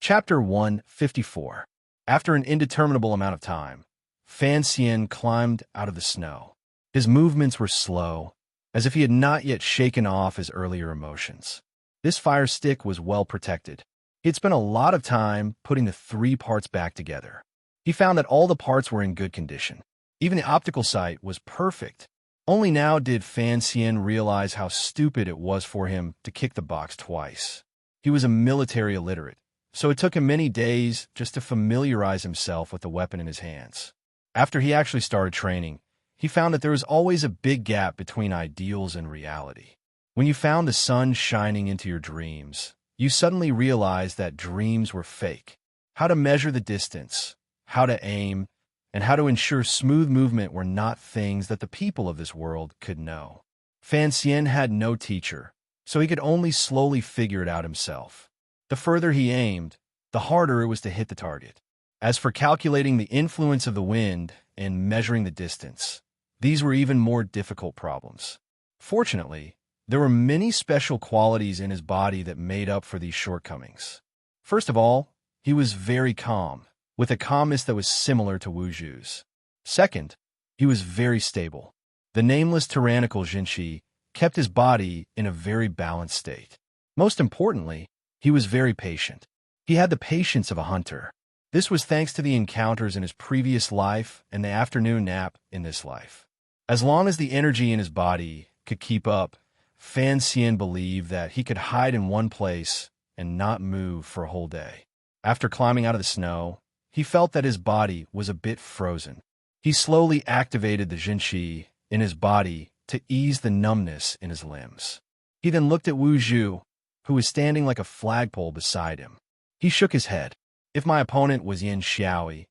Chapter 154. After an indeterminable amount of time, Fan Xian climbed out of the snow. His movements were slow, as if he had not yet shaken off his earlier emotions. This fire stick was well protected. He had spent a lot of time putting the 3 parts back together. He found that all the parts were in good condition. Even the optical sight was perfect. Only now did Fan Xian realize how stupid it was for him to kick the box twice. He was a military illiterate, so it took him many days just to familiarize himself with the weapon in his hands. After he actually started training, he found that there was always a big gap between ideals and reality. When you found the sun shining into your dreams, you suddenly realized that dreams were fake. How to measure the distance, how to aim, and how to ensure smooth movement were not things that the people of this world could know. Fan Xian had no teacher, so he could only slowly figure it out himself. The further he aimed, the harder it was to hit the target. As for calculating the influence of the wind and measuring the distance, these were even more difficult problems. Fortunately, there were many special qualities in his body that made up for these shortcomings. First of all, he was very calm, with a calmness that was similar to Wu Zhu's. Second, he was very stable. The nameless tyrannical Jinshi kept his body in a very balanced state. Most importantly, he was very patient. He had the patience of a hunter. This was thanks to the encounters in his previous life and the afternoon nap in this life. As long as the energy in his body could keep up, Fan Xian believed that he could hide in one place and not move for a whole day. After climbing out of the snow, he felt that his body was a bit frozen. He slowly activated the Jinshi in his body to ease the numbness in his limbs. He then looked at Wu Zhu, who was standing like a flagpole beside him. He shook his head. If my opponent was Yin Xiaoyi,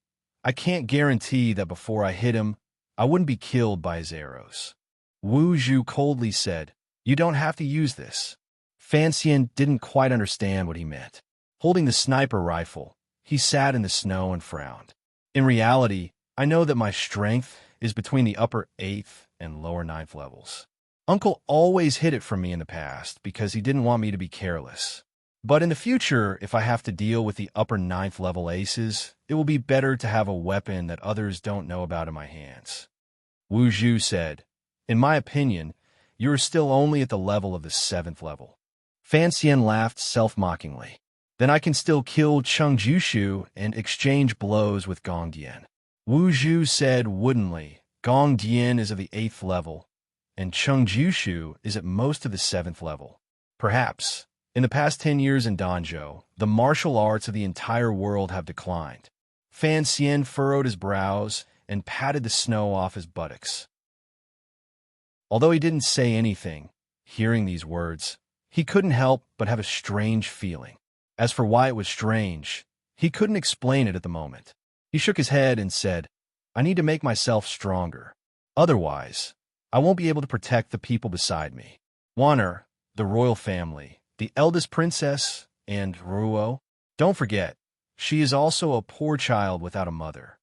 I can't guarantee that before I hit him, I wouldn't be killed by his arrows. Wu Zhu coldly said, "You don't have to use this." Fan Xian didn't quite understand what he meant. Holding the sniper rifle, he sat in the snow and frowned. In reality, I know that my strength is between the upper 8th and lower 9th levels. Uncle always hid it from me in the past because he didn't want me to be careless. But in the future, if I have to deal with the upper 9th level aces, it will be better to have a weapon that others don't know about in my hands. Wu Zhu said, "In my opinion, you are still only at the level of the 7th level." Fan Xian laughed self-mockingly. "Then I can still kill Cheng Jushu and exchange blows with Gong Dian." Wu Zhu said woodenly, "Gong Dian is of the 8th level, and Cheng Jushu is at most of the 7th level. Perhaps, in the past 10 years in Danzhou, the martial arts of the entire world have declined." Fan Xian furrowed his brows and patted the snow off his buttocks. Although he didn't say anything, hearing these words, he couldn't help but have a strange feeling. As for why it was strange, he couldn't explain it at the moment. He shook his head and said, "I need to make myself stronger. Otherwise, I won't be able to protect the people beside me. Wan'er, the royal family, the eldest princess, and Ruo. Don't forget, she is also a poor child without a mother."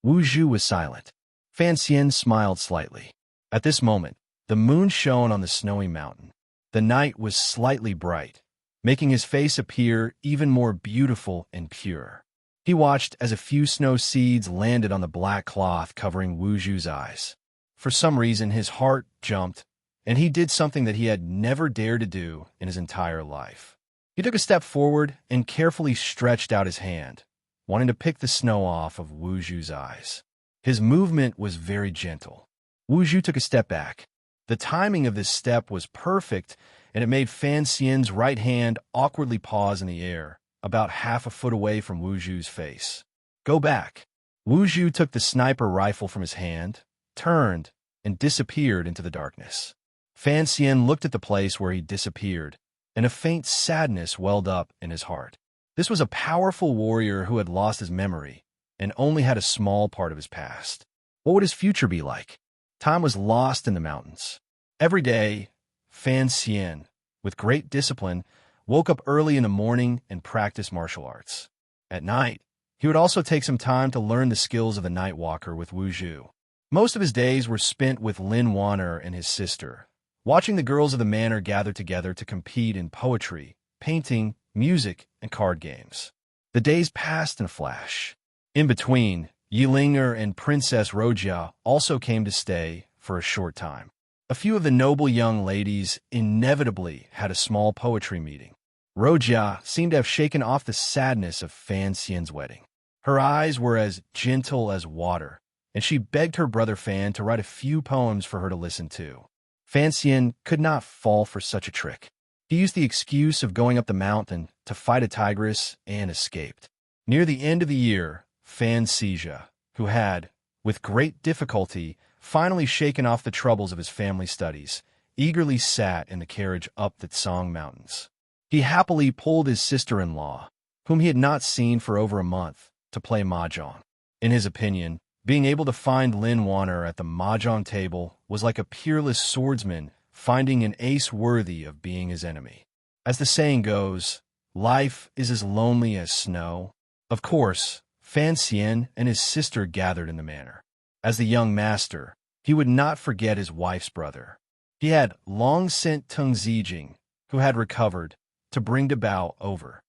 Wu Zhu was silent. Fan Xian smiled slightly. At this moment, the moon shone on the snowy mountain. The night was slightly bright, making his face appear even more beautiful and pure. He watched as a few snow seeds landed on the black cloth covering Wu Zhu's eyes. For some reason, his heart jumped, and he did something that he had never dared to do in his entire life. He took a step forward and carefully stretched out his hand, wanting to pick the snow off of Wu Zhu's eyes. His movement was very gentle. Wu Zhu took a step back. The timing of this step was perfect, and it made Fan Xian's right hand awkwardly pause in the air, about half a foot away from Wu Zhu's face. "Go back." Wu Zhu took the sniper rifle from his hand, turned, and disappeared into the darkness. Fan Xian looked at the place where he disappeared, and a faint sadness welled up in his heart. This was a powerful warrior who had lost his memory and only had a small part of his past. What would his future be like? Time was lost in the mountains. Every day, Fan Xian, with great discipline, woke up early in the morning and practiced martial arts. At night, he would also take some time to learn the skills of the Night Walker with Wu Zhu. Most of his days were spent with Lin Wan'er and his sister, watching the girls of the manor gather together to compete in poetry, painting, music, and card games. The days passed in a flash. In between, Yilinger and Princess Rojia also came to stay for a short time. A few of the noble young ladies inevitably had a small poetry meeting. Rojia seemed to have shaken off the sadness of Fan Xian's wedding. Her eyes were as gentle as water, and she begged her brother Fan to write a few poems for her to listen to. Fan Xian could not fall for such a trick. He used the excuse of going up the mountain to fight a tigress and escaped. Near the end of the year, Fan Xija, who had, with great difficulty, finally shaken off the troubles of his family studies, eagerly sat in the carriage up the Tsang Mountains. He happily pulled his sister-in-law, whom he had not seen for over a month, to play mahjong. In his opinion, being able to find Lin Wanner at the mahjong table was like a peerless swordsman finding an ace worthy of being his enemy. As the saying goes, life is as lonely as snow. Of course, Fan Xian and his sister gathered in the manor. As the young master, he would not forget his wife's brother. He had long sent Teng Zijing, who had recovered, to bring Dabao over.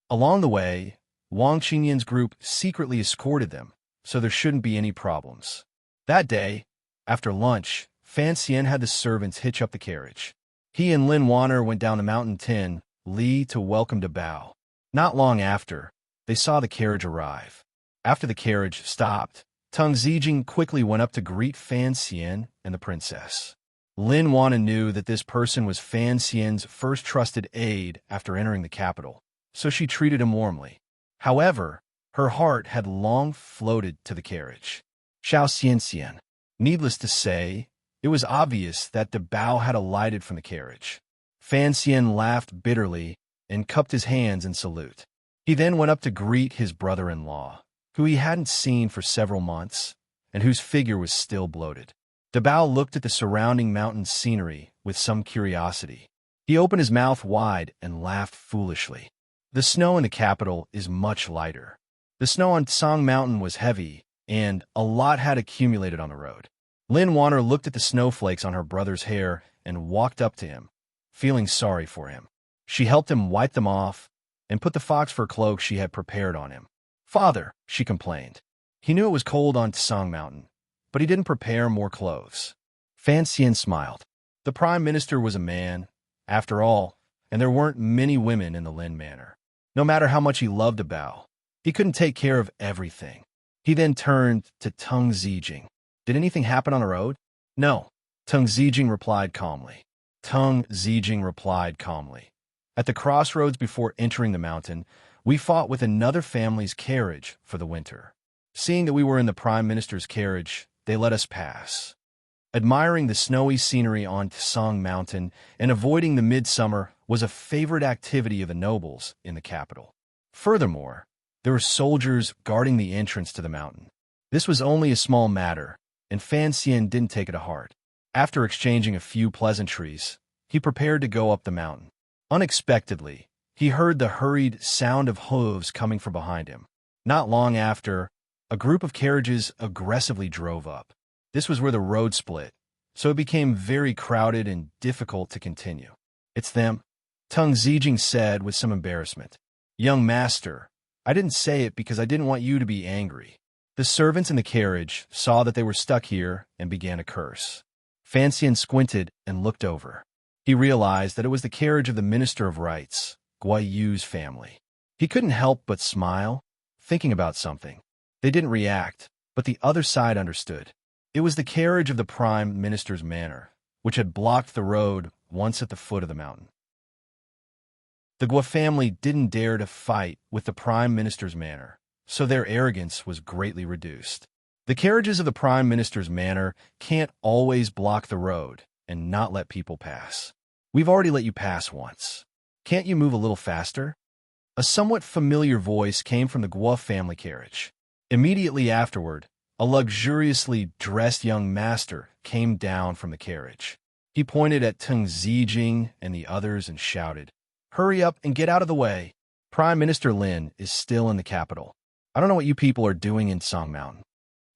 Along the way, Wang Qingyan's group secretly escorted them, so there shouldn't be any problems. That day, after lunch, Fan Xian had the servants hitch up the carriage. He and Lin Wanner went down the mountain Tin Li to welcome Dabao. Not long after, they saw the carriage arrive. After the carriage stopped, Teng Zijing quickly went up to greet Fan Xian and the princess. Lin Wanner knew that this person was Fan Xian's first trusted aide after entering the capital, so she treated him warmly. However, her heart had long floated to the carriage. Xiao Xian. Needless to say, it was obvious that Dabao had alighted from the carriage. Fan Xian laughed bitterly and cupped his hands in salute. He then went up to greet his brother-in-law, who he hadn't seen for several months, and whose figure was still bloated. Dabao looked at the surrounding mountain scenery with some curiosity. He opened his mouth wide and laughed foolishly. The snow in the capital is much lighter. The snow on Tsang Mountain was heavy, and a lot had accumulated on the road. Lin Wanner looked at the snowflakes on her brother's hair and walked up to him, feeling sorry for him. She helped him wipe them off and put the fox fur cloak she had prepared on him. "Father," she complained. He knew it was cold on Tsang Mountain, but he didn't prepare more clothes. Fan Xian smiled. The Prime Minister was a man, after all, and there weren't many women in the Lin Manor. No matter how much he loved Dabao, he couldn't take care of everything. He then turned to Teng Zijing. "Did anything happen on the road?" "No," Teng Zijing replied calmly. "At the crossroads before entering the mountain, we fought with another family's carriage for the winter. Seeing that we were in the Prime Minister's carriage, they let us pass." Admiring the snowy scenery on Tsang Mountain and avoiding the midsummer was a favorite activity of the nobles in the capital. Furthermore, there were soldiers guarding the entrance to the mountain. This was only a small matter, and Fan Xian didn't take it to heart. After exchanging a few pleasantries, he prepared to go up the mountain. Unexpectedly, he heard the hurried sound of hooves coming from behind him. Not long after, a group of carriages aggressively drove up. This was where the road split, so it became very crowded and difficult to continue. "It's them," Teng Zijing said with some embarrassment. "Young master, I didn't say it because I didn't want you to be angry." The servants in the carriage saw that they were stuck here and began to curse. Fan Xian squinted and looked over. He realized that it was the carriage of the Minister of Rights, Guai Yu's family. He couldn't help but smile, thinking about something. They didn't react, but the other side understood. It was the carriage of the Prime Minister's manor, which had blocked the road once at the foot of the mountain. The Guo family didn't dare to fight with the Prime Minister's manor, so their arrogance was greatly reduced. The carriages of the Prime Minister's manor can't always block the road and not let people pass. "We've already let you pass once. Can't you move a little faster?" A somewhat familiar voice came from the Guo family carriage. Immediately afterward, a luxuriously dressed young master came down from the carriage. He pointed at Teng Zijing and the others and shouted, "Hurry up and get out of the way. Prime Minister Lin is still in the capital. I don't know what you people are doing in Tsang Mountain."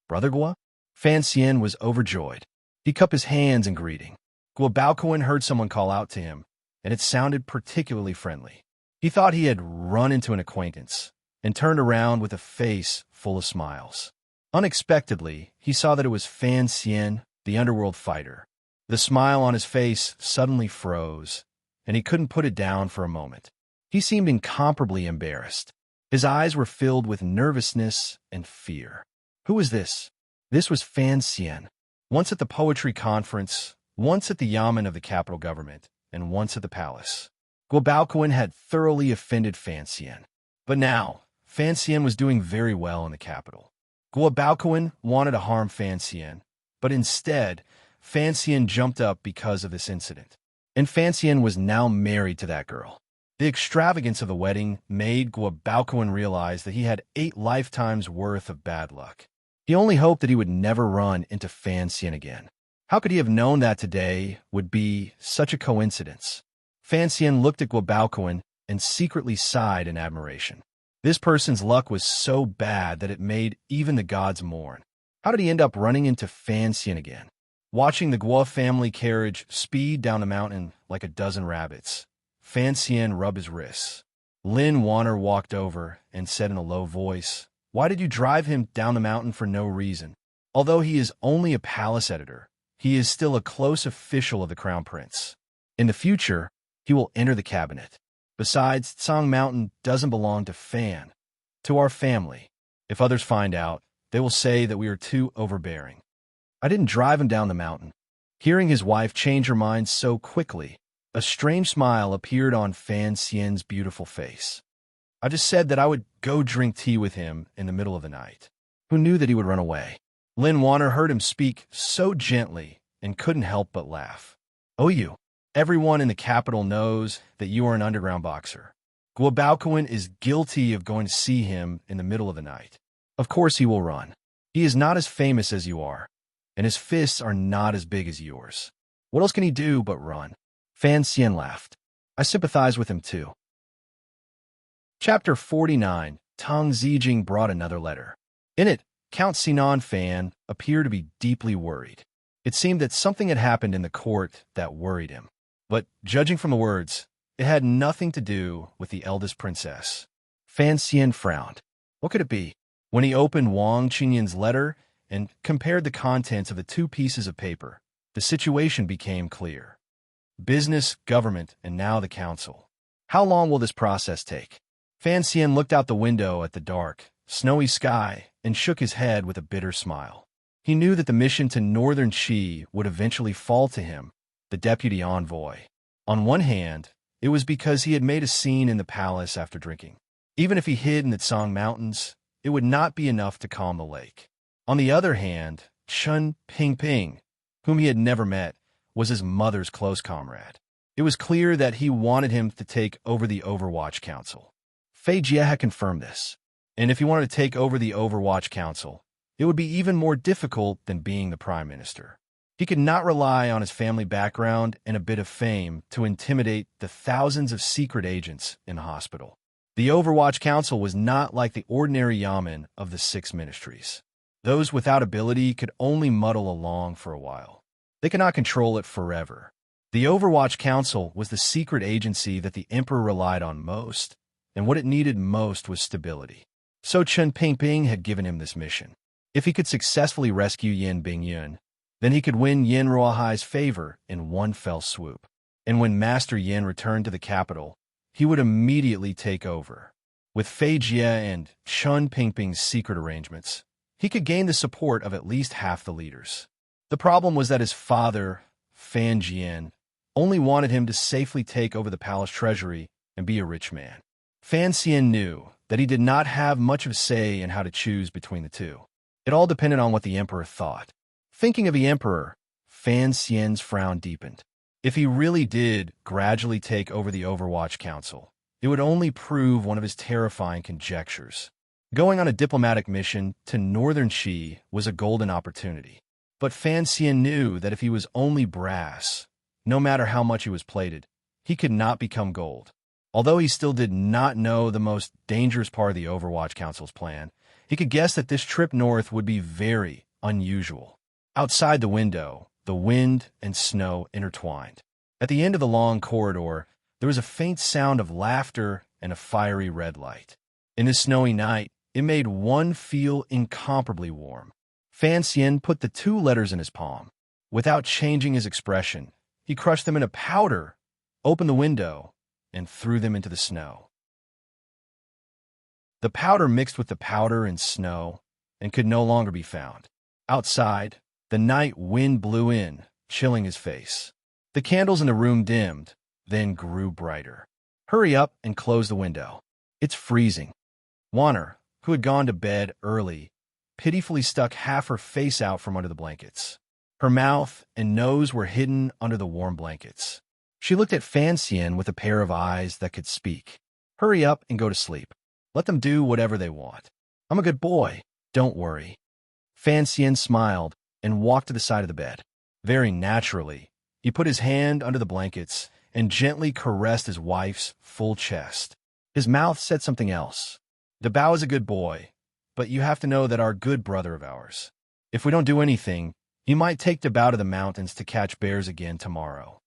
"Brother Guo?" Fan Xian was overjoyed. He cupped his hands in greeting. Guo Baoquan heard someone call out to him, and it sounded particularly friendly. He thought he had run into an acquaintance and turned around with a face full of smiles. Unexpectedly, he saw that it was Fan Xian, the underworld fighter. The smile on his face suddenly froze, and he couldn't put it down for a moment. He seemed incomparably embarrassed. His eyes were filled with nervousness and fear. Who was this? This was Fan Xian. Once at the poetry conference, once at the yamen of the capital government, and once at the palace. Guobaoquan had thoroughly offended Fan Xian. But now, Fan Xian was doing very well in the capital. Guobaoquan wanted to harm Fan Xian, but instead, Fan Xian jumped up because of this incident. And Fan Xian was now married to that girl. The extravagance of the wedding made Guobaoquan realize that he had 8 lifetimes worth of bad luck. He only hoped that he would never run into Fan Xian again. How could he have known that today would be such a coincidence? Fan Xian looked at Guobaoquan and secretly sighed in admiration. This person's luck was so bad that it made even the gods mourn. How did he end up running into Fan Xian again? Watching the Guo family carriage speed down the mountain like a dozen rabbits, Fan Xian rubbed his wrists. Lin Wanner walked over and said in a low voice, "Why did you drive him down the mountain for no reason? Although he is only a palace editor, he is still a close official of the Crown Prince. In the future, he will enter the cabinet. Besides, Tsang Mountain doesn't belong to Fan, to our family. If others find out, they will say that we are too overbearing. I didn't drive him down the mountain." Hearing his wife change her mind so quickly, a strange smile appeared on Fan Xian's beautiful face. "I just said that I would go drink tea with him in the middle of the night. Who knew that he would run away?" Lin Wanner heard him speak so gently and couldn't help but laugh. "Oh, you. Everyone in the capital knows that you are an underground boxer. Guobaoquan is guilty of going to see him in the middle of the night. Of course he will run. He is not as famous as you are, and his fists are not as big as yours. What else can he do but run?" Fan Xian laughed. "I sympathize with him too." Chapter 49. Tang Zijing brought another letter. In it, Count Sinan Fan appeared to be deeply worried. It seemed that something had happened in the court that worried him. But, judging from the words, it had nothing to do with the eldest princess. Fan Xian frowned. What could it be? When he opened Wang Qinyan's letter and compared the contents of the 2 pieces of paper, the situation became clear. Business, government, and now the council. How long will this process take? Fan Xian looked out the window at the dark, snowy sky and shook his head with a bitter smile. He knew that the mission to northern Qi would eventually fall to him, the deputy envoy. On one hand, it was because he had made a scene in the palace after drinking. Even if he hid in the Tsang Mountains, it would not be enough to calm the lake. On the other hand, Chun Pingping, whom he had never met, was his mother's close comrade. It was clear that he wanted him to take over the Overwatch Council. Fei Jie had confirmed this, and if he wanted to take over the Overwatch Council, it would be even more difficult than being the prime minister. He could not rely on his family background and a bit of fame to intimidate the thousands of secret agents in the hospital. The Overwatch Council was not like the ordinary yamen of the 6 ministries. Those without ability could only muddle along for a while. They could not control it forever. The Overwatch Council was the secret agency that the emperor relied on most, and what it needed most was stability. So Chen Pingping had given him this mission. If he could successfully rescue Yin Bingyun, then he could win Yin Ruohai's favor in one fell swoop. And when Master Yin returned to the capital, he would immediately take over. With Fei Jie and Chun Pingping's secret arrangements, he could gain the support of at least half the leaders. The problem was that his father, Fan Jian, only wanted him to safely take over the palace treasury and be a rich man. Fan Xian knew that he did not have much of a say in how to choose between the two. It all depended on what the emperor thought. Thinking of the emperor, Fan Xian's frown deepened. If he really did gradually take over the Overwatch Council, it would only prove one of his terrifying conjectures. Going on a diplomatic mission to northern Qi was a golden opportunity. But Fan Xian knew that if he was only brass, no matter how much he was plated, he could not become gold. Although he still did not know the most dangerous part of the Overwatch Council's plan, he could guess that this trip north would be very unusual. Outside the window, the wind and snow intertwined. At the end of the long corridor, there was a faint sound of laughter and a fiery red light. In the snowy night, it made one feel incomparably warm. Fan Xian put the 2 letters in his palm. Without changing his expression, he crushed them into powder, opened the window, and threw them into the snow. The powder mixed with the powder and snow and could no longer be found. Outside, the night wind blew in, chilling his face. The candles in the room dimmed, then grew brighter. Hurry up and close the window. It's freezing. Warner, who had gone to bed early, pitifully stuck half her face out from under the blankets. Her mouth and nose were hidden under the warm blankets. She looked at Fan Xian with a pair of eyes that could speak. Hurry up and go to sleep. Let them do whatever they want. I'm a good boy. Don't worry. Fan Xian smiled and walked to the side of the bed. Very naturally, he put his hand under the blankets and gently caressed his wife's full chest. His mouth said something else. The Bao is a good boy, but you have to know that our good brother of ours. If we don't do anything, you might take the Bao to the mountains to catch bears again tomorrow.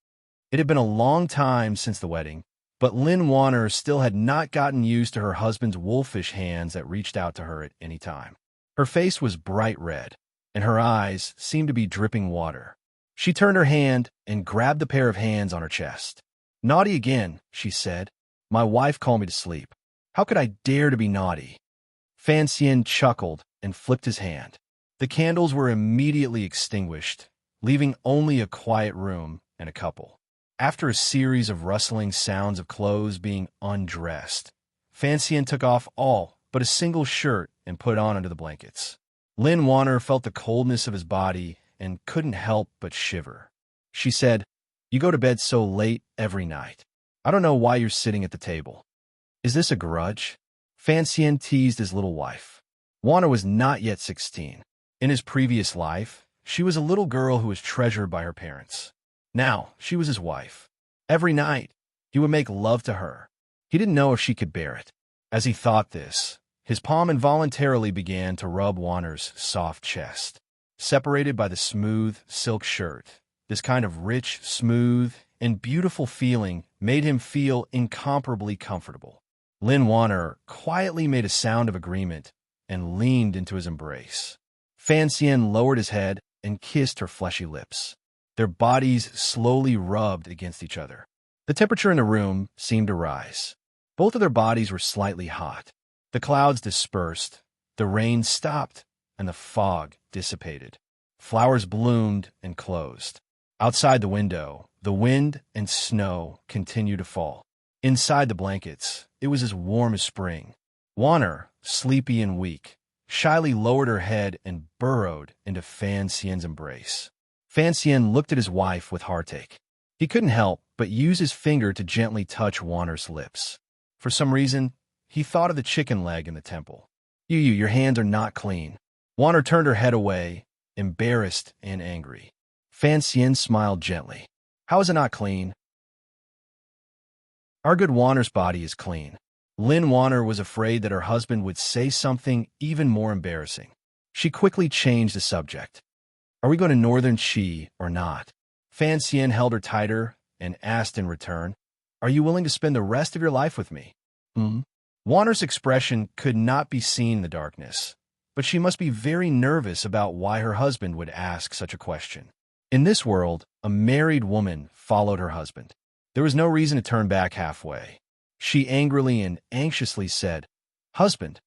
It had been a long time since the wedding, but Lin Warner still had not gotten used to her husband's wolfish hands that reached out to her at any time. Her face was bright red, and her eyes seemed to be dripping water. She turned her hand and grabbed the pair of hands on her chest. Naughty again, she said. My wife called me to sleep. How could I dare to be naughty? Fan Xian chuckled and flipped his hand. The candles were immediately extinguished, leaving only a quiet room and a couple. After a series of rustling sounds of clothes being undressed, Fan Xian took off all but a single shirt and put on under the blankets. Lin Warner felt the coldness of his body and couldn't help but shiver. She said, You go to bed so late every night. I don't know why you're sitting at the table. Is this a grudge? Fan Xian teased his little wife. Warner was not yet 16. In his previous life, she was a little girl who was treasured by her parents. Now, she was his wife. Every night, he would make love to her. He didn't know if she could bear it. As he thought this, his palm involuntarily began to rub Warner's soft chest. Separated by the smooth silk shirt, this kind of rich, smooth, and beautiful feeling made him feel incomparably comfortable. Lin Warner quietly made a sound of agreement and leaned into his embrace. Fan Xian lowered his head and kissed her fleshy lips. Their bodies slowly rubbed against each other. The temperature in the room seemed to rise. Both of their bodies were slightly hot. The clouds dispersed, the rain stopped, and the fog dissipated. Flowers bloomed and closed. Outside the window, the wind and snow continued to fall. Inside the blankets, it was as warm as spring. Warner, sleepy and weak, shyly lowered her head and burrowed into Fan Xian's embrace. Fan Xian looked at his wife with heartache. He couldn't help but use his finger to gently touch Warner's lips. For some reason, he thought of the chicken leg in the temple. Your hands are not clean. Warner turned her head away, embarrassed and angry. Fan Xian smiled gently. How is it not clean? Our good Warner's body is clean. Lin Warner was afraid that her husband would say something even more embarrassing. She quickly changed the subject. Are we going to Northern Qi or not? Fan Xian held her tighter and asked in return, Are you willing to spend the rest of your life with me? Warner's expression could not be seen in the darkness, but she must be very nervous about why her husband would ask such a question. In this world, a married woman followed her husband. There was no reason to turn back halfway. She angrily and anxiously said, Husband,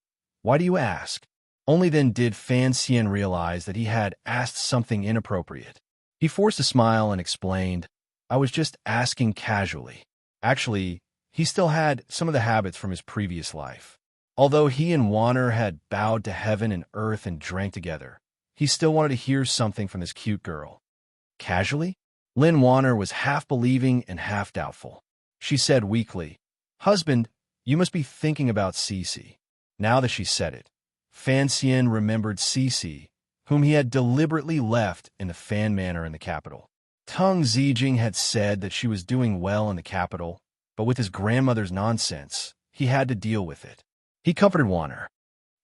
why do you ask? Only then did Fan Xian realize that he had asked something inappropriate. He forced a smile and explained, I was just asking casually. Actually, he still had some of the habits from his previous life. Although he and Warner had bowed to heaven and earth and drank together, he still wanted to hear something from this cute girl. Casually? Lin Warner was half believing and half doubtful. She said weakly, Husband, you must be thinking about Cece. Now that she said it, Fan Xian remembered Cece, whom he had deliberately left in the Fan Manor in the capital. Tung Zijing had said that she was doing well in the capital, but with his grandmother's nonsense, he had to deal with it. He comforted Warner.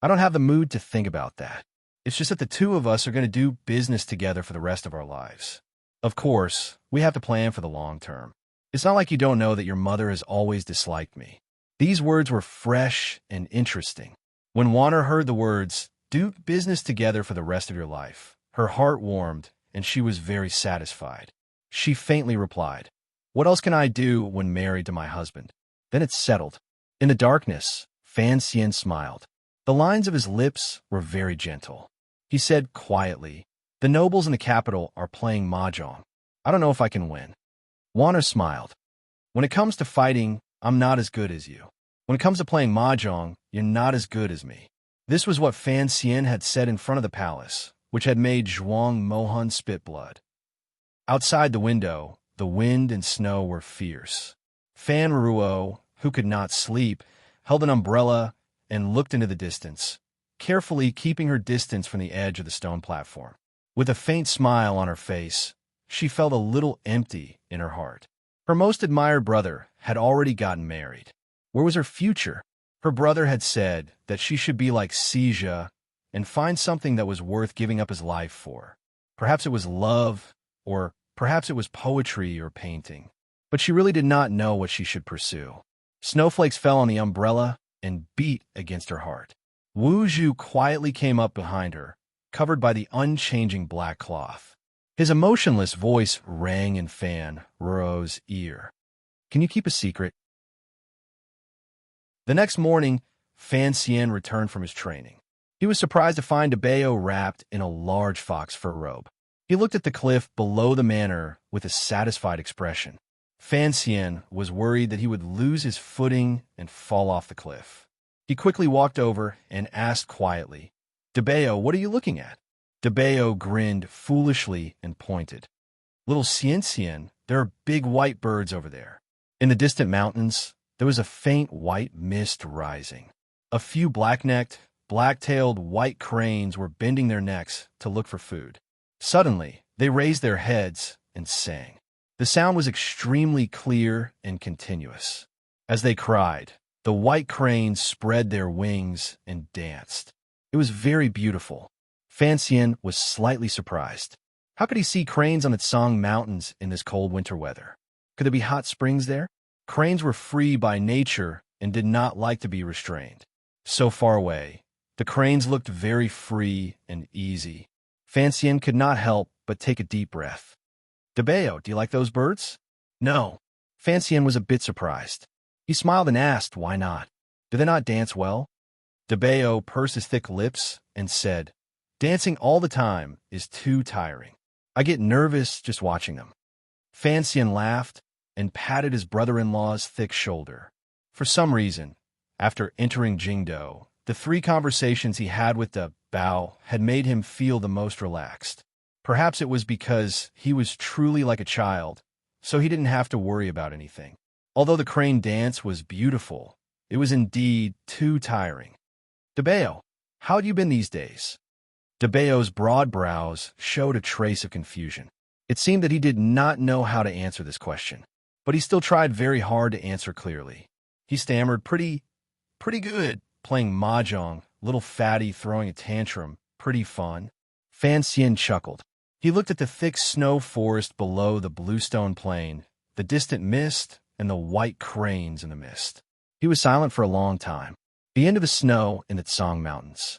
I don't have the mood to think about that. It's just that the two of us are going to do business together for the rest of our lives. Of course, we have to plan for the long term. It's not like you don't know that your mother has always disliked me. These words were fresh and interesting. When Warner heard the words, "Do business together for the rest of your life," her heart warmed, and she was very satisfied. She faintly replied, "What else can I do when married to my husband?" Then it settled. In the darkness, Fan Xian smiled. The lines of his lips were very gentle. He said quietly, "The nobles in the capital are playing mahjong. I don't know if I can win." Warner smiled. "When it comes to fighting, I'm not as good as you. When it comes to playing mahjong, you're not as good as me." This was what Fan Xian had said in front of the palace, which had made Zhuang Mohan spit blood. Outside the window, the wind and snow were fierce. Fan Ruo, who could not sleep, held an umbrella and looked into the distance, carefully keeping her distance from the edge of the stone platform. With a faint smile on her face, she felt a little empty in her heart. Her most admired brother had already gotten married. Where was her future? Her brother had said that she should be like Xija and find something that was worth giving up his life for. Perhaps it was love, or perhaps it was poetry or painting. But she really did not know what she should pursue. Snowflakes fell on the umbrella and beat against her heart. Wu Zhu quietly came up behind her, covered by the unchanging black cloth. His emotionless voice rang in Fan Ruo's ear. "Can you keep a secret?" The next morning, Fan Xian returned from his training. He was surprised to find Debeo wrapped in a large fox fur robe. He looked at the cliff below the manor with a satisfied expression. Fan Xian was worried that he would lose his footing and fall off the cliff. He quickly walked over and asked quietly, "Debeo, what are you looking at?" Debeo grinned foolishly and pointed. "Little Xian Xian, there are big white birds over there." In the distant mountains, there was a faint white mist rising. A few black-necked, black-tailed white cranes were bending their necks to look for food. Suddenly, they raised their heads and sang. The sound was extremely clear and continuous. As they cried, the white cranes spread their wings and danced. It was very beautiful. Fan Xian was slightly surprised. How could he see cranes on the Tsang Mountains in this cold winter weather? Could there be hot springs there? Cranes were free by nature and did not like to be restrained. So far away, the cranes looked very free and easy. Fan Xian could not help but take a deep breath. "Debeo, do you like those birds?" "No." Fan Xian was a bit surprised. He smiled and asked, "Why not? Do they not dance well?" Debeo pursed his thick lips and said, "Dancing all the time is too tiring. I get nervous just watching them." Fan Xian laughed and patted his brother-in-law's thick shoulder. For some reason, after entering Jingdo, the 3 conversations he had with the Bao had made him feel the most relaxed. Perhaps it was because he was truly like a child, so he didn't have to worry about anything. Although the crane dance was beautiful, it was indeed too tiring. "Debeo, how have you been these days?" Debeo's broad brows showed a trace of confusion. It seemed that he did not know how to answer this question, but he still tried very hard to answer clearly. He stammered, pretty good, playing mahjong, little fatty throwing a tantrum, pretty fun." Fan Xian chuckled. He looked at the thick snow forest below the bluestone plain, the distant mist, and the white cranes in the mist. He was silent for a long time. The end of the snow in the Tsang Mountains.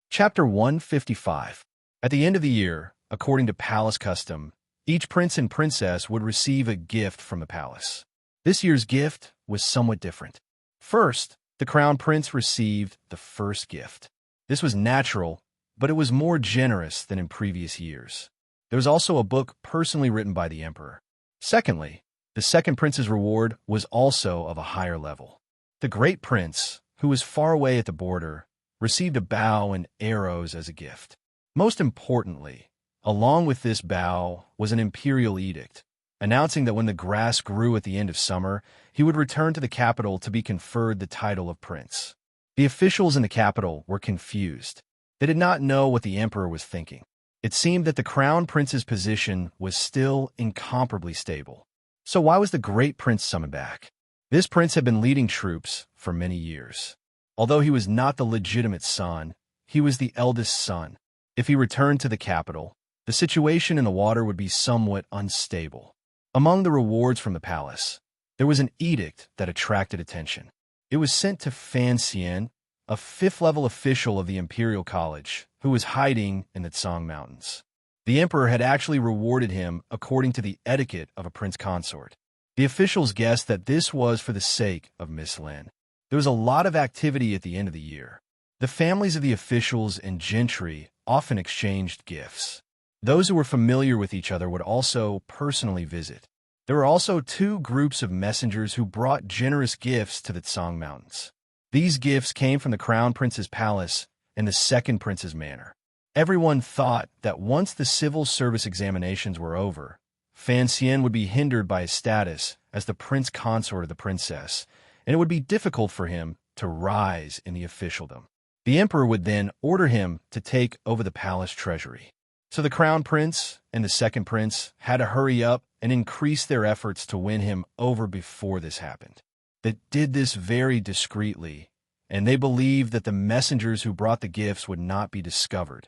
Chapter 155. At the end of the year, according to palace custom, each prince and princess would receive a gift from the palace. This year's gift was somewhat different. First, the crown prince received the first gift. This was natural, but it was more generous than in previous years. There was also a book personally written by the emperor. Secondly, the second prince's reward was also of a higher level. The great prince, who was far away at the border, received a bow and arrows as a gift. Most importantly, along with this bow was an imperial edict, announcing that when the grass grew at the end of summer, he would return to the capital to be conferred the title of prince. The officials in the capital were confused. They did not know what the emperor was thinking. It seemed that the crown prince's position was still incomparably stable. So why was the great prince summoned back? This prince had been leading troops for many years. Although he was not the legitimate son, he was the eldest son. If he returned to the capital, the situation in the water would be somewhat unstable. Among the rewards from the palace, there was an edict that attracted attention. It was sent to Fan Xian, a fifth-level official of the Imperial College, who was hiding in the Tsang Mountains. The emperor had actually rewarded him according to the etiquette of a prince consort. The officials guessed that this was for the sake of Miss Lin. There was a lot of activity at the end of the year. The families of the officials and gentry often exchanged gifts. Those who were familiar with each other would also personally visit. There were also two groups of messengers who brought generous gifts to the Tsang Mountains. These gifts came from the Crown Prince's palace and the Second Prince's manor. Everyone thought that once the civil service examinations were over, Fan Xian would be hindered by his status as the prince consort of the princess, and it would be difficult for him to rise in the officialdom. The emperor would then order him to take over the palace treasury. So the Crown Prince and the Second Prince had to hurry up and increase their efforts to win him over before this happened. They did this very discreetly, and they believed that the messengers who brought the gifts would not be discovered.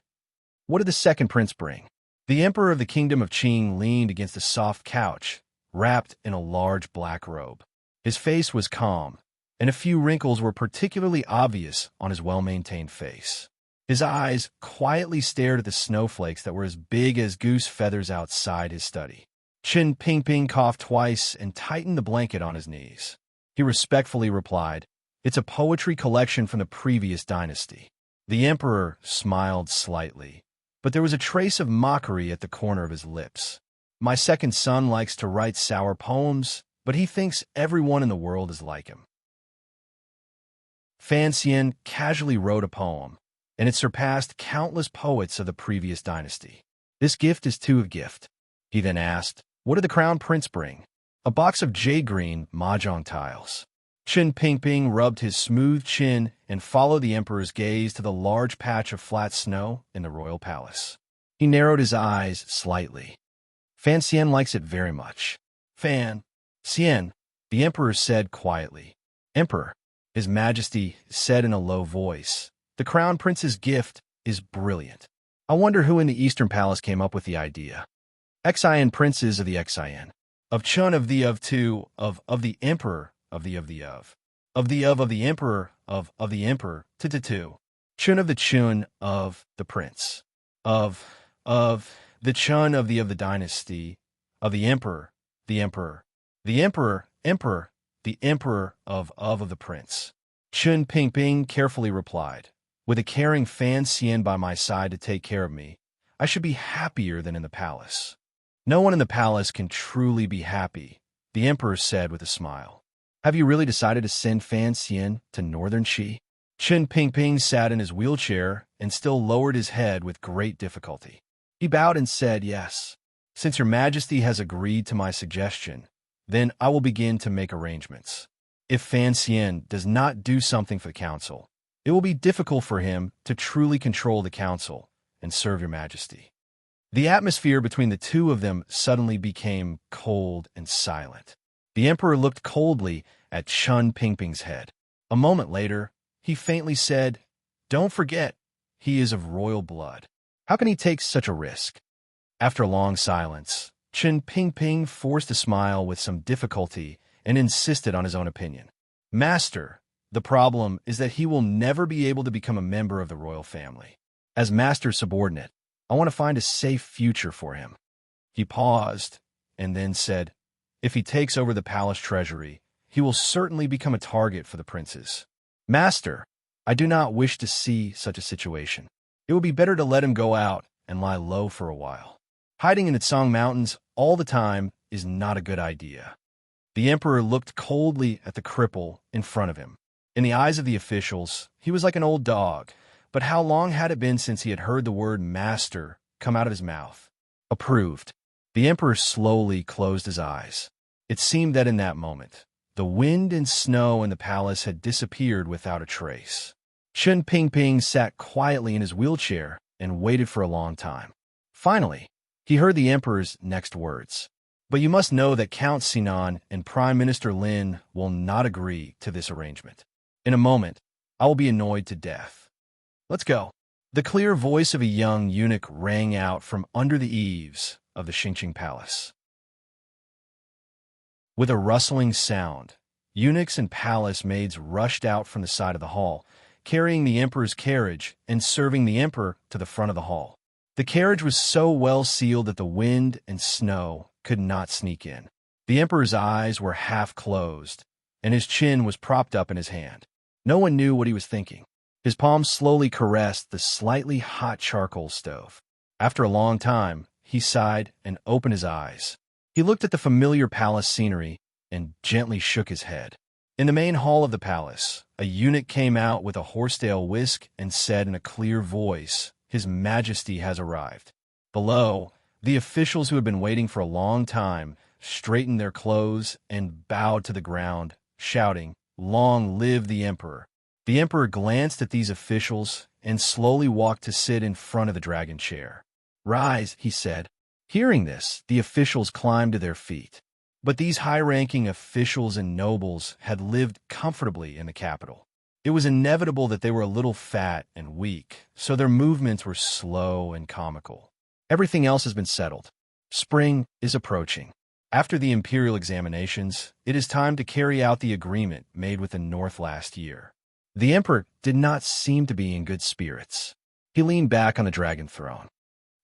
What did the Second Prince bring? The emperor of the kingdom of Qing leaned against a soft couch, wrapped in a large black robe. His face was calm, and a few wrinkles were particularly obvious on his well-maintained face. His eyes quietly stared at the snowflakes that were as big as goose feathers outside his study. Qin Pingping coughed twice and tightened the blanket on his knees. He respectfully replied, "It's a poetry collection from the previous dynasty." The emperor smiled slightly, but there was a trace of mockery at the corner of his lips. "My second son likes to write sour poems, but he thinks everyone in the world is like him." Fan Xian casually wrote a poem, and it surpassed countless poets of the previous dynasty. "This gift is too a gift." He then asked, "What did the Crown Prince bring?" "A box of jade-green mahjong tiles." Qin Pingping rubbed his smooth chin and followed the emperor's gaze to the large patch of flat snow in the royal palace. He narrowed his eyes slightly. "Fan Xian likes it very much." "Fan Xian," the emperor said quietly. "Emperor," His Majesty said in a low voice, "the Crown Prince's gift is brilliant. I wonder who in the Eastern Palace came up with the idea." Xian princes of the Xian, of Chun of the Emperor of the Emperor of the Emperor to Chun of the Prince of the Chun of the dynasty of the Emperor the Emperor the Emperor of the Prince. Qin Pingping carefully replied, "With a caring Fan Xian by my side to take care of me, I should be happier than in the palace." "No one in the palace can truly be happy," the emperor said with a smile. "Have you really decided to send Fan Xian to Northern Qi?" Qin Pingping sat in his wheelchair and still lowered his head with great difficulty. He bowed and said, "Yes. Since Your Majesty has agreed to my suggestion, then I will begin to make arrangements. If Fan Xian does not do something for the council, it will be difficult for him to truly control the council and serve Your Majesty." The atmosphere between the two of them suddenly became cold and silent. The emperor looked coldly at Qin Pingping's head. A moment later, he faintly said, "Don't forget, he is of royal blood. How can he take such a risk?" After a long silence, Qin Pingping forced a smile with some difficulty and insisted on his own opinion. "Master, the problem is that he will never be able to become a member of the royal family. As master's subordinate, I want to find a safe future for him." He paused and then said, "If he takes over the palace treasury, he will certainly become a target for the princes. Master, I do not wish to see such a situation. It would be better to let him go out and lie low for a while. Hiding in the Tsang Mountains all the time is not a good idea." The emperor looked coldly at the cripple in front of him. In the eyes of the officials, he was like an old dog. But how long had it been since he had heard the word master come out of his mouth? Approved. The emperor slowly closed his eyes. It seemed that in that moment, the wind and snow in the palace had disappeared without a trace. Qin Pingping sat quietly in his wheelchair and waited for a long time. Finally, he heard the emperor's next words. "But you must know that Count Sinan and Prime Minister Lin will not agree to this arrangement. In a moment, I will be annoyed to death. Let's go." The clear voice of a young eunuch rang out from under the eaves of the Xingqing Palace. With a rustling sound, eunuchs and palace maids rushed out from the side of the hall, carrying the emperor's carriage and serving the emperor to the front of the hall. The carriage was so well sealed that the wind and snow could not sneak in. The emperor's eyes were half closed, and his chin was propped up in his hand. No one knew what he was thinking. His palm slowly caressed the slightly hot charcoal stove. After a long time, he sighed and opened his eyes. He looked at the familiar palace scenery and gently shook his head. In the main hall of the palace, a eunuch came out with a horsetail whisk and said in a clear voice, "His Majesty has arrived." Below, the officials who had been waiting for a long time straightened their clothes and bowed to the ground, shouting, "Long live the emperor!" The emperor glanced at these officials and slowly walked to sit in front of the dragon chair. "Rise," he said. Hearing this, the officials climbed to their feet. But these high-ranking officials and nobles had lived comfortably in the capital. It was inevitable that they were a little fat and weak, so their movements were slow and comical. Everything else has been settled. Spring is approaching. After the imperial examinations, it is time to carry out the agreement made with the North last year. The emperor did not seem to be in good spirits. He leaned back on the dragon throne.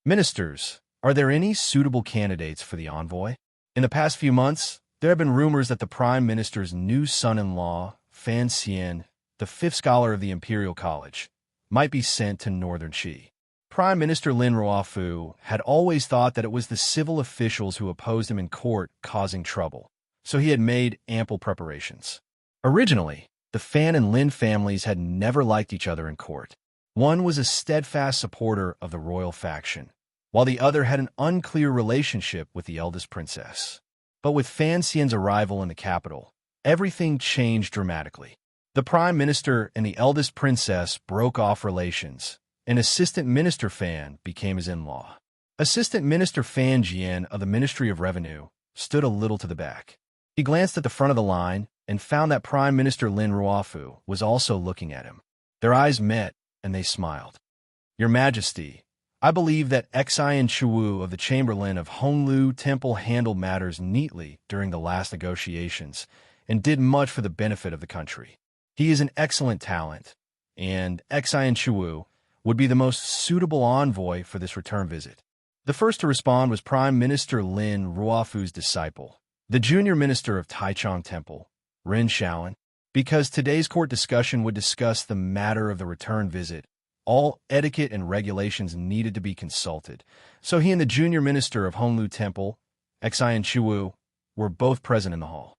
"Ministers, are there any suitable candidates for the envoy? In the past few months, there have been rumors that the Prime Minister's new son-in-law, Fan Xian, the fifth scholar of the Imperial College, might be sent to Northern Qi." Prime Minister Lin Ruofu had always thought that it was the civil officials who opposed him in court causing trouble, so he had made ample preparations. Originally, the Fan and Lin families had never liked each other in court. One was a steadfast supporter of the royal faction, while the other had an unclear relationship with the eldest princess. But with Fan Xian's arrival in the capital, everything changed dramatically. The Prime Minister and the eldest princess broke off relations, and Assistant Minister Fan became his in-law. Assistant Minister Fan Jian of the Ministry of Revenue stood a little to the back. He glanced at the front of the line and found that Prime Minister Lin Ruofu was also looking at him. Their eyes met, and they smiled. "Your Majesty, I believe that Xian Chuwu of the Chamberlain of Honglu Temple handled matters neatly during the last negotiations and did much for the benefit of the country. He is an excellent talent, and Xian Chuwu would be the most suitable envoy for this return visit." The first to respond was Prime Minister Lin Ruofu's disciple, the junior minister of Taichung Temple, Ren Shaoan. Because today's court discussion would discuss the matter of the return visit, all etiquette and regulations needed to be consulted, so he and the junior minister of Honglu Temple, Xian Chuwu, were both present in the hall.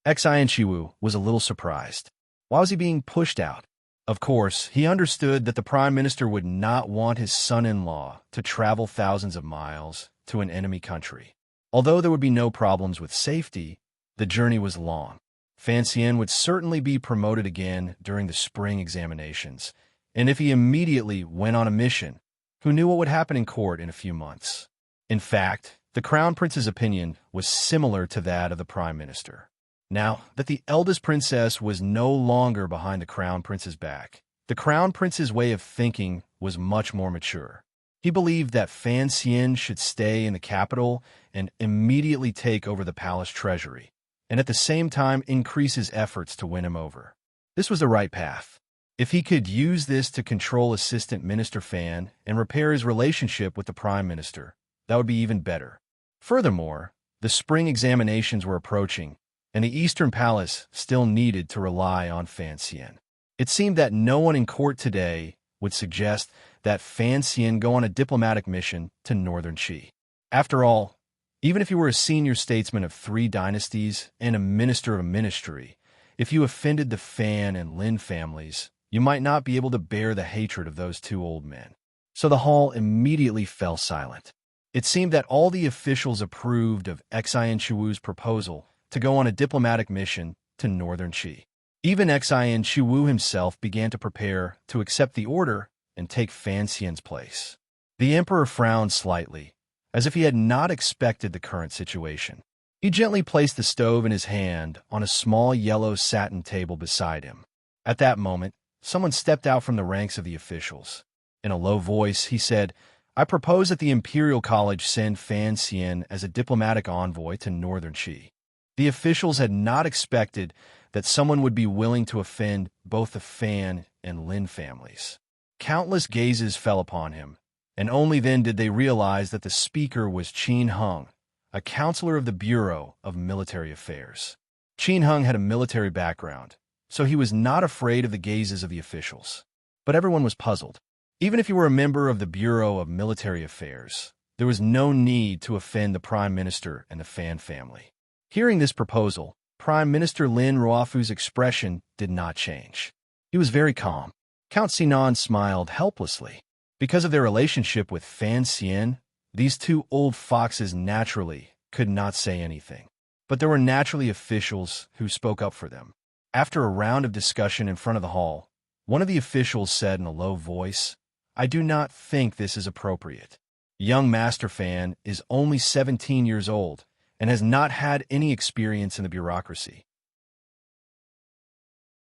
Xian Chuwu was a little surprised. Why was he being pushed out? Of course, he understood that the Prime Minister would not want his son-in-law to travel thousands of miles to an enemy country. Although there would be no problems with safety, the journey was long. Fan Xian would certainly be promoted again during the spring examinations, and if he immediately went on a mission, who knew what would happen in court in a few months? In fact, the Crown Prince's opinion was similar to that of the Prime Minister. Now that the eldest princess was no longer behind the Crown Prince's back, the Crown Prince's way of thinking was much more mature. He believed that Fan Xian should stay in the capital and immediately take over the palace treasury, and at the same time increase his efforts to win him over. This was the right path. If he could use this to control Assistant Minister Fan and repair his relationship with the Prime Minister, that would be even better. Furthermore, the spring examinations were approaching, and the Eastern Palace still needed to rely on Fan Xian. It seemed that no one in court today would suggest that Fan Xian go on a diplomatic mission to Northern Qi. After all, even if you were a senior statesman of 3 dynasties and a minister of a ministry, if you offended the Fan and Lin families, you might not be able to bear the hatred of those 2 old men. So the hall immediately fell silent. It seemed that all the officials approved of Xian Chuwu's proposal to go on a diplomatic mission to Northern Qi. Even Xian Chuwu himself began to prepare to accept the order and take Fan Xian's place. The emperor frowned slightly, as if he had not expected the current situation. He gently placed the stove in his hand on a small yellow satin table beside him. At that moment, someone stepped out from the ranks of the officials. In a low voice, he said, I propose that the Imperial College send Fan Xian as a diplomatic envoy to northern Qi. The officials had not expected that someone would be willing to offend both the Fan and Lin families. Countless gazes fell upon him, and only then did they realize that the speaker was Qin Hung, a counselor of the Bureau of Military Affairs. Qin Hung had a military background, so he was not afraid of the gazes of the officials. But everyone was puzzled. Even if you were a member of the Bureau of Military Affairs, there was no need to offend the Prime Minister and the Fan family. Hearing this proposal, Prime Minister Lin Ruofu's expression did not change. He was very calm. Count Sinan smiled helplessly. Because of their relationship with Fan Xian, these two old foxes naturally could not say anything. But there were naturally officials who spoke up for them. After a round of discussion in front of the hall, one of the officials said in a low voice, "I do not think this is appropriate. Young Master Fan is only 17 years old and has not had any experience in the bureaucracy.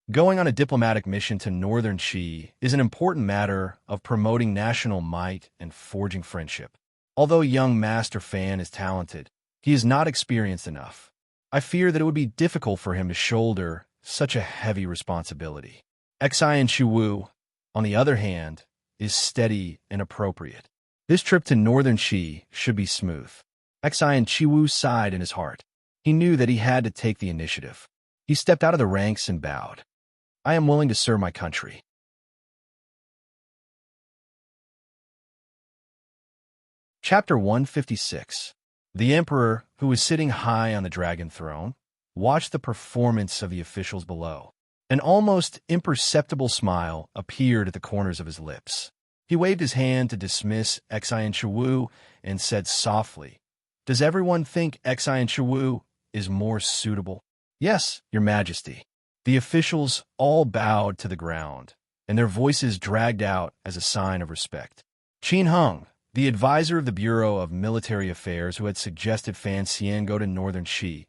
Going on a diplomatic mission to northern Qi is an important matter of promoting national might and forging friendship. Although young Master Fan is talented, he is not experienced enough. I fear that it would be difficult for him to shoulder such a heavy responsibility. Xian Chiwu, on the other hand, is steady and appropriate. This trip to northern Qi should be smooth." Xian Chiwu sighed in his heart. He knew that he had to take the initiative. He stepped out of the ranks and bowed. "I am willing to serve my country." Chapter 156. The Emperor, who was sitting high on the dragon throne, watched the performance of the officials below. An almost imperceptible smile appeared at the corners of his lips. He waved his hand to dismiss Xian Chiwu and said softly, "Does everyone think Xian Chiwu is more suitable?" "Yes, Your Majesty." The officials all bowed to the ground, and their voices dragged out as a sign of respect. Qin Hung, the advisor of the Bureau of Military Affairs who had suggested Fan Xian go to northern Qi,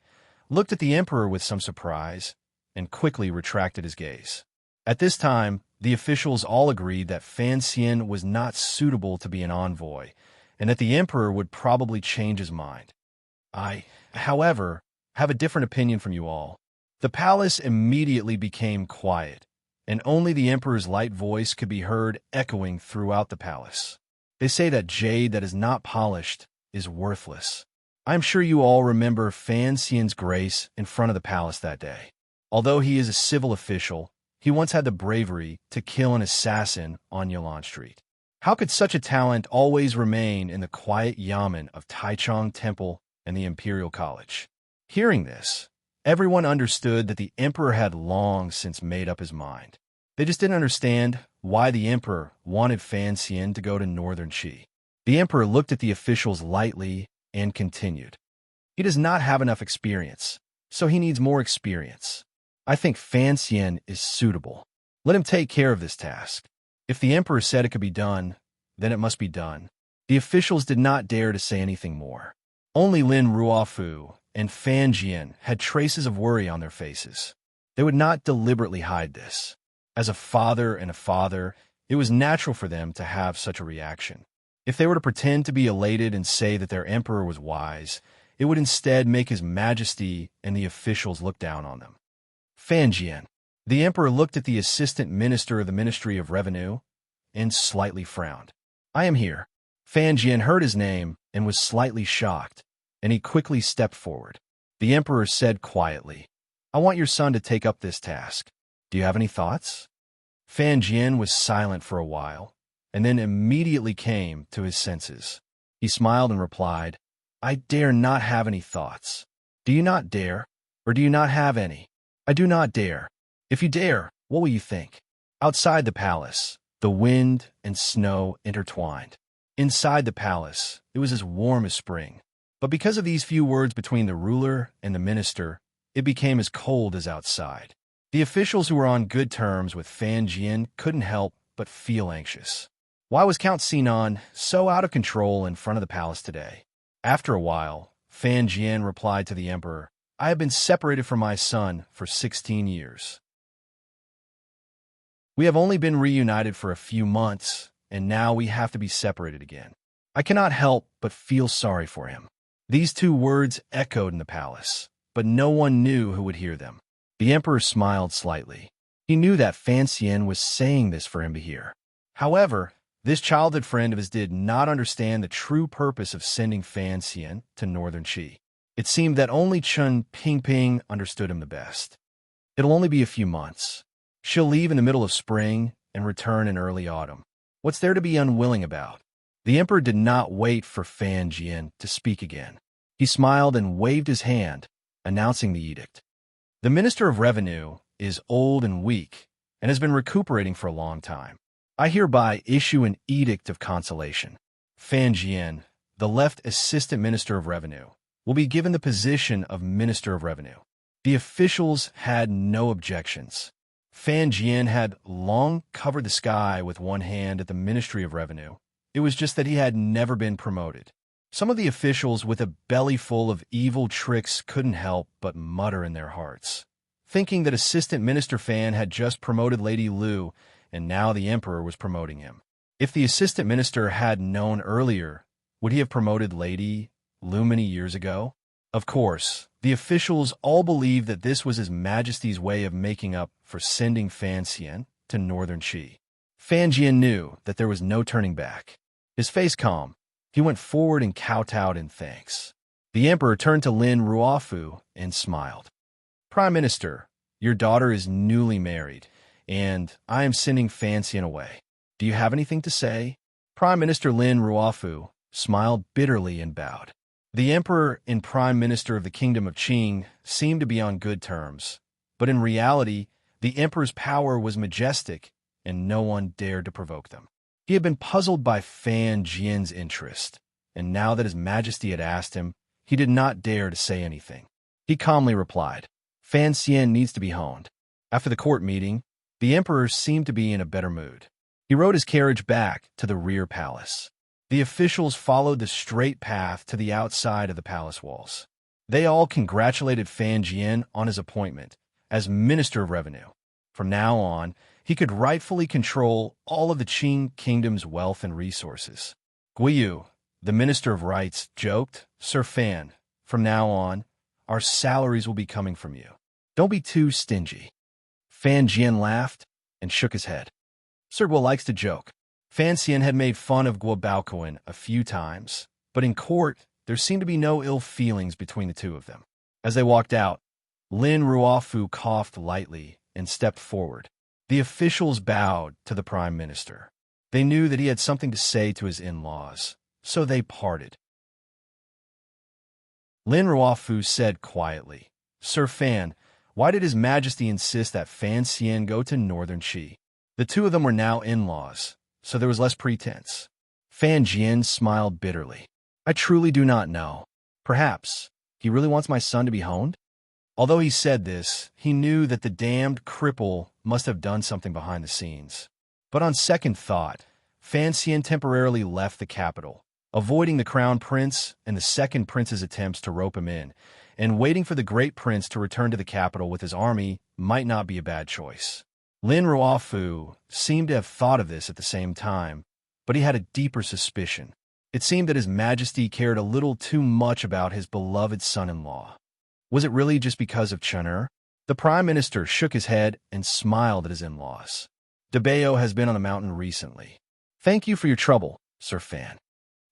looked at the emperor with some surprise and quickly retracted his gaze. At this time, the officials all agreed that Fan Xian was not suitable to be an envoy, and that the emperor would probably change his mind. I, however, have a different opinion from you all. The palace immediately became quiet, and only the emperor's light voice could be heard echoing throughout the palace. They say that jade that is not polished is worthless. I'm sure you all remember Fan Xian's grace in front of the palace that day. Although he is a civil official, he once had the bravery to kill an assassin on Yalan Street. How could such a talent always remain in the quiet yamen of Taichung Temple and the Imperial College? Hearing this, everyone understood that the emperor had long since made up his mind. They just didn't understand why the emperor wanted Fan Xian to go to northern Qi. The emperor looked at the officials lightly and continued. He does not have enough experience, so he needs more experience. I think Fan Xian is suitable. Let him take care of this task. If the emperor said it could be done, then it must be done. The officials did not dare to say anything more. Only Lin Ruofu and Fan Jian had traces of worry on their faces. They would not deliberately hide this. As a father and a father, it was natural for them to have such a reaction. If they were to pretend to be elated and say that their emperor was wise, it would instead make his majesty and the officials look down on them. Fan Jian. The emperor looked at the assistant minister of the Ministry of Revenue and slightly frowned. I am here. Fan Jian heard his name and was slightly shocked, and he quickly stepped forward. The emperor said quietly, I want your son to take up this task. Do you have any thoughts? Fan Jian was silent for a while, and then immediately came to his senses. He smiled and replied, I dare not have any thoughts. Do you not dare, or do you not have any? I do not dare. If you dare, what will you think? Outside the palace, the wind and snow intertwined. Inside the palace, it was as warm as spring. But because of these few words between the ruler and the minister, it became as cold as outside. The officials who were on good terms with Fan Jian couldn't help but feel anxious. Why was Count Sinan so out of control in front of the palace today? After a while, Fan Jian replied to the emperor, I have been separated from my son for 16 years. We have only been reunited for a few months, and now we have to be separated again. I cannot help but feel sorry for him." These two words echoed in the palace, but no one knew who would hear them. The emperor smiled slightly. He knew that Fan Xian was saying this for him to hear. However, this childhood friend of his did not understand the true purpose of sending Fan Xian to northern Qi. It seemed that only Chun Pingping understood him the best. "It'll only be a few months. She'll leave in the middle of spring and return in early autumn. What's there to be unwilling about?" The emperor did not wait for Fan Jian to speak again. He smiled and waved his hand, announcing the edict. "The Minister of Revenue is old and weak and has been recuperating for a long time. I hereby issue an edict of consolation. Fan Jian, the left Assistant Minister of Revenue, will be given the position of Minister of Revenue." The officials had no objections. Fan Jian had long covered the sky with one hand at the Ministry of Revenue. It was just that he had never been promoted. Some of the officials with a belly full of evil tricks couldn't help but mutter in their hearts, thinking that Assistant Minister Fan had just promoted Lady Lu, and now the emperor was promoting him. If the assistant minister had known earlier, would he have promoted Lady Lu many years ago? Of course, the officials all believed that this was His Majesty's way of making up for sending Fan Xian to northern Qi. Fan Jian knew that there was no turning back. His face calm, he went forward and kowtowed in thanks. The emperor turned to Lin Ruofu and smiled. "Prime Minister, your daughter is newly married, and I am sending Fan Xian away. Do you have anything to say?" Prime Minister Lin Ruofu smiled bitterly and bowed. The emperor and prime minister of the kingdom of Qing seemed to be on good terms, but in reality, the emperor's power was majestic, and no one dared to provoke them. He had been puzzled by Fan Jian's interest, and now that His Majesty had asked him, he did not dare to say anything. He calmly replied, "Fan Xian needs to be honed." After the court meeting, the emperor seemed to be in a better mood. He rode his carriage back to the rear palace. The officials followed the straight path to the outside of the palace walls. They all congratulated Fan Jian on his appointment as Minister of Revenue. From now on, he could rightfully control all of the Qing kingdom's wealth and resources. Guiyu, the Minister of Rights, joked, "Sir Fan, from now on, our salaries will be coming from you. Don't be too stingy." Fan Jian laughed and shook his head. Sir Guo likes to joke. Fan Xian had made fun of Guo Baoquan a few times, but in court, there seemed to be no ill feelings between the two of them. As they walked out, Lin Ruofu coughed lightly and stepped forward. The officials bowed to the prime minister. They knew that he had something to say to his in-laws, so they parted. Lin Ruofu said quietly, "Sir Fan, why did His Majesty insist that Fan Xian go to northern Qi?" The two of them were now in-laws, so there was less pretense. Fan Jian smiled bitterly. "I truly do not know. Perhaps he really wants my son to be honed?" Although he said this, he knew that the damned cripple must have done something behind the scenes. But on second thought, Fan Xian temporarily left the capital, avoiding the crown prince and the second prince's attempts to rope him in, and waiting for the great prince to return to the capital with his army might not be a bad choice. Lin Ruofu seemed to have thought of this at the same time, but he had a deeper suspicion. It seemed that His Majesty cared a little too much about his beloved son-in-law. Was it really just because of Chun'er? The prime minister shook his head and smiled at his in-laws. "Debao has been on the mountain recently. Thank you for your trouble, Sir Fan."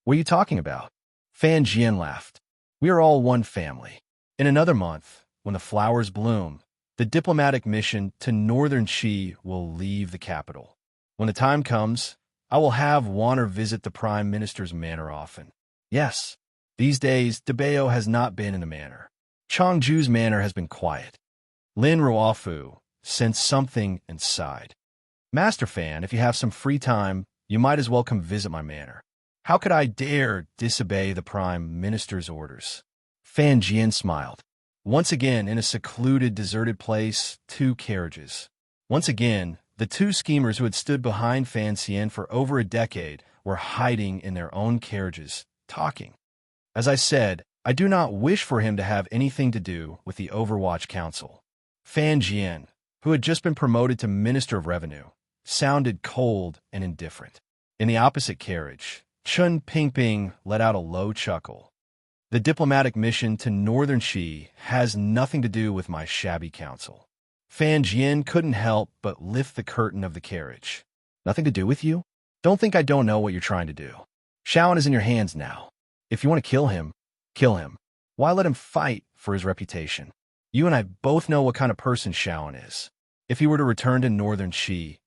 "What are you talking about?" Fan Jian laughed. "We are all one family. In another month, when the flowers bloom, the diplomatic mission to northern Qi will leave the capital. When the time comes, I will have Wanner visit the prime minister's manor often. Yes, these days, Debao has not been in the manor. Changju's manor has been quiet." Lin Ruofu sensed something and sighed. "Master Fan, if you have some free time, you might as well come visit my manor. How could I dare disobey the prime minister's orders?" Fan Jian smiled. Once again, in a secluded, deserted place, two carriages. Once again, the two schemers who had stood behind Fan Xian for over a decade were hiding in their own carriages, talking. As I said, I do not wish for him to have anything to do with the Overwatch Council. Fan Jian, who had just been promoted to Minister of Revenue, sounded cold and indifferent. In the opposite carriage, Chun Pingping let out a low chuckle. The diplomatic mission to Northern Qi has nothing to do with my shabby counsel. Fan Jian couldn't help but lift the curtain of the carriage. Nothing to do with you? Don't think I don't know what you're trying to do. Shaoan is in your hands now. If you want to kill him, kill him. Why let him fight for his reputation? You and I both know what kind of person Shaoan is. If he were to return to Northern Qi,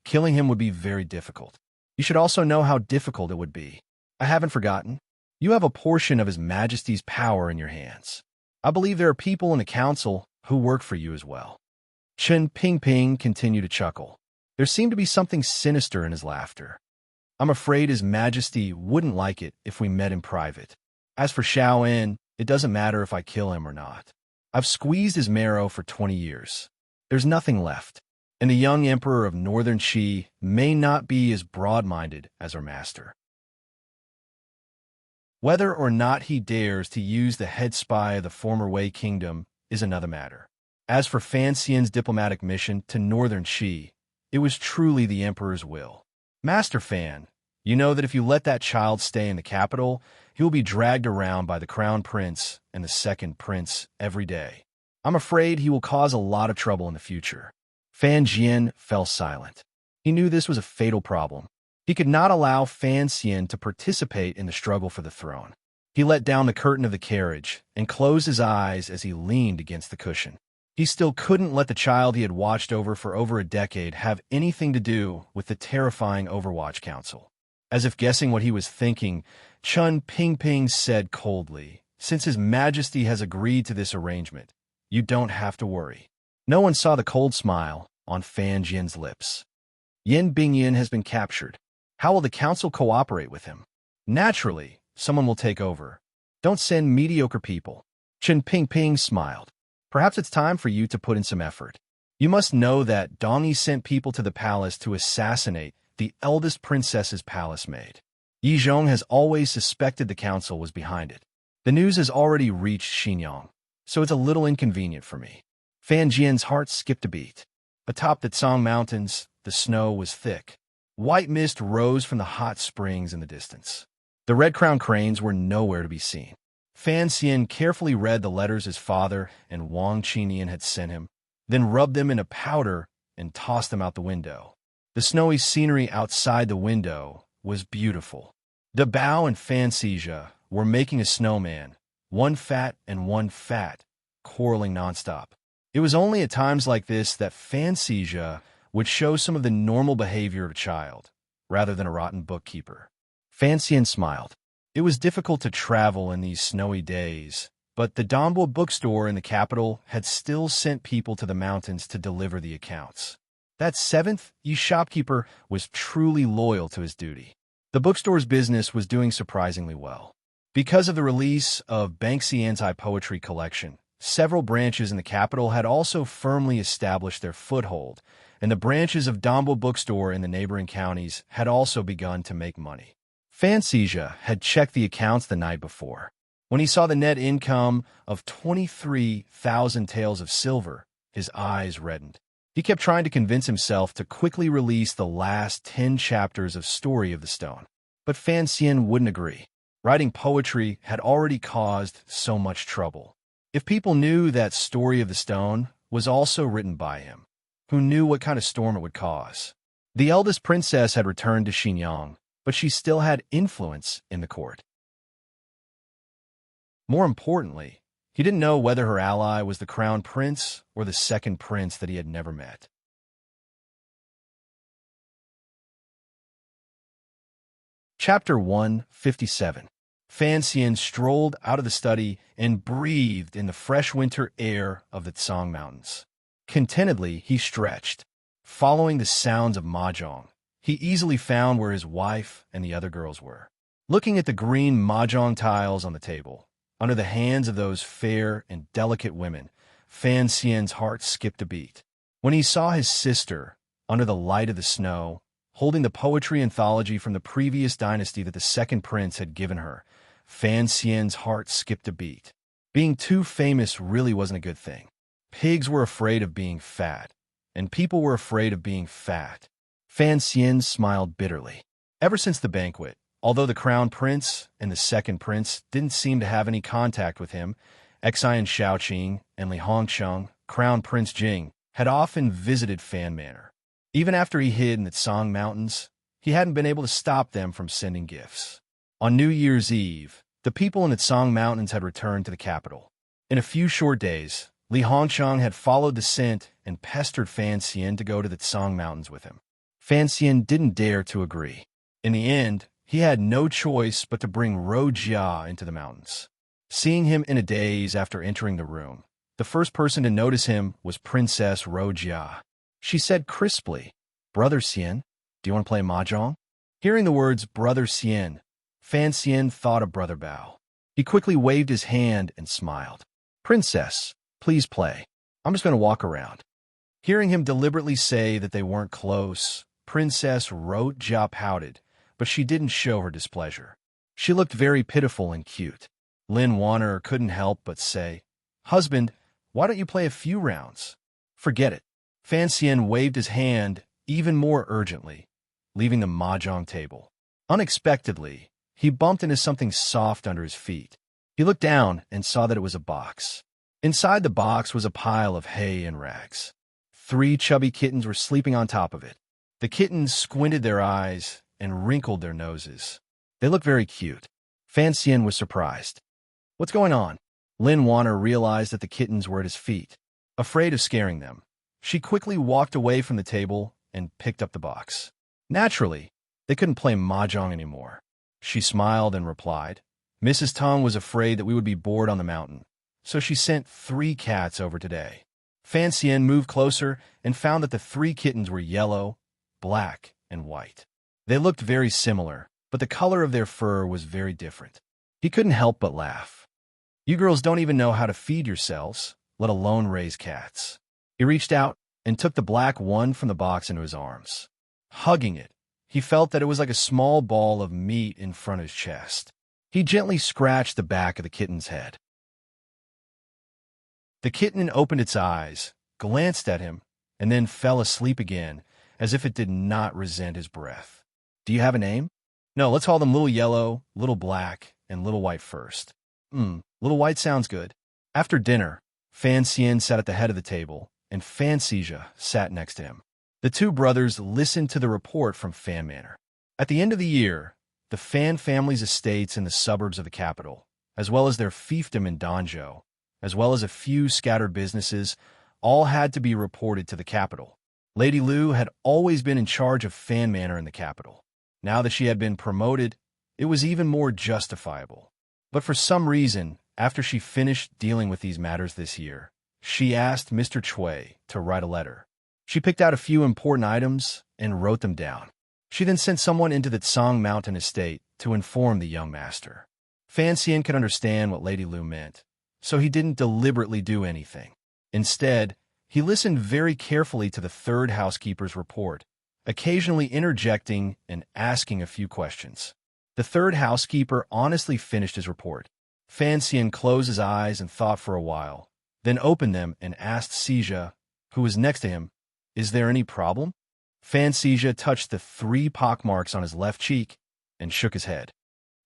killing him would be very difficult. You should also know how difficult it would be. I haven't forgotten. You have a portion of His Majesty's power in your hands. I believe there are people in the council who work for you as well. Chen Pingping continued to chuckle. There seemed to be something sinister in his laughter. I'm afraid His Majesty wouldn't like it if we met in private. As for Shaoan, it doesn't matter if I kill him or not. I've squeezed his marrow for 20 years. There's nothing left, and the young emperor of Northern Qi may not be as broad-minded as our master. Whether or not he dares to use the head spy of the former Wei Kingdom is another matter. As for Fan Xian's diplomatic mission to Northern Qi, it was truly the emperor's will. Master Fan, you know that if you let that child stay in the capital, he will be dragged around by the crown prince and the second prince every day. I'm afraid he will cause a lot of trouble in the future. Fan Jian fell silent. He knew this was a fatal problem. He could not allow Fan Xian to participate in the struggle for the throne. He let down the curtain of the carriage and closed his eyes as he leaned against the cushion. He still couldn't let the child he had watched for over a decade have anything to do with the terrifying Overwatch Council. As if guessing what he was thinking, Chun Pingping said coldly, "Since His Majesty has agreed to this arrangement, you don't have to worry." No one saw the cold smile on Fan Jian's lips. Yin Bingyan has been captured. How will the council cooperate with him? Naturally, someone will take over. Don't send mediocre people. Chen Pingping smiled. Perhaps it's time for you to put in some effort. You must know that Dongyi sent people to the palace to assassinate the eldest princess's palace maid. Yi Zhong has always suspected the council was behind it. The news has already reached Xinyang, so it's a little inconvenient for me. Fan Jian's heart skipped a beat. Atop the Tsang Mountains, the snow was thick. White mist rose from the hot springs in the distance. The red-crowned cranes were nowhere to be seen. Fan Xian carefully read the letters his father and Wang Qinian had sent him, then rubbed them into powder and tossed them out the window. The snowy scenery outside the window was beautiful. De Bao and Fan Xija were making a snowman, one fat and one fat, quarreling nonstop. It was only at times like this that Fan Xija would show some of the normal behavior of a child, rather than a rotten bookkeeper. Fan Xian smiled. It was difficult to travel in these snowy days, but the Donbo bookstore in the capital had still sent people to the mountains to deliver the accounts. That seventh shopkeeper was truly loyal to his duty. The bookstore's business was doing surprisingly well. Because of the release of Banksy anti-poetry collection, several branches in the capital had also firmly established their foothold, and the branches of Donbo bookstore in the neighboring counties had also begun to make money. Fan Xija had checked the accounts the night before. When he saw the net income of 23,000 taels of silver, his eyes reddened. He kept trying to convince himself to quickly release the last 10 chapters of Story of the Stone. But Fan Xian wouldn't agree. Writing poetry had already caused so much trouble. If people knew that Story of the Stone was also written by him, who knew what kind of storm it would cause? The eldest princess had returned to Xinyang, but she still had influence in the court. More importantly, he didn't know whether her ally was the crown prince or the second prince that he had never met. Chapter 157. Fan Xian strolled out of the study and breathed in the fresh winter air of the Tsang Mountains. Contentedly, he stretched. Following the sounds of mahjong, he easily found where his wife and the other girls were. Looking at the green mahjong tiles on the table, under the hands of those fair and delicate women, Fan Xian's heart skipped a beat. When he saw his sister, under the light of the snow, holding the poetry anthology from the previous dynasty that the second prince had given her, Fan Xian's heart skipped a beat. Being too famous really wasn't a good thing. Pigs were afraid of being fat, and people were afraid of being fat. Fan Xian smiled bitterly. Ever since the banquet, although the crown prince and the second prince didn't seem to have any contact with him, Xian Shaoqing and Li Hongcheng, Crown Prince Jing, had often visited Fan Manor. Even after he hid in the Tsang Mountains, he hadn't been able to stop them from sending gifts. On New Year's Eve, the people in the Tsang Mountains had returned to the capital. In a few short days, Li Hongcheng had followed the scent and pestered Fan Xian to go to the Tsang Mountains with him. Fan Xian didn't dare to agree. In the end, he had no choice but to bring Ro Jia into the mountains. Seeing him in a daze after entering the room, the first person to notice him was Princess Ro Jia. She said crisply, "Brother Xian, do you want to play mahjong?" Hearing the words Brother Xian, Fan Xian thought of Brother Bao. He quickly waved his hand and smiled. "Princess, please play. I'm just going to walk around." Hearing him deliberately say that they weren't close, Princess Ro Jia pouted, but she didn't show her displeasure. She looked very pitiful and cute. Lin Wanner couldn't help but say, "Husband, why don't you play a few rounds?" "Forget it." Fan Xian waved his hand even more urgently, leaving the mahjong table. Unexpectedly, he bumped into something soft under his feet. He looked down and saw that it was a box. Inside the box was a pile of hay and rags. 3 chubby kittens were sleeping on top of it. The kittens squinted their eyes and wrinkled their noses. They looked very cute. Fan Xian was surprised. "What's going on?" Lin Wanner realized that the kittens were at his feet. Afraid of scaring them, she quickly walked away from the table and picked up the box. Naturally, they couldn't play mahjong anymore. She smiled and replied, "Mrs. Tong was afraid that we would be bored on the mountain, so she sent 3 cats over today." Fan Xian moved closer and found that the 3 kittens were yellow, black, and white. They looked very similar, but the color of their fur was very different. He couldn't help but laugh. "You girls don't even know how to feed yourselves, let alone raise cats." He reached out and took the black one from the box into his arms. Hugging it, he felt that it was like a small ball of meat in front of his chest. He gently scratched the back of the kitten's head. The kitten opened its eyes, glanced at him, and then fell asleep again, as if it did not resent his breath. "Do you have a name?" "No, let's call them Little Yellow, Little Black, and Little White first." Little White sounds good." After dinner, Fan Xian sat at the head of the table, and Fan Xija sat next to him. The 2 brothers listened to the report from Fan Manor. At the end of the year, the Fan family's estates in the suburbs of the capital, as well as their fiefdom in Danzhou, as well as a few scattered businesses, all had to be reported to the capital. Lady Lu had always been in charge of Fan Manor in the capital. Now that she had been promoted, it was even more justifiable. But for some reason, after she finished dealing with these matters this year, she asked Mr. Cui to write a letter. She picked out a few important items and wrote them down. She then sent someone into the Tsang Mountain estate to inform the young master. Fan Xian could understand what Lady Lu meant, so he didn't deliberately do anything. Instead, he listened very carefully to the 3rd housekeeper's report, occasionally interjecting and asking a few questions. The 3rd housekeeper honestly finished his report. Fan Xian closed his eyes and thought for a while, then opened them and asked Xija, who was next to him, "Is there any problem?" Fan Xija touched the 3 pockmarks on his left cheek and shook his head.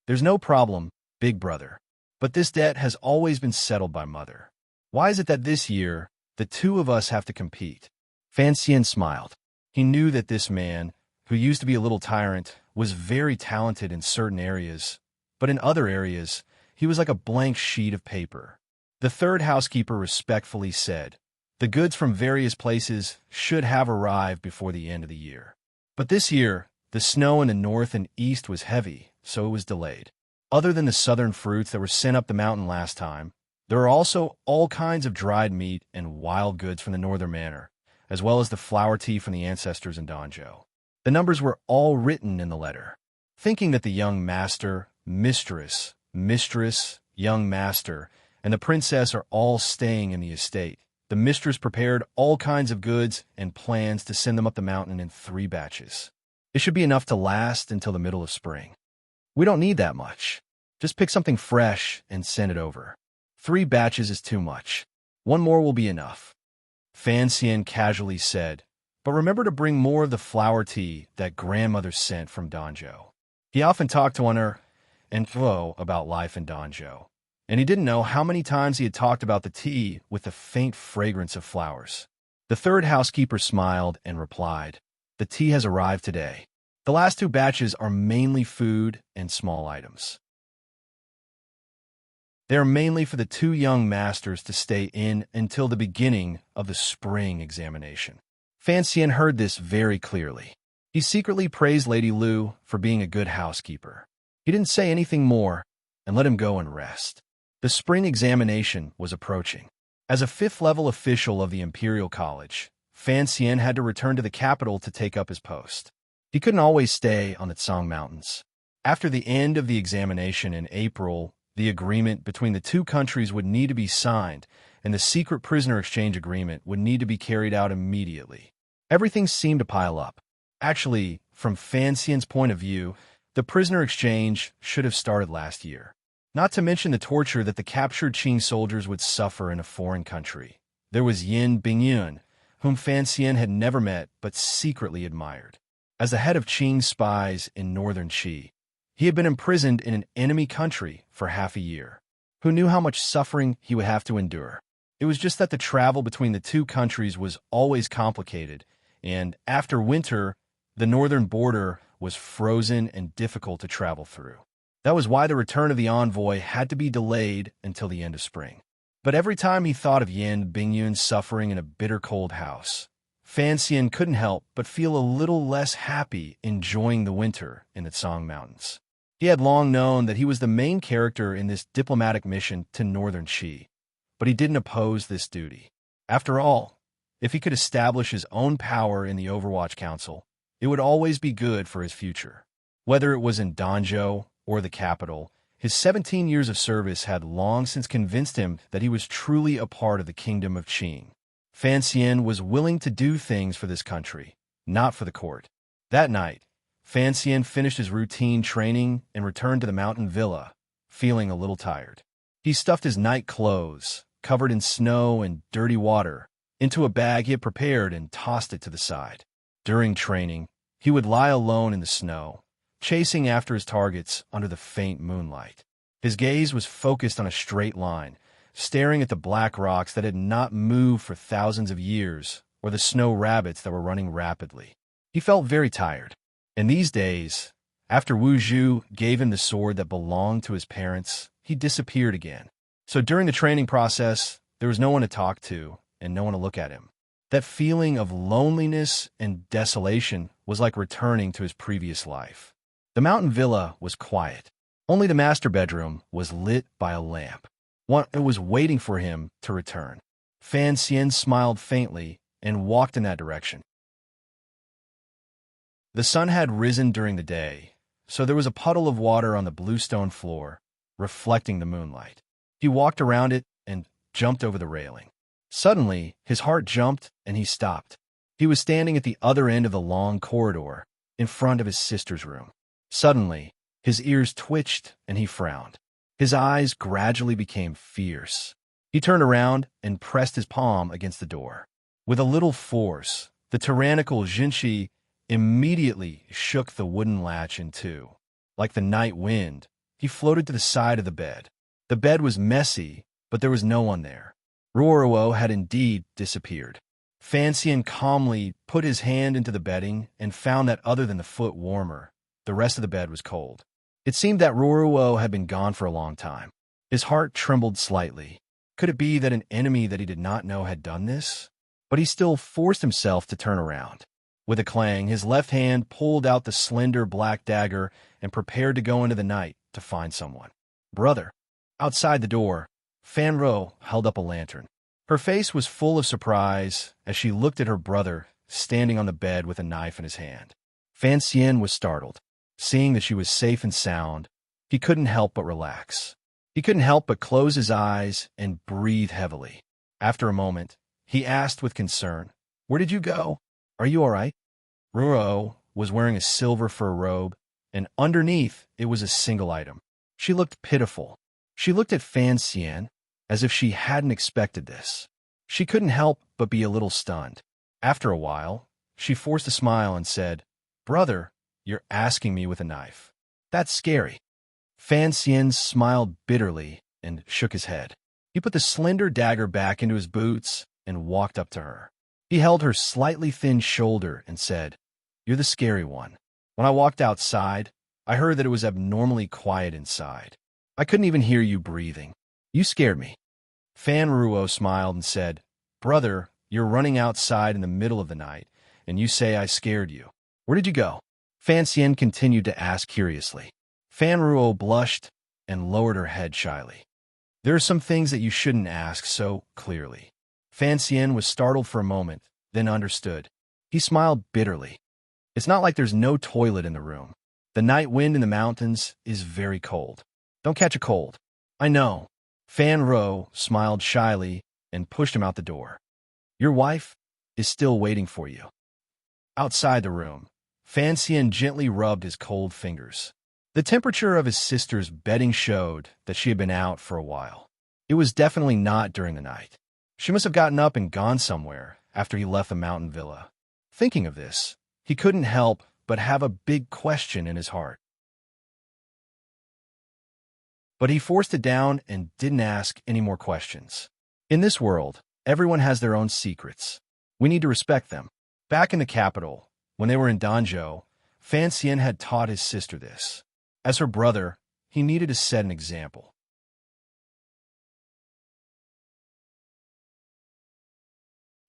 "There's no problem, big brother. But this debt has always been settled by Mother. Why is it that this year, the 2 of us have to compete?" Fan Xian smiled. He knew that this man, who used to be a little tyrant, was very talented in certain areas, but in other areas, he was like a blank sheet of paper. The 3rd housekeeper respectfully said, "The goods from various places should have arrived before the end of the year. But this year, the snow in the north and east was heavy, so it was delayed. Other than the southern fruits that were sent up the mountain last time, there are also all kinds of dried meat and wild goods from the northern manor, as well as the flower tea from the ancestors in Danzhou." The numbers were all written in the letter. Thinking that the young master, mistress, young master, and the princess are all staying in the estate, the mistress prepared all kinds of goods and plans to send them up the mountain in 3 batches. It should be enough to last until the middle of spring. "We don't need that much. Just pick something fresh and send it over. 3 batches is too much. 1 more will be enough." Fan Xian casually said, but remember to bring more of the flower tea that grandmother sent from Danzhou. He often talked to her and Flo about life in Danzhou, and he didn't know how many times he had talked about the tea with the faint fragrance of flowers. The third housekeeper smiled and replied, "The tea has arrived today. The last two batches are mainly food and small items. They are mainly for the two young masters to stay in until the beginning of the spring examination." Fan Xian heard this very clearly. He secretly praised Lady Lu for being a good housekeeper. He didn't say anything more and let him go and rest. The spring examination was approaching. As a fifth-level official of the Imperial College, Fan Xian had to return to the capital to take up his post. He couldn't always stay on the Tsang Mountains. After the end of the examination in April, the agreement between the two countries would need to be signed, and the secret prisoner exchange agreement would need to be carried out immediately. Everything seemed to pile up. Actually, from Fan Xian's point of view, the prisoner exchange should have started last year. Not to mention the torture that the captured Qing soldiers would suffer in a foreign country. There was Yin Bingyun, whom Fan Xian had never met but secretly admired. As the head of Qing spies in northern Qi, he had been imprisoned in an enemy country for half a year. Who knew how much suffering he would have to endure? It was just that the travel between the two countries was always complicated, and after winter, the northern border was frozen and difficult to travel through. That was why the return of the envoy had to be delayed until the end of spring. But every time he thought of Yin Bingyun suffering in a bitter cold house, Fan Xian couldn't help but feel a little less happy enjoying the winter in the Tsang Mountains. He had long known that he was the main character in this diplomatic mission to northern Qi, but he didn't oppose this duty. After all, if he could establish his own power in the Overwatch Council, it would always be good for his future. Whether it was in Danzhou or the capital, his 17 years of service had long since convinced him that he was truly a part of the kingdom of Qing. Fan Xian was willing to do things for this country, not for the court. That night, Fan Xian finished his routine training and returned to the mountain villa, feeling a little tired. He stuffed his night clothes, covered in snow and dirty water, into a bag he had prepared and tossed it to the side. During training, he would lie alone in the snow, chasing after his targets under the faint moonlight. His gaze was focused on a straight line, staring at the black rocks that had not moved for thousands of years, or the snow rabbits that were running rapidly. He felt very tired. And these days, after Wu Zhu gave him the sword that belonged to his parents, he disappeared again. So during the training process, there was no one to talk to and no one to look at him. That feeling of loneliness and desolation was like returning to his previous life. The mountain villa was quiet. Only the master bedroom was lit by a lamp. It was waiting for him to return. Fan Xian smiled faintly and walked in that direction. The sun had risen during the day, so there was a puddle of water on the bluestone floor, reflecting the moonlight. He walked around it and jumped over the railing. Suddenly, his heart jumped and he stopped. He was standing at the other end of the long corridor, in front of his sister's room. Suddenly, his ears twitched and he frowned. His eyes gradually became fierce. He turned around and pressed his palm against the door. With a little force, the tyrannical Jinshi immediately shook the wooden latch in two. Like the night wind, he floated to the side of the bed. The bed was messy, but there was no one there. Ruoruo had indeed disappeared. Fan Xian calmly put his hand into the bedding and found that other than the foot warmer, the rest of the bed was cold. It seemed that Ruoruo had been gone for a long time. His heart trembled slightly. Could it be that an enemy that he did not know had done this? But he still forced himself to turn around. With a clang, his left hand pulled out the slender black dagger and prepared to go into the night to find someone. Brother. Outside the door, Fan Ro held up a lantern. Her face was full of surprise as she looked at her brother standing on the bed with a knife in his hand. Fan Xian was startled. Seeing that she was safe and sound, he couldn't help but relax. He couldn't help but close his eyes and breathe heavily. After a moment, he asked with concern, "Where did you go? Are you all right?" Ruo was wearing a silver fur robe, and underneath it was a single item. She looked pitiful. She looked at Fan Xian as if she hadn't expected this. She couldn't help but be a little stunned. After a while, She forced a smile and said, "Brother, you're asking me with a knife. That's scary." Fan Xian smiled bitterly and shook his head. He put the slender dagger back into his boots and walked up to her. He held her slightly thin shoulder and said, "You're the scary one. When I walked outside, I heard that it was abnormally quiet inside. I couldn't even hear you breathing. You scared me." Fan Ruo smiled and said, "Brother, you're running outside in the middle of the night, and you say I scared you. Where did you go?" Fan Xian continued to ask curiously. Fan Ruo blushed and lowered her head shyly. "There are some things that you shouldn't ask so clearly." Fan Xian was startled for a moment, then understood. He smiled bitterly. "It's not like there's no toilet in the room. The night wind in the mountains is very cold. Don't catch a cold." "I know." Fan Ruo smiled shyly and pushed him out the door. "Your wife is still waiting for you." Outside the room, Fan Xian gently rubbed his cold fingers. The temperature of his sister's bedding showed that she had been out for a while. It was definitely not during the night. She must have gotten up and gone somewhere after he left the mountain villa. Thinking of this, he couldn't help but have a big question in his heart. But he forced it down and didn't ask any more questions. In this world, everyone has their own secrets. We need to respect them. Back in the capital, when they were in Danzhou, Fan Xian had taught his sister this. As her brother, he needed to set an example.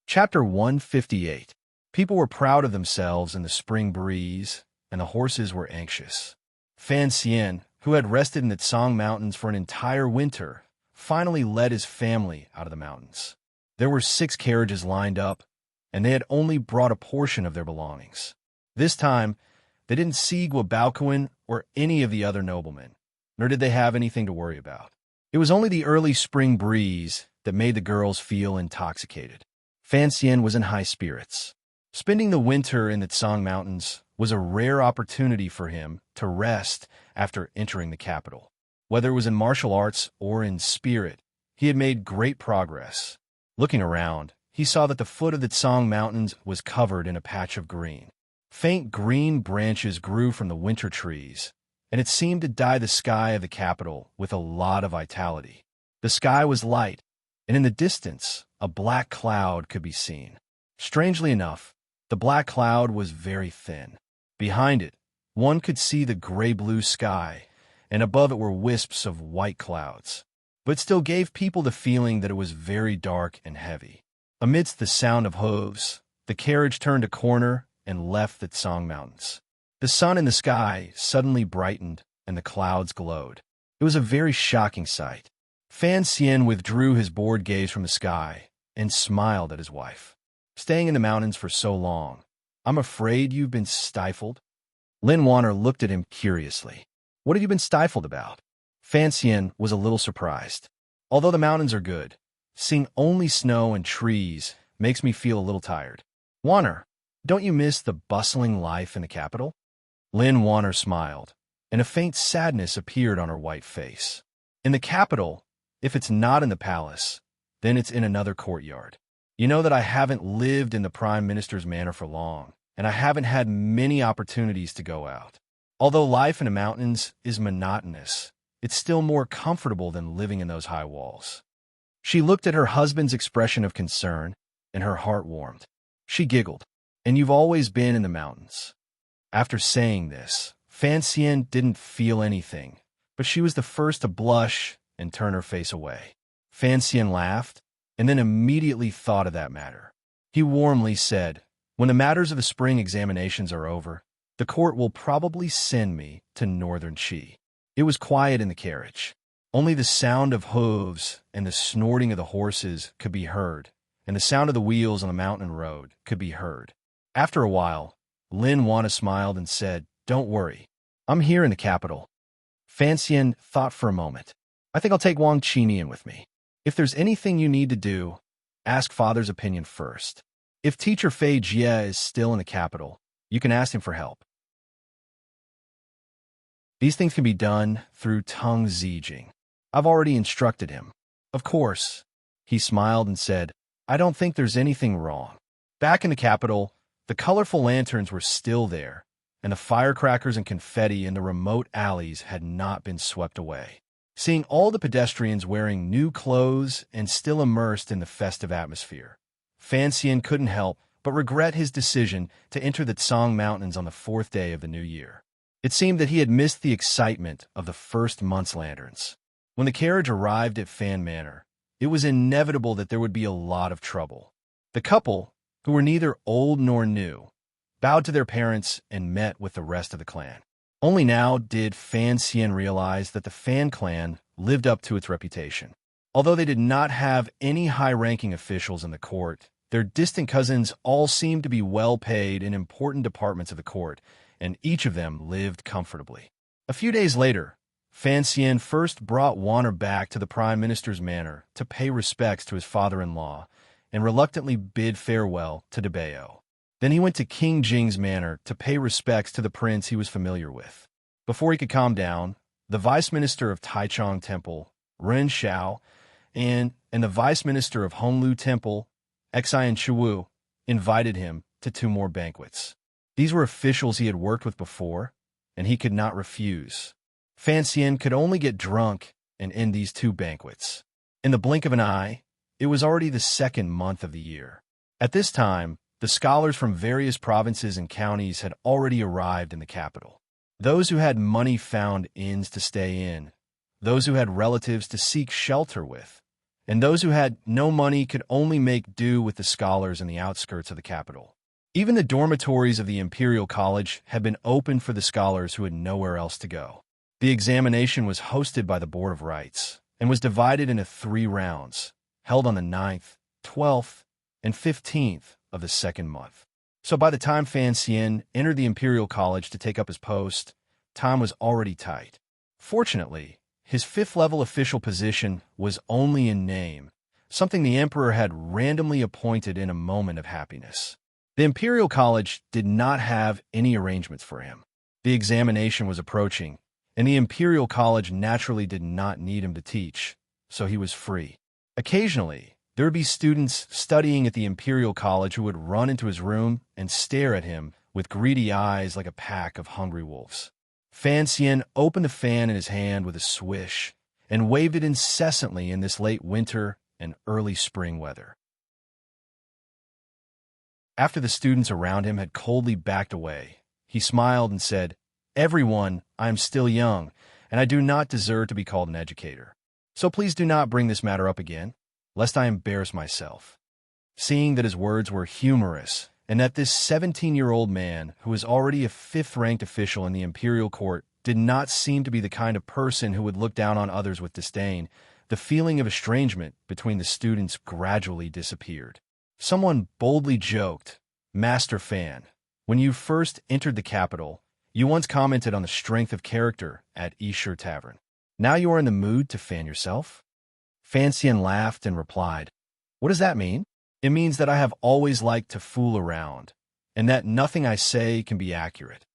Chapter 158. People were proud of themselves in the spring breeze, and the horses were anxious. Fan Xian, who had rested in the Tsang Mountains for an entire winter, finally led his family out of the mountains. There were 6 carriages lined up, and they had only brought a portion of their belongings. This time, they didn't see Guobaoquan or any of the other noblemen, nor did they have anything to worry about. It was only the early spring breeze that made the girls feel intoxicated. Fan Xian was in high spirits. Spending the winter in the Tsang Mountains was a rare opportunity for him to rest after entering the capital. Whether it was in martial arts or in spirit, he had made great progress. Looking around, he saw that the foot of the Tsang Mountains was covered in a patch of green. Faint green branches grew from the winter trees, and it seemed to dye the sky of the capital with a lot of vitality. The sky was light, and in the distance, a black cloud could be seen. Strangely enough, the black cloud was very thin. Behind it, one could see the gray-blue sky, and above it were wisps of white clouds, but still gave people the feeling that it was very dark and heavy. Amidst the sound of hooves, the carriage turned a corner and left the Tsang Mountains. The sun in the sky suddenly brightened, and the clouds glowed. It was a very shocking sight. Fan Xian withdrew his bored gaze from the sky and smiled at his wife. "Staying in the mountains for so long, I'm afraid you've been stifled?" Lin Wanner looked at him curiously. "What have you been stifled about?" Fan Xian was a little surprised. "Although the mountains are good, seeing only snow and trees makes me feel a little tired." "Wanner, don't you miss the bustling life in the capital?" Lin Wanner smiled, and a faint sadness appeared on her white face. "In the capital, if it's not in the palace, then it's in another courtyard. You know that I haven't lived in the Prime Minister's manor for long, and I haven't had many opportunities to go out. Although life in the mountains is monotonous, it's still more comfortable than living in those high walls." She looked at her husband's expression of concern, and her heart warmed. She giggled. "And you've always been in the mountains." After saying this, Fan Xian didn't feel anything, but she was the first to blush and turn her face away. Fan Xian laughed, and then immediately thought of that matter. He warmly said, "When the matters of the spring examinations are over, the court will probably send me to northern Qi." It was quiet in the carriage. Only the sound of hooves and the snorting of the horses could be heard, and the sound of the wheels on the mountain road could be heard. After a while, Lin Wana smiled and said, "Don't worry. I'm here in the capital." Fan Xian thought for a moment. "I think I'll take Wang Qinian with me. If there's anything you need to do, ask Father's opinion first. If Teacher Fei Jie is still in the capital, you can ask him for help. These things can be done through Teng Zijing. I've already instructed him." "Of course." He smiled and said, "I don't think there's anything wrong." Back in the capital, The colorful lanterns were still there, and the firecrackers and confetti in the remote alleys had not been swept away. Seeing all the pedestrians wearing new clothes and still immersed in the festive atmosphere, Fan Xian couldn't help but regret his decision to enter the Tsang Mountains on the 4th day of the new year. It seemed that he had missed the excitement of the first month's lanterns. When the carriage arrived at Fan Manor, it was inevitable that there would be a lot of trouble. The couple, who were neither old nor new, bowed to their parents and met with the rest of the clan. Only now did Fan Xian realize that the Fan clan lived up to its reputation. Although they did not have any high-ranking officials in the court, their distant cousins all seemed to be well-paid in important departments of the court, and each of them lived comfortably. A few days later, Fan Xian first brought Wanner back to the Prime Minister's manor to pay respects to his father-in-law and reluctantly bid farewell to Debeo. Then he went to King Jing's manor to pay respects to the prince he was familiar with. Before he could calm down, the vice minister of Taichung Temple, Ren Xiao, and the vice minister of Honglu Temple, Xian Chuwu, invited him to 2 more banquets. These were officials he had worked with before, and he could not refuse. Fan Xian could only get drunk and end these 2 banquets. In the blink of an eye, it was already the 2nd month of the year. At this time, the scholars from various provinces and counties had already arrived in the capital. Those who had money found inns to stay in, those who had relatives to seek shelter with, and those who had no money could only make do with the scholars in the outskirts of the capital. Even the dormitories of the Imperial College had been opened for the scholars who had nowhere else to go. The examination was hosted by the Board of Rites and was divided into 3 rounds, held on the 9th, 12th, and 15th of the 2nd month. So by the time Fan Xian entered the Imperial College to take up his post, time was already tight. Fortunately, his 5th-level official position was only in name, something the Emperor had randomly appointed in a moment of happiness. The Imperial College did not have any arrangements for him. The examination was approaching, and the Imperial College naturally did not need him to teach, so he was free. Occasionally, there would be students studying at the Imperial College who would run into his room and stare at him with greedy eyes like a pack of hungry wolves. Fan Xian opened the fan in his hand with a swish and waved it incessantly in this late winter and early spring weather. After the students around him had coldly backed away, he smiled and said, "Everyone, I am still young, and I do not deserve to be called an educator. So please do not bring this matter up again, lest I embarrass myself." Seeing that his words were humorous, and that this 17-year-old man, who was already a 5th-ranked official in the imperial court, did not seem to be the kind of person who would look down on others with disdain, the feeling of estrangement between the students gradually disappeared. Someone boldly joked, "Master Fan, when you first entered the capital, you once commented on the strength of character at Yishur Tavern. Now you are in the mood to fan yourself?" Fan Xian laughed and replied, "What does that mean?" "It means that I have always liked to fool around, and that nothing I say can be accurate."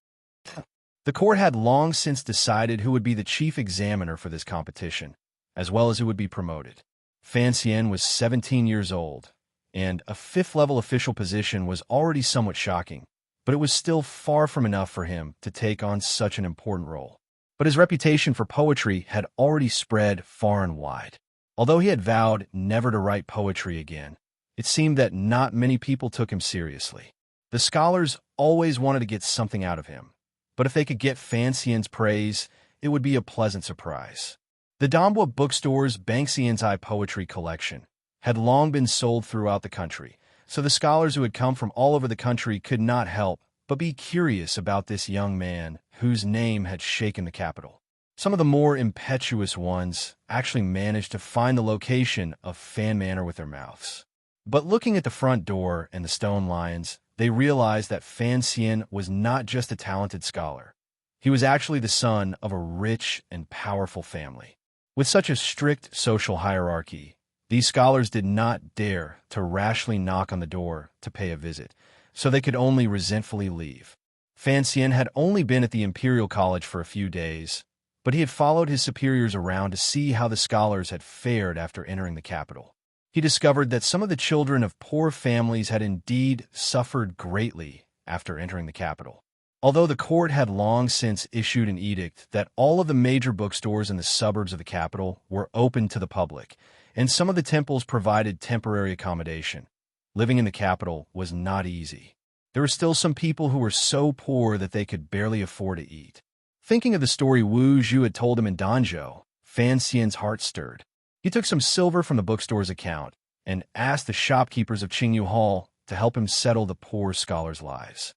The court had long since decided who would be the chief examiner for this competition, as well as who would be promoted. Fan Xian was 17 years old, and a 5th-level official position was already somewhat shocking, but it was still far from enough for him to take on such an important role. But his reputation for poetry had already spread far and wide. Although he had vowed never to write poetry again, it seemed that not many people took him seriously. The scholars always wanted to get something out of him, but if they could get Fan Xian's praise, it would be a pleasant surprise. The Dambwa bookstore's Banxian's Eye poetry collection had long been sold throughout the country, so the scholars who had come from all over the country could not help but be curious about this young man whose name had shaken the capital. Some of the more impetuous ones actually managed to find the location of Fan Manor with their mouths. But looking at the front door and the stone lions, they realized that Fan Xian was not just a talented scholar. He was actually the son of a rich and powerful family. With such a strict social hierarchy, these scholars did not dare to rashly knock on the door to pay a visit, so they could only resentfully leave. Fan Xian had only been at the Imperial College for a few days, but he had followed his superiors around to see how the scholars had fared after entering the capital. He discovered that some of the children of poor families had indeed suffered greatly after entering the capital. Although the court had long since issued an edict that all of the major bookstores in the suburbs of the capital were open to the public, and some of the temples provided temporary accommodation, living in the capital was not easy. There were still some people who were so poor that they could barely afford to eat. Thinking of the story Wu Zhu had told him in Danzhou, Fan Xian's heart stirred. He took some silver from the bookstore's account and asked the shopkeepers of Qingyu Hall to help him settle the poor scholars' lives.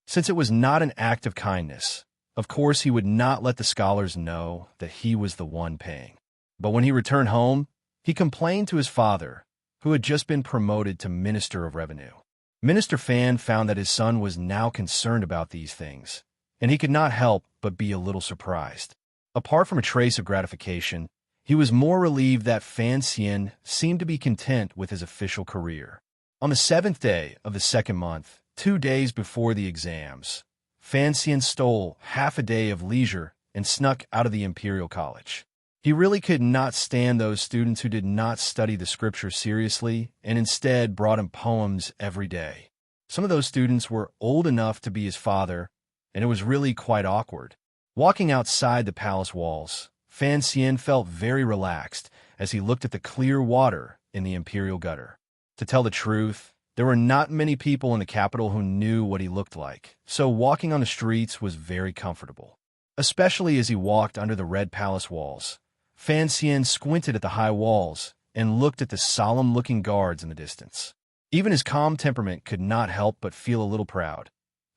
Since it was not an act of kindness, of course he would not let the scholars know that he was the one paying. But when he returned home, he complained to his father, who had just been promoted to Minister of Revenue. Minister Fan found that his son was now concerned about these things, and he could not help but be a little surprised. Apart from a trace of gratification, he was more relieved that Fan Xian seemed to be content with his official career. On the 7th day of the second month, 2 days before the exams, Fan Xian stole half a day of leisure and snuck out of the Imperial College. He really could not stand those students who did not study the scripture seriously and instead brought him poems every day. Some of those students were old enough to be his father, and it was really quite awkward. Walking outside the palace walls, Fan Xian felt very relaxed as he looked at the clear water in the imperial gutter. To tell the truth, there were not many people in the capital who knew what he looked like, so walking on the streets was very comfortable. Especially as he walked under the red palace walls, Fan Xian squinted at the high walls and looked at the solemn-looking guards in the distance. Even his calm temperament could not help but feel a little proud.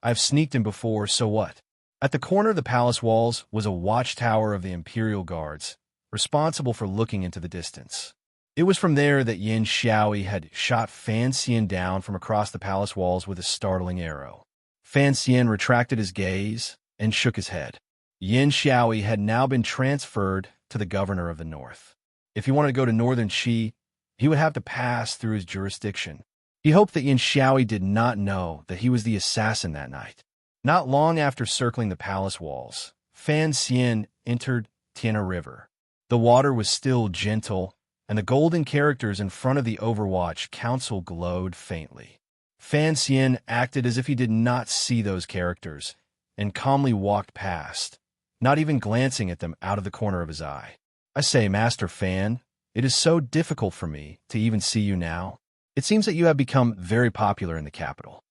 I've sneaked in before, so what? At the corner of the palace walls was a watchtower of the Imperial Guards, responsible for looking into the distance. It was from there that Yin Xiaoyi had shot Fan Xian down from across the palace walls with a startling arrow. Fan Xian retracted his gaze and shook his head. Yin Xiaoyi had now been transferred to the governor of the north. If he wanted to go to northern Qi, he would have to pass through his jurisdiction. He hoped that Yin Xiaoyi did not know that he was the assassin that night. Not long after circling the palace walls, Fan Xian entered Tiana River. The water was still gentle, and the golden characters in front of the Overwatch Council glowed faintly. Fan Xian acted as if he did not see those characters, and calmly walked past, not even glancing at them out of the corner of his eye. I say, Master Fan, it is so difficult for me to even see you now. It seems that you have become very popular in the capital.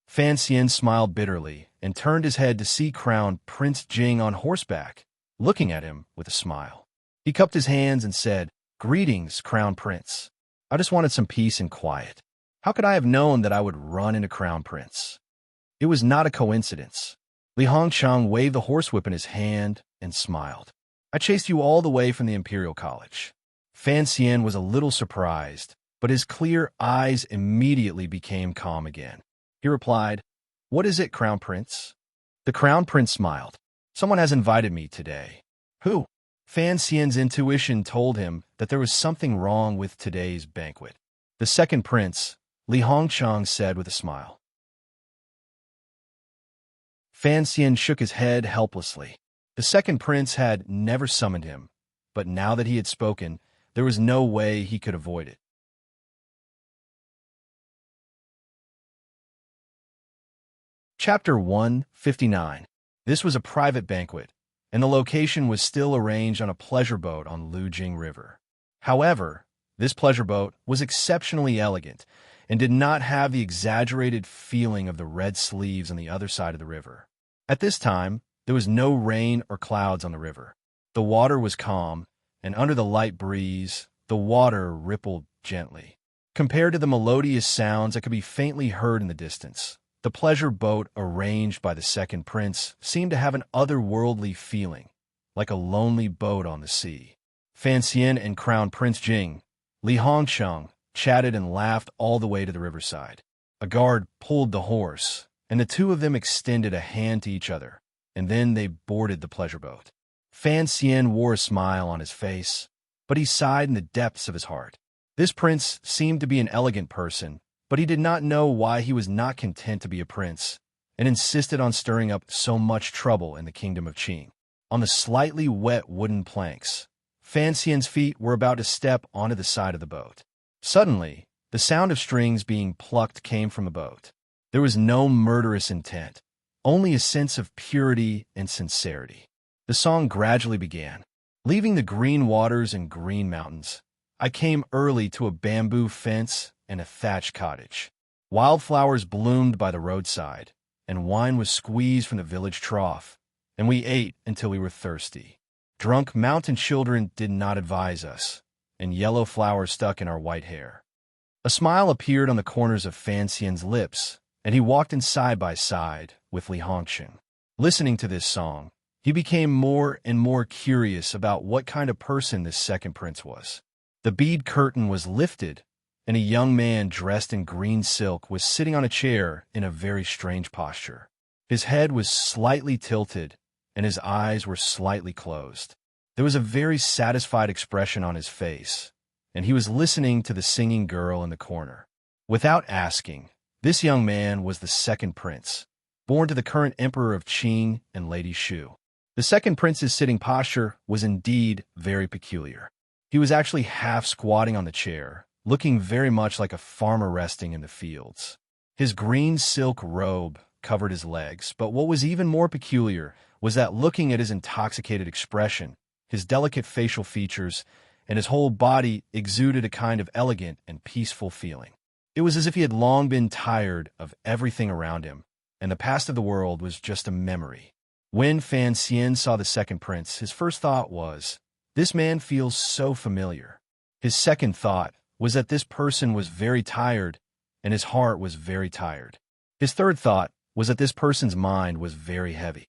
Fan Xian smiled bitterly and turned his head to see Crown Prince Jing on horseback, looking at him with a smile. He cupped his hands and said, "Greetings, Crown Prince. I just wanted some peace and quiet. How could I have known that I would run into Crown Prince? It was not a coincidence." Li Hongchang waved the horsewhip in his hand and smiled. "I chased you all the way from the Imperial College." Fan Xian was a little surprised, but his clear eyes immediately became calm again. He replied, "What is it, Crown Prince?" The Crown Prince smiled. "Someone has invited me today." "Who?" Fan Xian's intuition told him that there was something wrong with today's banquet. "The second prince," Li Hongchang said with a smile. Fan Xian shook his head helplessly. The second prince had never summoned him, but now that he had spoken, there was no way he could avoid it. Chapter 159. This was a private banquet, and the location was still arranged on a pleasure boat on Lujing River. However, this pleasure boat was exceptionally elegant and did not have the exaggerated feeling of the red sleeves on the other side of the river. At this time, there was no rain or clouds on the river. The water was calm, and under the light breeze, the water rippled gently. Compared to the melodious sounds that could be faintly heard in the distance, the pleasure boat arranged by the second prince seemed to have an otherworldly feeling, like a lonely boat on the sea. Fan Xian and Crown Prince Jing, Li Hongchang, chatted and laughed all the way to the riverside. A guard pulled the horse, and the two of them extended a hand to each other, and then they boarded the pleasure boat. Fan Xian wore a smile on his face, but he sighed in the depths of his heart. This prince seemed to be an elegant person, but he did not know why he was not content to be a prince, and insisted on stirring up so much trouble in the kingdom of Qing. On the slightly wet wooden planks, Fan Xian's feet were about to step onto the side of the boat. Suddenly, The sound of strings being plucked came from the boat. There was no murderous intent, only a sense of purity and sincerity. The song gradually began. Leaving the green waters and green mountains, I came early to a bamboo fence and a thatched cottage. Wildflowers bloomed by the roadside, and wine was squeezed from the village trough, and we ate until we were thirsty. Drunk mountain children did not advise us, and yellow flowers stuck in our white hair. A smile appeared on the corners of Fan Xian's lips, and he walked in side by side with Li Hongsheng. Listening to this song, he became more and more curious about what kind of person this second prince was. The bead curtain was lifted, and a young man dressed in green silk was sitting on a chair in a very strange posture. His head was slightly tilted, and his eyes were slightly closed. There was a very satisfied expression on his face, and he was listening to the singing girl in the corner. Without asking, this young man was the second prince, born to the current emperor of Qing and Lady Shu. The second prince's sitting posture was indeed very peculiar. He was actually half squatting on the chair, looking very much like a farmer resting in the fields. His green silk robe covered his legs, but what was even more peculiar was that looking at his intoxicated expression, his delicate facial features, and his whole body exuded a kind of elegant and peaceful feeling. It was as if he had long been tired of everything around him, and the past of the world was just a memory. When Fan Xian saw the second prince, his first thought was, "This man feels so familiar." His second thought was that this person was very tired, and his heart was very tired. His third thought was that this person's mind was very heavy.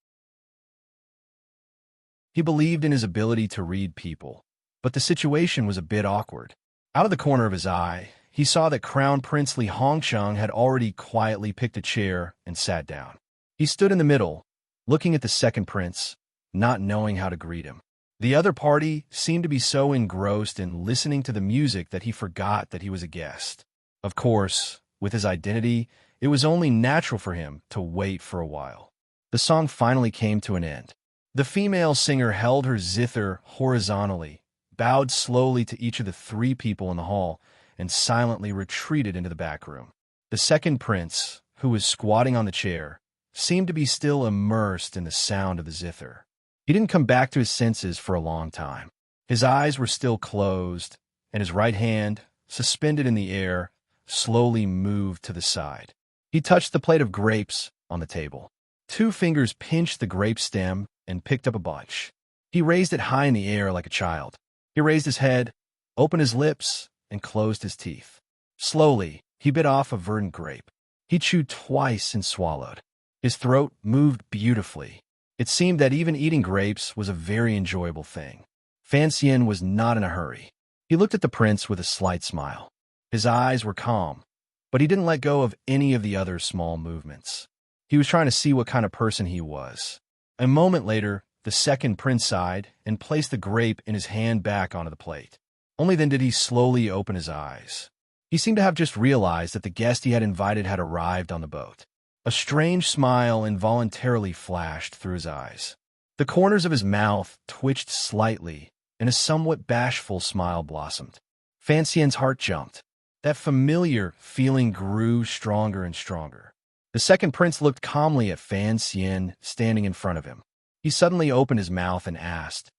He believed in his ability to read people, but the situation was a bit awkward. Out of the corner of his eye, he saw that Crown Prince Li Hongsheng had already quietly picked a chair and sat down. He stood in the middle, looking at the second prince, not knowing how to greet him. The other party seemed to be so engrossed in listening to the music that he forgot that he was a guest. Of course, with his identity, it was only natural for him to wait for a while. The song finally came to an end. The female singer held her zither horizontally, bowed slowly to each of the three people in the hall, and silently retreated into the back room. The second prince, who was squatting on the chair, seemed to be still immersed in the sound of the zither. He didn't come back to his senses for a long time. His eyes were still closed, and his right hand, suspended in the air, slowly moved to the side. He touched the plate of grapes on the table. 2 fingers pinched the grape stem and picked up a bunch. He raised it high in the air like a child. He raised his head, opened his lips, and closed his teeth. Slowly, he bit off a verdant grape. He chewed twice and swallowed. His throat moved beautifully. It seemed that even eating grapes was a very enjoyable thing. Fan Xian was not in a hurry. He looked at the prince with a slight smile. His eyes were calm, but he didn't let go of any of the other small movements. He was trying to see what kind of person he was. A moment later, the second prince sighed and placed the grape in his hand back onto the plate. Only then did he slowly open his eyes. He seemed to have just realized that the guest he had invited had arrived on the boat. A strange smile involuntarily flashed through his eyes. The corners of his mouth twitched slightly, and a somewhat bashful smile blossomed. Fan Xian's heart jumped. That familiar feeling grew stronger and stronger. The second prince looked calmly at Fan Xian standing in front of him. He suddenly opened his mouth and asked,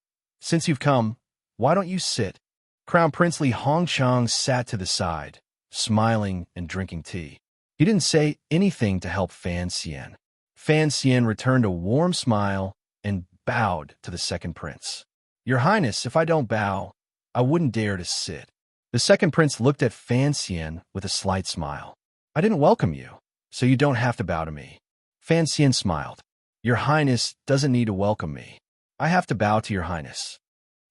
"Since you've come, why don't you sit?" Crown Prince Li Hongsheng sat to the side, smiling and drinking tea. He didn't say anything to help Fan Xian. Fan Xian returned a warm smile and bowed to the second prince. "Your Highness, if I don't bow, I wouldn't dare to sit." The second prince looked at Fan Xian with a slight smile. "I didn't welcome you, so you don't have to bow to me." Fan Xian smiled. "Your Highness doesn't need to welcome me. I have to bow to your Highness."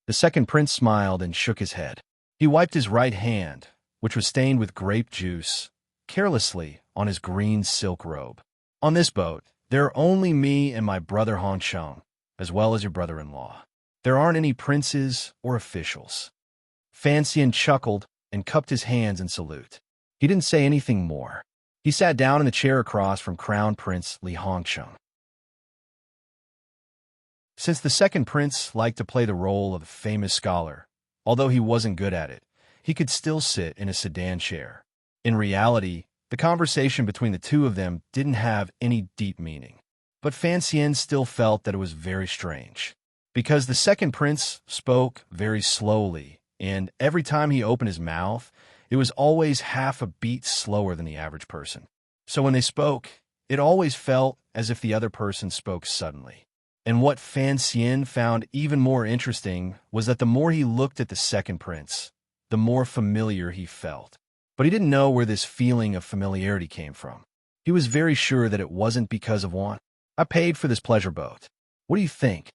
The second prince smiled and shook his head. He wiped his right hand, which was stained with grape juice, carelessly on his green silk robe. "On this boat, there are only me and my brother Hongsheng, as well as your brother-in-law. There aren't any princes or officials." Fan Xian chuckled and cupped his hands in salute. He didn't say anything more. He sat down in the chair across from Crown Prince Li Hongsheng. Since the second prince liked to play the role of a famous scholar, although he wasn't good at it, he could still sit in a sedan chair. In reality, the conversation between the two of them didn't have any deep meaning. But Fan Xian still felt that it was very strange. Because the second prince spoke very slowly, and every time he opened his mouth, it was always half a beat slower than the average person. So when they spoke, it always felt as if the other person spoke suddenly. And what Fan Xian found even more interesting was that the more he looked at the second prince, the more familiar he felt. But he didn't know where this feeling of familiarity came from. He was very sure that it wasn't because of want. I paid for this pleasure boat. What do you think?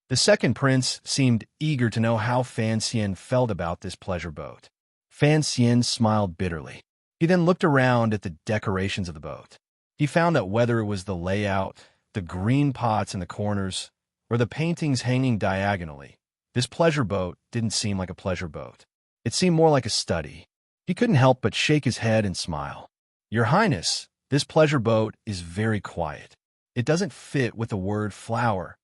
The second prince seemed eager to know how Fan Xian felt about this pleasure boat. Fan Xian smiled bitterly. He then looked around at the decorations of the boat. He found that whether it was the layout, the green pots in the corners, or the paintings hanging diagonally, this pleasure boat didn't seem like a pleasure boat. It seemed more like a study. He couldn't help but shake his head and smile. Your Highness, this pleasure boat is very quiet. It doesn't fit with the word flower.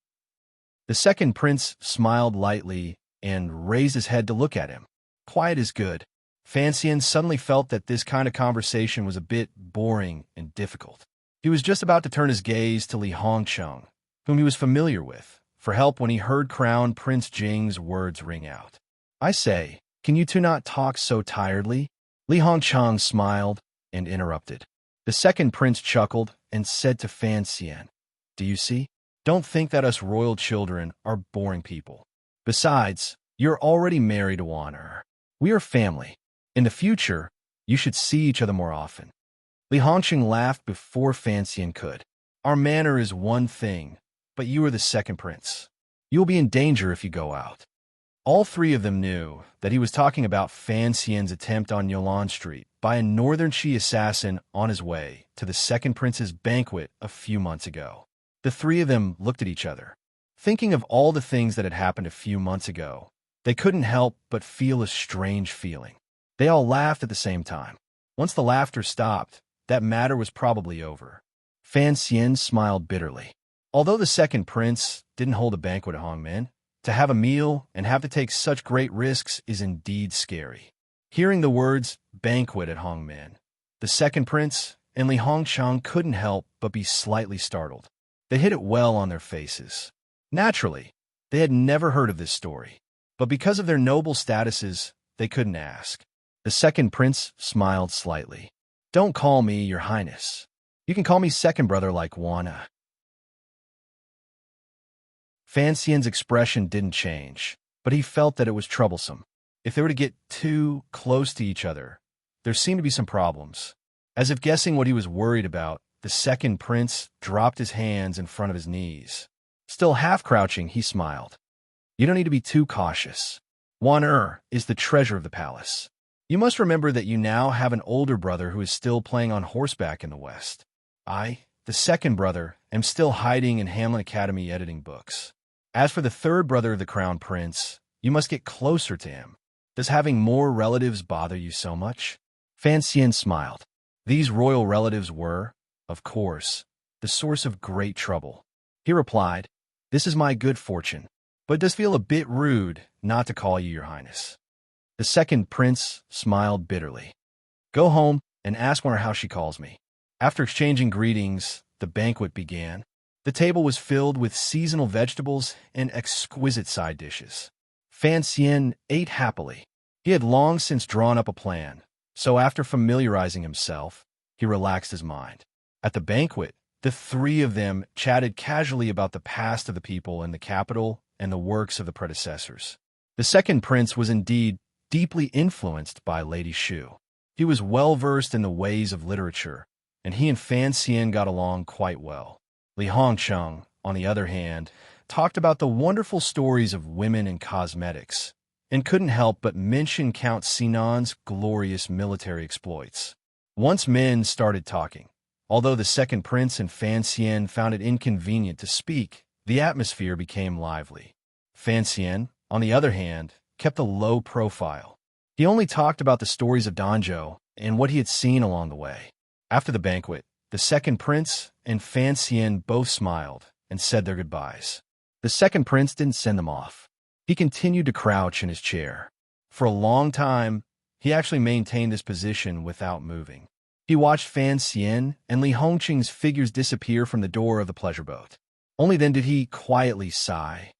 The second prince smiled lightly and raised his head to look at him. Quiet is good. Fan Xian suddenly felt that this kind of conversation was a bit boring and difficult. He was just about to turn his gaze to Li Hongcheng, whom he was familiar with, for help when he heard Crown Prince Jing's words ring out. I say, can you two not talk so tiredly? Li Hongcheng smiled and interrupted. The second prince chuckled and said to Fan Xian, do you see? Don't think that us royal children are boring people. Besides, you're already married to honor. We are family. In the future, you should see each other more often. Li Hongqing laughed before Fan Xian could. Our manner is one thing, but you are the second prince. You will be in danger if you go out. All three of them knew that he was talking about Fan Xian's attempt on Yolan Street by a northern Qi assassin on his way to the second prince's banquet a few months ago. The three of them looked at each other. Thinking of all the things that had happened a few months ago, they couldn't help but feel a strange feeling. They all laughed at the same time. Once the laughter stopped, that matter was probably over. Fan Xian smiled bitterly. Although the second prince didn't hold a banquet at Hongmen, to have a meal and have to take such great risks is indeed scary. Hearing the words banquet at Hongmen, the second prince and Li Hongchang couldn't help but be slightly startled. They hit it well on their faces. Naturally, they had never heard of this story, but because of their noble statuses, they couldn't ask. The second prince smiled slightly. Don't call me your highness. You can call me second brother like Wana. Fan Xian's expression didn't change, but he felt that it was troublesome. If they were to get too close to each other, there seemed to be some problems. As if guessing what he was worried about, the second prince dropped his hands in front of his knees. Still half crouching, he smiled. You don't need to be too cautious. Wan is the treasure of the palace. You must remember that you now have an older brother who is still playing on horseback in the West. I, the second brother, am still hiding in Hamlin Academy editing books. As for the third brother of the crown prince, you must get closer to him. Does having more relatives bother you so much? Fan Xian smiled. These royal relatives were, of course, the source of great trouble. He replied, this is my good fortune, but it does feel a bit rude not to call you your highness. The second prince smiled bitterly. Go home and ask her how she calls me. After exchanging greetings, the banquet began. The table was filled with seasonal vegetables and exquisite side dishes. Fan Xian ate happily. He had long since drawn up a plan, so after familiarizing himself, he relaxed his mind. At the banquet, the three of them chatted casually about the past of the people in the capital and the works of the predecessors. The second prince was indeed deeply influenced by Lady Shu. He was well-versed in the ways of literature, and he and Fan Xian got along quite well. Li Hongcheng, on the other hand, talked about the wonderful stories of women and cosmetics, and couldn't help but mention Count Sinan's glorious military exploits. Once men started talking, although the second prince and Fan Xian found it inconvenient to speak, the atmosphere became lively. Fan Xian, on the other hand, kept a low profile. He only talked about the stories of Danzhou and what he had seen along the way. After the banquet, the second prince and Fan Xian both smiled and said their goodbyes. The second prince didn't send them off. He continued to crouch in his chair. For a long time, he actually maintained this position without moving. He watched Fan Xian and Li Hongqing's figures disappear from the door of the pleasure boat. Only then did he quietly sigh.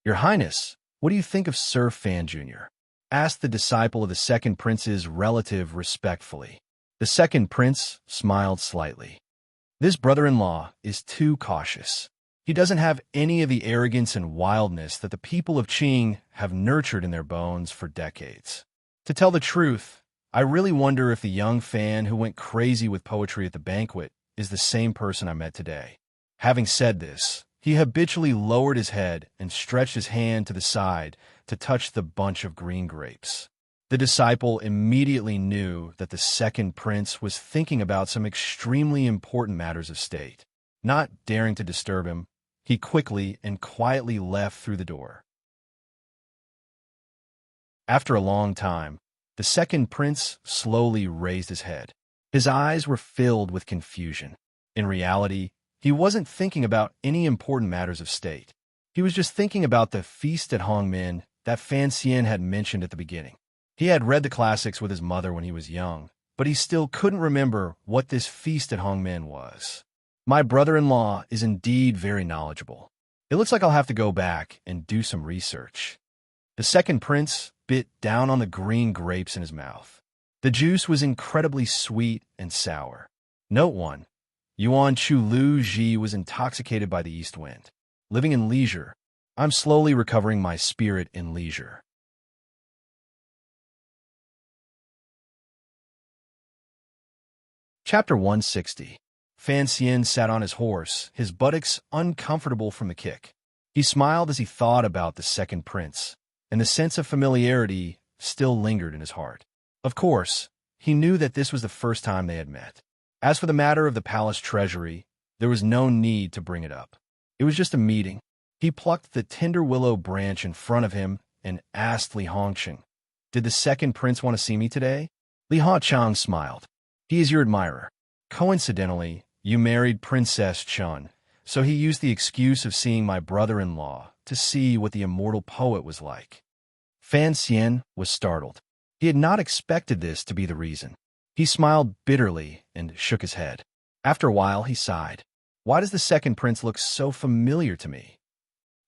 "Your Highness, what do you think of Sir Fan Jr.?" asked the disciple of the second prince's relative respectfully. The second prince smiled slightly. "This brother-in-law is too cautious. He doesn't have any of the arrogance and wildness that the people of Qing have nurtured in their bones for decades. To tell the truth, I really wonder if the young fan who went crazy with poetry at the banquet is the same person I met today." Having said this, he habitually lowered his head and stretched his hand to the side to touch the bunch of green grapes. The disciple immediately knew that the second prince was thinking about some extremely important matters of state. Not daring to disturb him, he quickly and quietly left through the door. After a long time, the second prince slowly raised his head. His eyes were filled with confusion. In reality, he wasn't thinking about any important matters of state. He was just thinking about the feast at Hongmen that Fan Xian had mentioned at the beginning. He had read the classics with his mother when he was young, but he still couldn't remember what this feast at Hongmen was. "My brother-in-law is indeed very knowledgeable. It looks like I'll have to go back and do some research." The second prince bit down on the green grapes in his mouth. The juice was incredibly sweet and sour. Note 1. Yuan Chu Lu Ji was intoxicated by the east wind. Living in leisure, I'm slowly recovering my spirit in leisure. Chapter 160. Fan Xian sat on his horse, his buttocks uncomfortable from the kick. He smiled as he thought about the second prince, and the sense of familiarity still lingered in his heart. Of course, he knew that this was the first time they had met. As for the matter of the palace treasury, there was no need to bring it up. It was just a meeting. He plucked the tender willow branch in front of him and asked Li Hongqing, "Did the second prince want to see me today?" Li Hongqing smiled. "He is your admirer. Coincidentally, you married Princess Chun, so he used the excuse of seeing my brother-in-law to see what the immortal poet was like." Fan Xian was startled. He had not expected this to be the reason. He smiled bitterly and shook his head. After a while, he sighed. "Why does the second prince look so familiar to me?"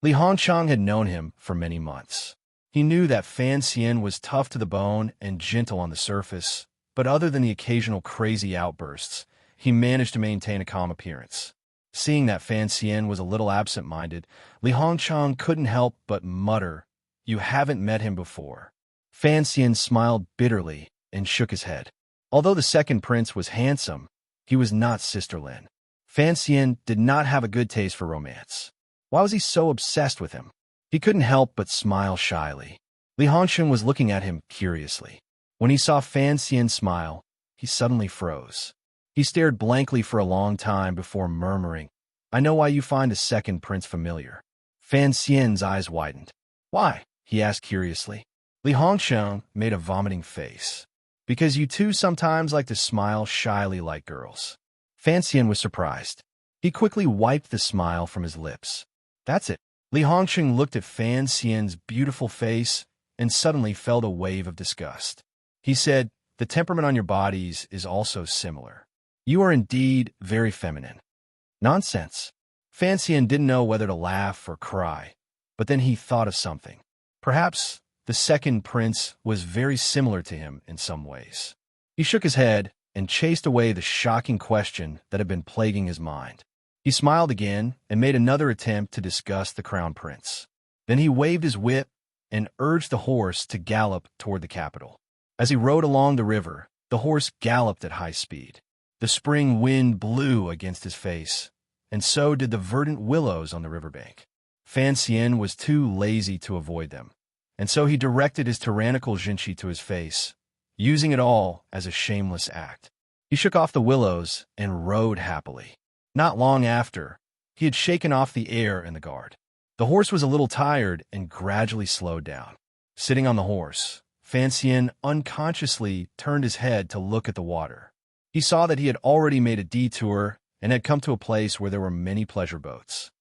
Li Hongqing had known him for many months. He knew that Fan Xian was tough to the bone and gentle on the surface, but other than the occasional crazy outbursts, he managed to maintain a calm appearance. Seeing that Fan Xian was a little absent-minded, Li Hongqing couldn't help but mutter, "You haven't met him before." Fan Xian smiled bitterly and shook his head. Although the second prince was handsome, he was not Sister Lin. Fan Xian did not have a good taste for romance. Why was he so obsessed with him? He couldn't help but smile shyly. Li Hongqing was looking at him curiously. When he saw Fan Xian smile, he suddenly froze. He stared blankly for a long time before murmuring, "I know why you find the second prince familiar." Fan Xian's eyes widened. "Why?" he asked curiously. Li Hongqing made a vomiting face. "Because you two sometimes like to smile shyly like girls." Fan Xian was surprised. He quickly wiped the smile from his lips. "That's it." Li Hongqing looked at Fan Xian's beautiful face and suddenly felt a wave of disgust. He said, "The temperament on your bodies is also similar. You are indeed very feminine." Nonsense. Fan Xian didn't know whether to laugh or cry, but then he thought of something. Perhaps the second prince was very similar to him in some ways. He shook his head and chased away the shocking question that had been plaguing his mind. He smiled again and made another attempt to discuss the crown prince. Then he waved his whip and urged the horse to gallop toward the capital. As he rode along the river, the horse galloped at high speed. The spring wind blew against his face, and so did the verdant willows on the riverbank. Fan Xian was too lazy to avoid them, and so he directed his tyrannical Jinshi to his face, using it all as a shameless act. He shook off the willows and rode happily. Not long after, he had shaken off the air in the guard. The horse was a little tired and gradually slowed down. Sitting on the horse, Fan Xian unconsciously turned his head to look at the water. He saw that he had already made a detour and had come to a place where there were many pleasure boats.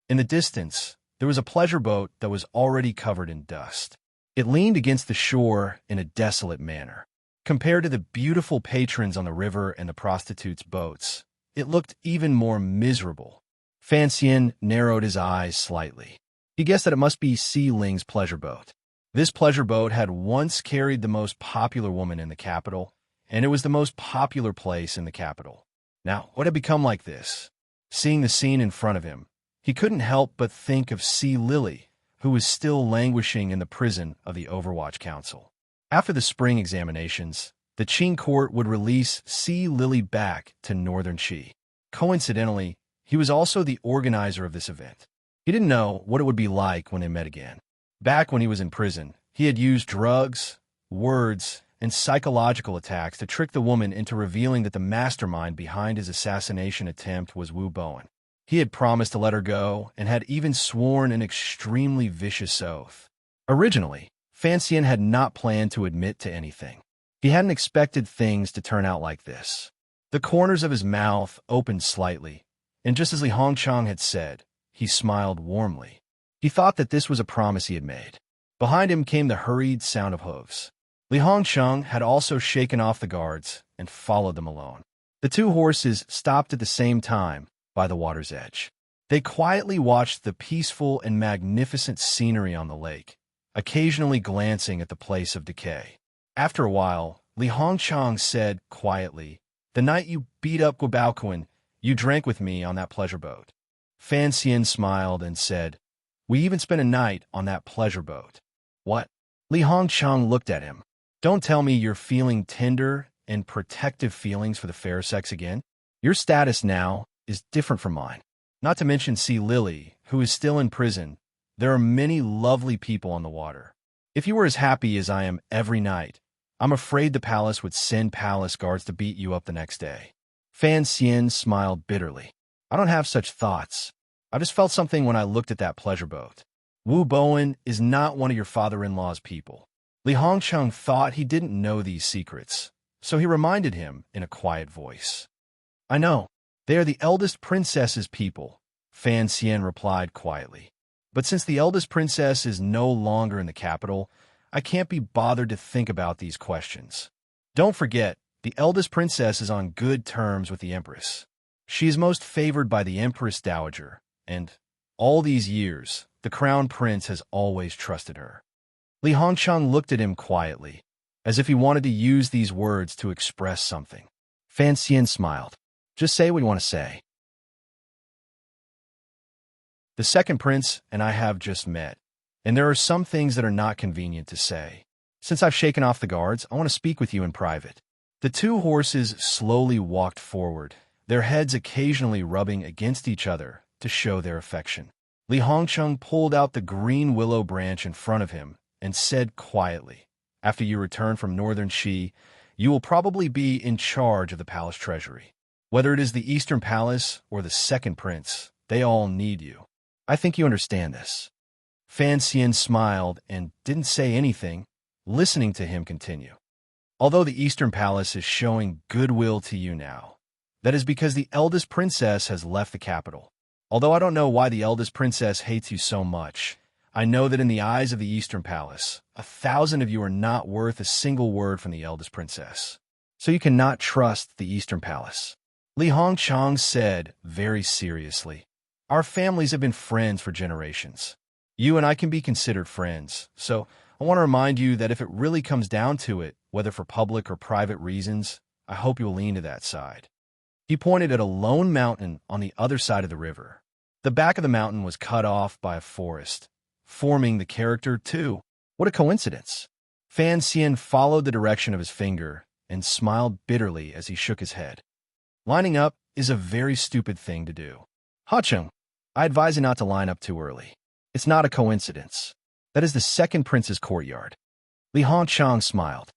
In the distance, there was a pleasure boat that was already covered in dust. It leaned against the shore in a desolate manner. Compared to the beautiful patrons on the river and the prostitutes' boats, it looked even more miserable. Fan Xian narrowed his eyes slightly. He guessed that it must be Si Ling's pleasure boat. This pleasure boat had once carried the most popular woman in the capital, and it was the most popular place in the capital. Now, what had become like this? Seeing the scene in front of him, he couldn't help but think of Si Lily, who was still languishing in the prison of the Overwatch Council. After the spring examinations, the Qing court would release Si Lily back to Northern Qi. Coincidentally, he was also the organizer of this event. He didn't know what it would be like when they met again. Back when he was in prison, he had used drugs, words, and psychological attacks to trick the woman into revealing that the mastermind behind his assassination attempt was Wu Bowen. He had promised to let her go and had even sworn an extremely vicious oath. Originally, Fan Xian had not planned to admit to anything. He hadn't expected things to turn out like this. The corners of his mouth opened slightly, and just as Li Hongchang had said, he smiled warmly. He thought that this was a promise he had made. Behind him came the hurried sound of hooves. Li Hongchang had also shaken off the guards and followed them alone. The two horses stopped at the same time by the water's edge. They quietly watched the peaceful and magnificent scenery on the lake, occasionally glancing at the place of decay. After a while, Li Hongchang said quietly, "The night you beat up Guobaoquan, you drank with me on that pleasure boat." Fan Xian smiled and said, "We even spent a night on that pleasure boat." "What?" Li Hongchang looked at him. "Don't tell me you're feeling tender and protective feelings for the fair sex again? Your status now is different from mine. Not to mention Si Lily, who is still in prison. There are many lovely people on the water. If you were as happy as I am every night, I'm afraid the palace would send palace guards to beat you up the next day." Fan Xian smiled bitterly. "I don't have such thoughts. I just felt something when I looked at that pleasure boat. Wu Bowen is not one of your father-in-law's people." Li Hongchang thought he didn't know these secrets, so he reminded him in a quiet voice. "I know. They are the eldest princess's people," Fan Xian replied quietly. "But since the eldest princess is no longer in the capital, I can't be bothered to think about these questions. Don't forget, the eldest princess is on good terms with the empress. She is most favored by the empress dowager, and all these years, the crown prince has always trusted her." Li Hongchang looked at him quietly, as if he wanted to use these words to express something. Fan Xian smiled. "Just say what you want to say." "The second prince and I have just met, and there are some things that are not convenient to say. Since I've shaken off the guards, I want to speak with you in private." The two horses slowly walked forward, their heads occasionally rubbing against each other to show their affection. Li Hongchang pulled out the green willow branch in front of him and said quietly, "After you return from Northern Qi, you will probably be in charge of the palace treasury. Whether it is the Eastern Palace or the second prince, they all need you. I think you understand this." Fan Xian smiled and didn't say anything, listening to him continue. "Although the Eastern Palace is showing goodwill to you now, that is because the eldest princess has left the capital. Although I don't know why the eldest princess hates you so much, I know that in the eyes of the Eastern Palace, 1,000 of you are not worth a single word from the eldest princess. So you cannot trust the Eastern Palace." Li Hongchang said very seriously, "Our families have been friends for generations. You and I can be considered friends, so I want to remind you that if it really comes down to it, whether for public or private reasons, I hope you'll lean to that side." He pointed at a lone mountain on the other side of the river. The back of the mountain was cut off by a forest, forming the character too. What a coincidence. Fan Xian followed the direction of his finger and smiled bitterly as he shook his head. Lining up is a very stupid thing to do. Hacheng, I advise you not to line up too early. It's not a coincidence. That is the second prince's courtyard. Li Hongchang smiled.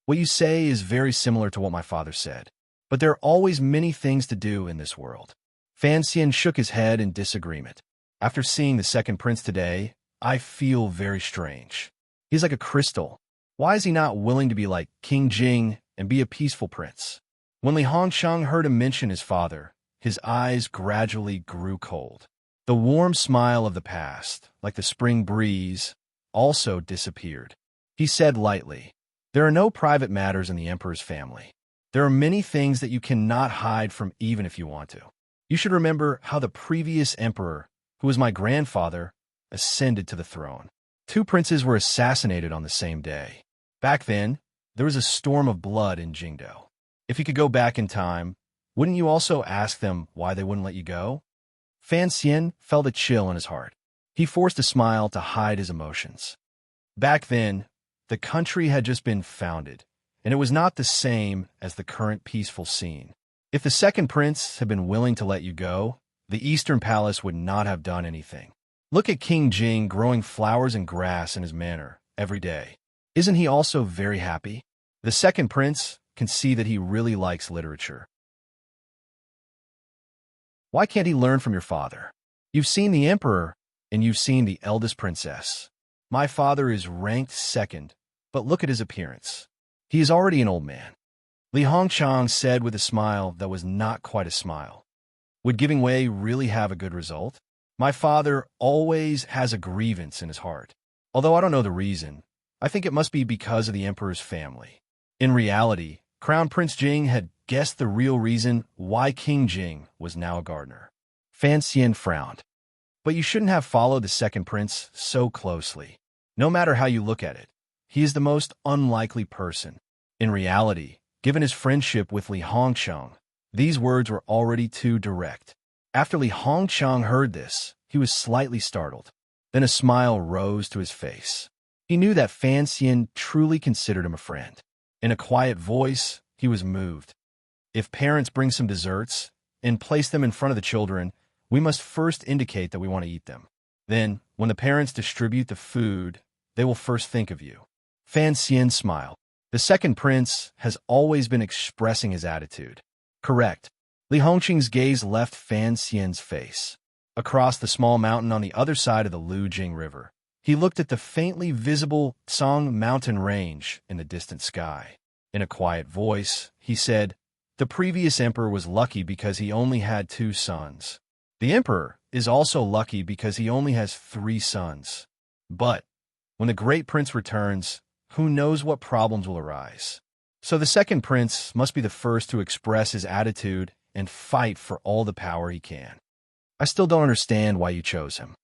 What you say is very similar to what my father said, but there are always many things to do in this world. Fan Xian shook his head in disagreement. After seeing the second prince today, I feel very strange. He's like a crystal. Why is he not willing to be like King Jing and be a peaceful prince? When Li Hongchang heard him mention his father, his eyes gradually grew cold. The warm smile of the past, like the spring breeze, also disappeared. He said lightly, "There are no private matters in the emperor's family. There are many things that you cannot hide from even if you want to. You should remember how the previous emperor, who was my grandfather, ascended to the throne. Two princes were assassinated on the same day. Back then, there was a storm of blood in Jingdo. If you could go back in time, wouldn't you also ask them why they wouldn't let you go?" Fan Xian felt a chill in his heart. He forced a smile to hide his emotions. Back then, the country had just been founded, and it was not the same as the current peaceful scene. If the second prince had been willing to let you go, the Eastern Palace would not have done anything. Look at King Jing growing flowers and grass in his manor every day. Isn't he also very happy? The second prince can see that he really likes literature. Why can't he learn from your father? You've seen the emperor, and you've seen the eldest princess. My father is ranked second, but look at his appearance. He is already an old man. Li Hongchang said with a smile that was not quite a smile. Would giving way really have a good result? My father always has a grievance in his heart. Although I don't know the reason, I think it must be because of the emperor's family. In reality, Crown Prince Jing had guessed the real reason why King Jing was now a gardener. Fan Xian frowned. But you shouldn't have followed the second prince so closely. No matter how you look at it, he is the most unlikely person. In reality, given his friendship with Li Hongchang, these words were already too direct. After Li Hongchang heard this, he was slightly startled. Then a smile rose to his face. He knew that Fan Xian truly considered him a friend. In a quiet voice, he was moved. If parents bring some desserts and place them in front of the children, we must first indicate that we want to eat them. Then, when the parents distribute the food, they will first think of you. Fan Xian smiled. The second prince has always been expressing his attitude. Correct. Li Hongqing's gaze left Fan Xian's face. Across the small mountain on the other side of the Lujing River, he looked at the faintly visible Song mountain range in the distant sky. In a quiet voice, he said, "The previous emperor was lucky because he only had 2 sons. The emperor is also lucky because he only has 3 sons. But when the great prince returns, who knows what problems will arise? So the second prince must be the first to express his attitude and fight for all the power he can. I still don't understand why you chose him."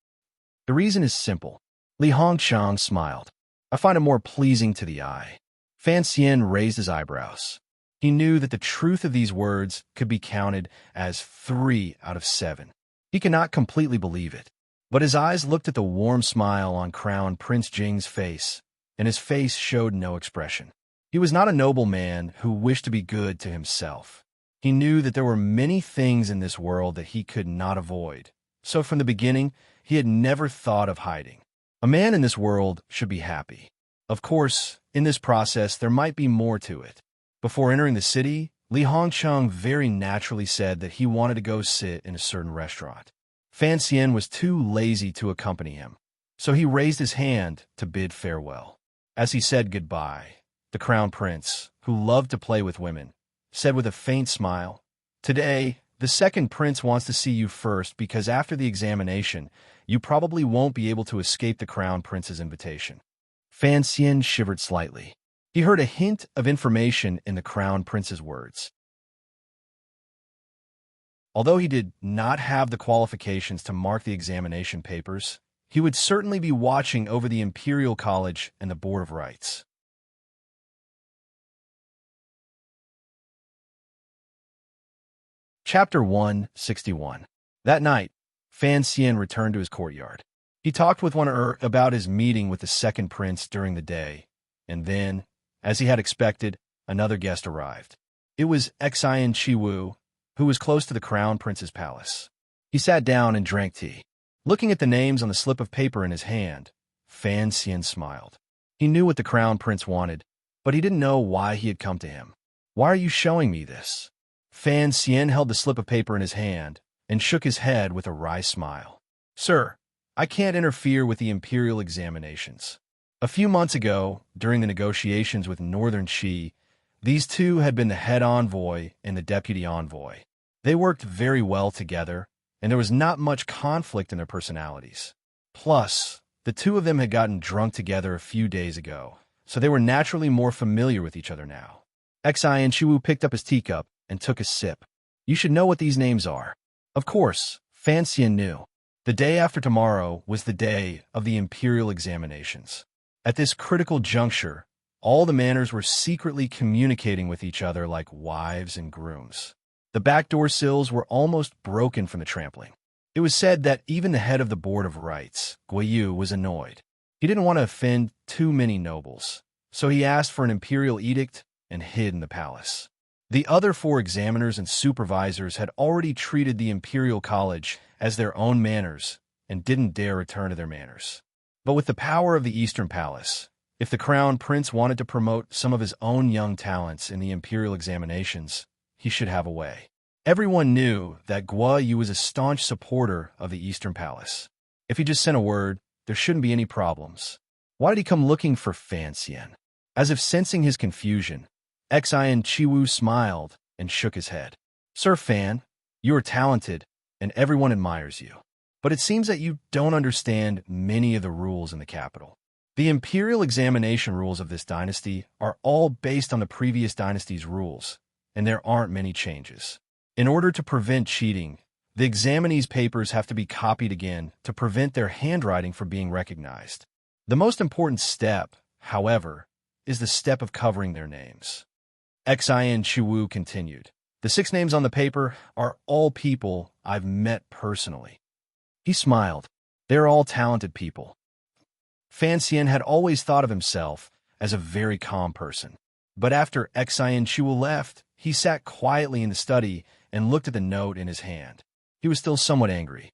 The reason is simple. Li Hongchang smiled. "I find it more pleasing to the eye." Fan Xian raised his eyebrows. He knew that the truth of these words could be counted as 3 out of 7. He could not completely believe it. But his eyes looked at the warm smile on Crown Prince Jing's face, and his face showed no expression. He was not a noble man who wished to be good to himself. He knew that there were many things in this world that he could not avoid. So from the beginning, he had never thought of hiding. A man in this world should be happy. Of course, in this process, there might be more to it. Before entering the city, Li Hongchang very naturally said that he wanted to go sit in a certain restaurant. Fan Xian was too lazy to accompany him, so he raised his hand to bid farewell. As he said goodbye, the crown prince, who loved to play with women, said with a faint smile, "Today, the second prince wants to see you first because after the examination, you probably won't be able to escape the crown prince's invitation." Fan Xian shivered slightly. He heard a hint of information in the crown prince's words. Although he did not have the qualifications to mark the examination papers, he would certainly be watching over the Imperial College and the Board of Rights. Chapter 161. That night, Fan Xian returned to his courtyard. He talked with about his meeting with the second prince during the day, and then, as he had expected, another guest arrived. It was Xian Chiwu, who was close to the crown prince's palace. He sat down and drank tea. Looking at the names on the slip of paper in his hand, Fan Xian smiled. He knew what the crown prince wanted, but he didn't know why he had come to him. "Why are you showing me this?" Fan Xian held the slip of paper in his hand and shook his head with a wry smile. "Sir, I can't interfere with the imperial examinations. A few months ago, during the negotiations with Northern Qi, these two had been the head envoy and the deputy envoy. They worked very well together, and there was not much conflict in their personalities. Plus, the two of them had gotten drunk together a few days ago, so they were naturally more familiar with each other now. Xi and Chiwu picked up his teacup and took a sip. You should know what these names are. Of course, Fan Xian knew. The day after tomorrow was the day of the imperial examinations. At this critical juncture, all the manors were secretly communicating with each other like wives and grooms. The back door sills were almost broken from the trampling. It was said that even the head of the Board of Rites, Guiyu, was annoyed. He didn't want to offend too many nobles, so he asked for an imperial edict and hid in the palace. The other 4 examiners and supervisors had already treated the Imperial College as their own manors and didn't dare return to their manors. But with the power of the Eastern Palace, if the Crown Prince wanted to promote some of his own young talents in the imperial examinations, he should have a way. Everyone knew that Guiyu was a staunch supporter of the Eastern Palace. If he just sent a word, there shouldn't be any problems. Why did he come looking for Fan Xian? As if sensing his confusion, Xi and Chiwu smiled and shook his head. Sir Fan, you are talented, and everyone admires you. But it seems that you don't understand many of the rules in the capital. The imperial examination rules of this dynasty are all based on the previous dynasty's rules, and there aren't many changes. In order to prevent cheating, the examinees' papers have to be copied again to prevent their handwriting from being recognized. The most important step, however, is the step of covering their names. Xi and Chiwu continued. The 6 names on the paper are all people I've met personally. He smiled. They're all talented people. Fan Xian had always thought of himself as a very calm person. But after Xi and Chiwu left, he sat quietly in the study and looked at the note in his hand. He was still somewhat angry.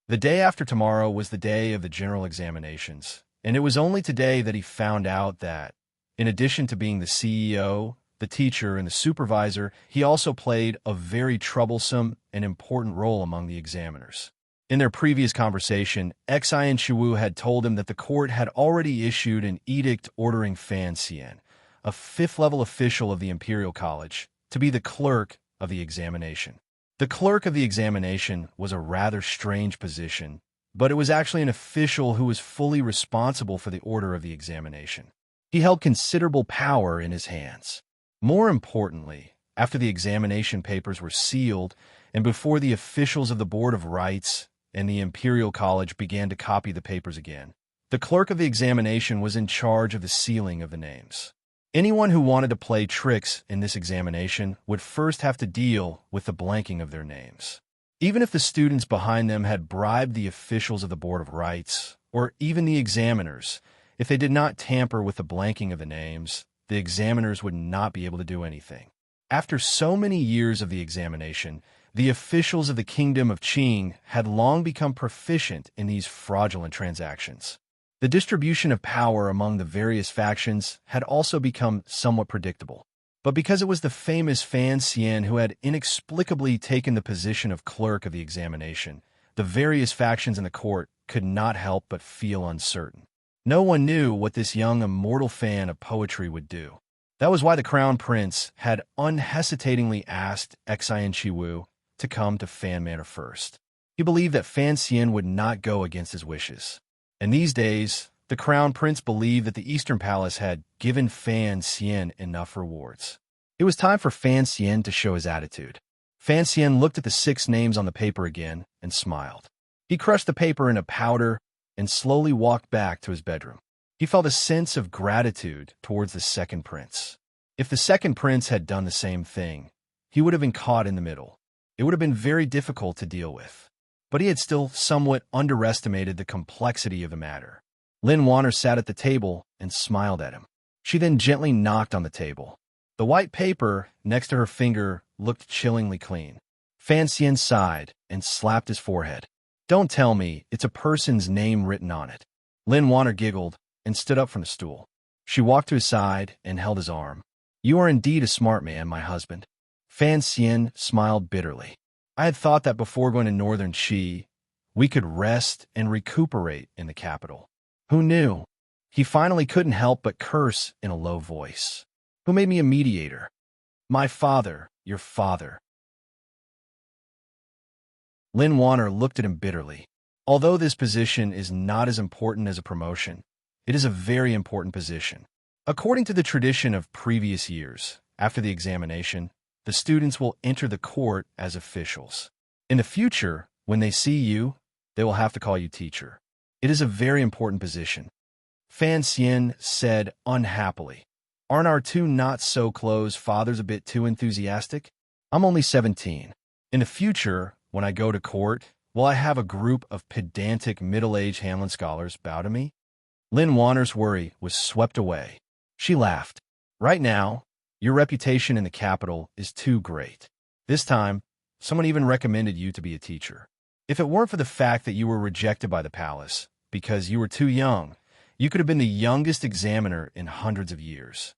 The day after tomorrow was the day of the general examinations, and it was only today that he found out that, in addition to being the CEO, the teacher, and the supervisor, he also played a very troublesome and important role among the examiners. In their previous conversation, Xi and Chiwu had told him that the court had already issued an edict ordering Fan Xian, a 5th-level official of the Imperial College, to be the clerk of the examination. The clerk of the examination was a rather strange position, but it was actually an official who was fully responsible for the order of the examination. He held considerable power in his hands. More importantly, after the examination papers were sealed and before the officials of the Board of Rites and the Imperial College began to copy the papers again, the clerk of the examination was in charge of the sealing of the names. Anyone who wanted to play tricks in this examination would first have to deal with the blanking of their names. Even if the students behind them had bribed the officials of the Board of Rites, or even the examiners, if they did not tamper with the blanking of the names, the examiners would not be able to do anything. After so many years of the examination, the officials of the Kingdom of Qing had long become proficient in these fraudulent transactions. The distribution of power among the various factions had also become somewhat predictable. But because it was the famous Fan Xian who had inexplicably taken the position of clerk of the examination, the various factions in the court could not help but feel uncertain. No one knew what this young immortal fan of poetry would do. That was why the Crown Prince had unhesitatingly asked Xi and Chiwu to come to Fan Manor first. He believed that Fan Xian would not go against his wishes. And these days, the Crown Prince believed that the Eastern Palace had given Fan Xian enough rewards. It was time for Fan Xian to show his attitude. Fan Xian looked at the 6 names on the paper again and smiled. He crushed the paper in a powder and slowly walked back to his bedroom. He felt a sense of gratitude towards the second prince. If the second prince had done the same thing, he would have been caught in the middle. It would have been very difficult to deal with. But he had still somewhat underestimated the complexity of the matter. Lin Wanner sat at the table and smiled at him. She then gently knocked on the table. The white paper next to her finger looked chillingly clean. Fan Xian sighed and slapped his forehead. Don't tell me it's a person's name written on it. Lin Wanner giggled and stood up from the stool. She walked to his side and held his arm. You are indeed a smart man, my husband. Fan Xian smiled bitterly. I had thought that before going to Northern Qi, we could rest and recuperate in the capital. Who knew? He finally couldn't help but curse in a low voice. Who made me a mediator? My father, your father. Lin Wanner looked at him bitterly. Although this position is not as important as a promotion, It is a very important position. According to the tradition of previous years, after the examination, the students will enter the court as officials. In the future, when they see you, they will have to call you teacher. It is a very important position. Fan Xian said unhappily. Aren't our two not-so-close fathers a bit too enthusiastic? I'm only 17. In the future, when I go to court, will I have a group of pedantic middle-aged Hamlin scholars bow to me? Lin Wanner's worry was swept away. She laughed. Right now, your reputation in the capital is too great. This time, someone even recommended you to be a teacher. If it weren't for the fact that you were rejected by the palace because you were too young, you could have been the youngest examiner in hundreds of years.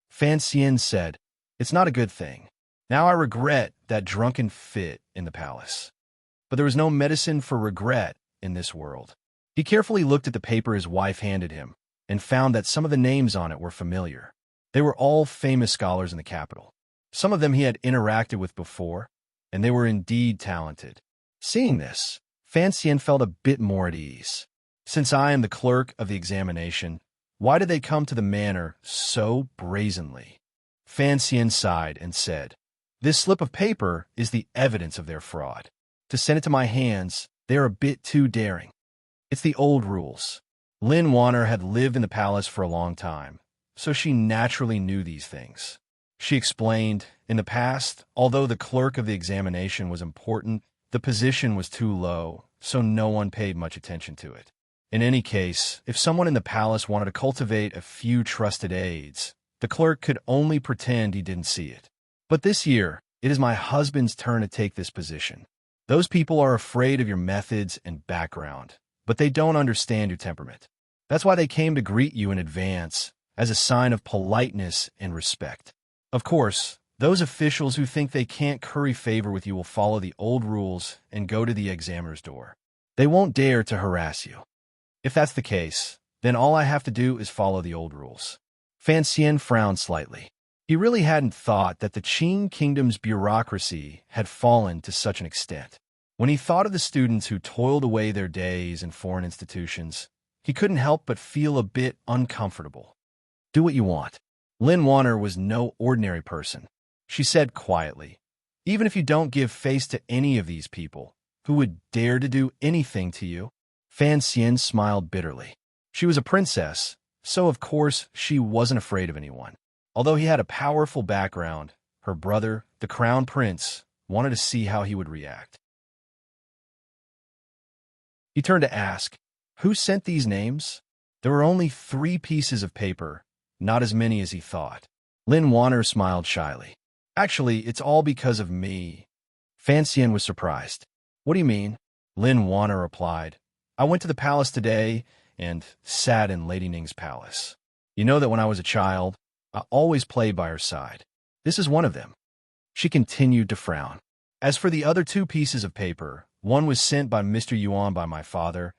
Fan Xian said, It's not a good thing. Now I regret that drunken fit in the palace. But there was no medicine for regret in this world. He carefully looked at the paper his wife handed him and found that some of the names on it were familiar. They were all famous scholars in the capital. Some of them he had interacted with before, and they were indeed talented. Seeing this, Fan Xian felt a bit more at ease. Since I am the clerk of the examination, why did they come to the manor so brazenly? Fan Xian sighed and said, This slip of paper is the evidence of their fraud. To send it to my hands, they are a bit too daring. It's the old rules. Lin Wanner had lived in the palace for a long time, so she naturally knew these things. She explained, in the past, although the clerk of the examination was important, the position was too low, so no one paid much attention to it. In any case, if someone in the palace wanted to cultivate a few trusted aides, the clerk could only pretend he didn't see it. But this year, it is my husband's turn to take this position. Those people are afraid of your methods and background, but they don't understand your temperament. That's why they came to greet you in advance, as a sign of politeness and respect. Of course, those officials who think they can't curry favor with you will follow the old rules and go to the examiner's door. They won't dare to harass you. If that's the case, then all I have to do is follow the old rules. Fan Xian frowned slightly. He really hadn't thought that the Qing kingdom's bureaucracy had fallen to such an extent. When he thought of the students who toiled away their days in foreign institutions, he couldn't help but feel a bit uncomfortable. Do what you want. Lin Wanner was no ordinary person. She said quietly, Even if you don't give face to any of these people, who would dare to do anything to you? Fan Xian smiled bitterly. She was a princess, so of course she wasn't afraid of anyone. Although he had a powerful background, her brother, the crown prince, wanted to see how he would react. He turned to ask, Who sent these names? There were only 3 pieces of paper, not as many as he thought. Lin Wanner smiled shyly. Actually, it's all because of me. Fan Xian was surprised. What do you mean? Lin Wanner replied. I went to the palace today and sat in Lady Ning's palace. You know that when I was a child, I always played by her side. This is one of them. She continued to frown. As for the other 2 pieces of paper, one was sent by Mr. Yuan by my father,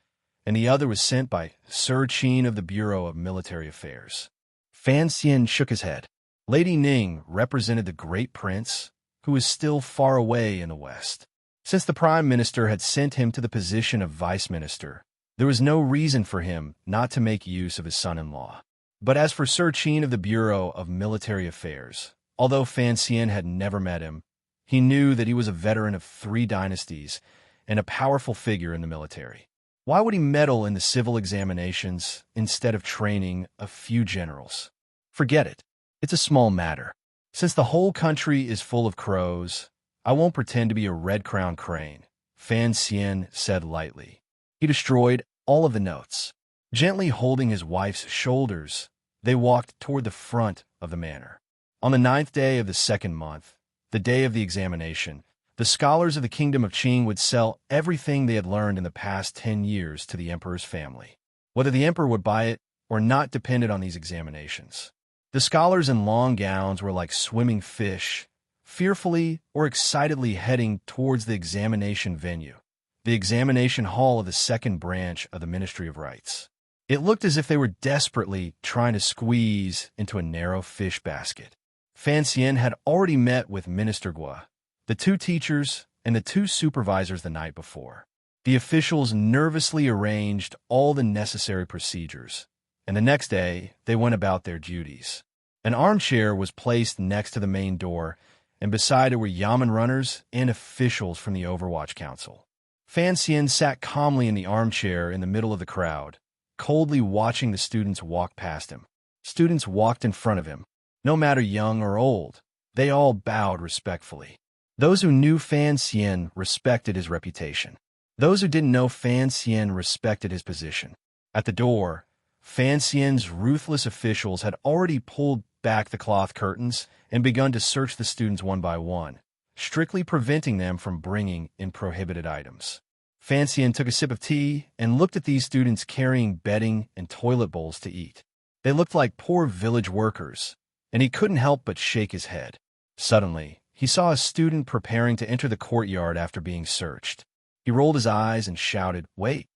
and the other was sent by Serene of the Bureau of Military Affairs. Fan Xian shook his head. Lady Ning represented the great prince, who is still far away in the west. Since the prime minister had sent him to the position of vice minister, there was no reason for him not to make use of his son-in-law. But as for Serene of the Bureau of Military Affairs, although Fan Xian had never met him, he knew that he was a veteran of 3 dynasties and a powerful figure in the military. Why would he meddle in the civil examinations instead of training a few generals? Forget it. It's a small matter. Since the whole country is full of crows, I won't pretend to be a red-crowned crane, Fan Xian said lightly. He destroyed all of the notes. Gently holding his wife's shoulders, they walked toward the front of the manor. On the 9th day of the 2nd month, the day of the examination, the scholars of the kingdom of Qing would sell everything they had learned in the past 10 years to the emperor's family. Whether the emperor would buy it or not depended on these examinations. The scholars in long gowns were like swimming fish, fearfully or excitedly heading towards the examination venue, the examination hall of the 2nd branch of the Ministry of Rites. It looked as if they were desperately trying to squeeze into a narrow fish basket. Fan Xian had already met with Minister Gua, the 2 teachers, and the 2 supervisors the night before. The officials nervously arranged all the necessary procedures, and the next day they went about their duties. An armchair was placed next to the main door, and beside it were Yamen runners and officials from the Overwatch Council. Fan Xian sat calmly in the armchair in the middle of the crowd, coldly watching the students walk past him. Students walked in front of him, no matter young or old. They all bowed respectfully. Those who knew Fan Xian respected his reputation. Those who didn't know Fan Xian respected his position. At the door, Fan Xian's ruthless officials had already pulled back the cloth curtains and begun to search the students one by one, strictly preventing them from bringing in prohibited items. Fan Xian took a sip of tea and looked at these students carrying bedding and toilet bowls to eat. They looked like poor village workers, and he couldn't help but shake his head. Suddenly, he saw a student preparing to enter the courtyard after being searched. He rolled his eyes and shouted, "Wait!"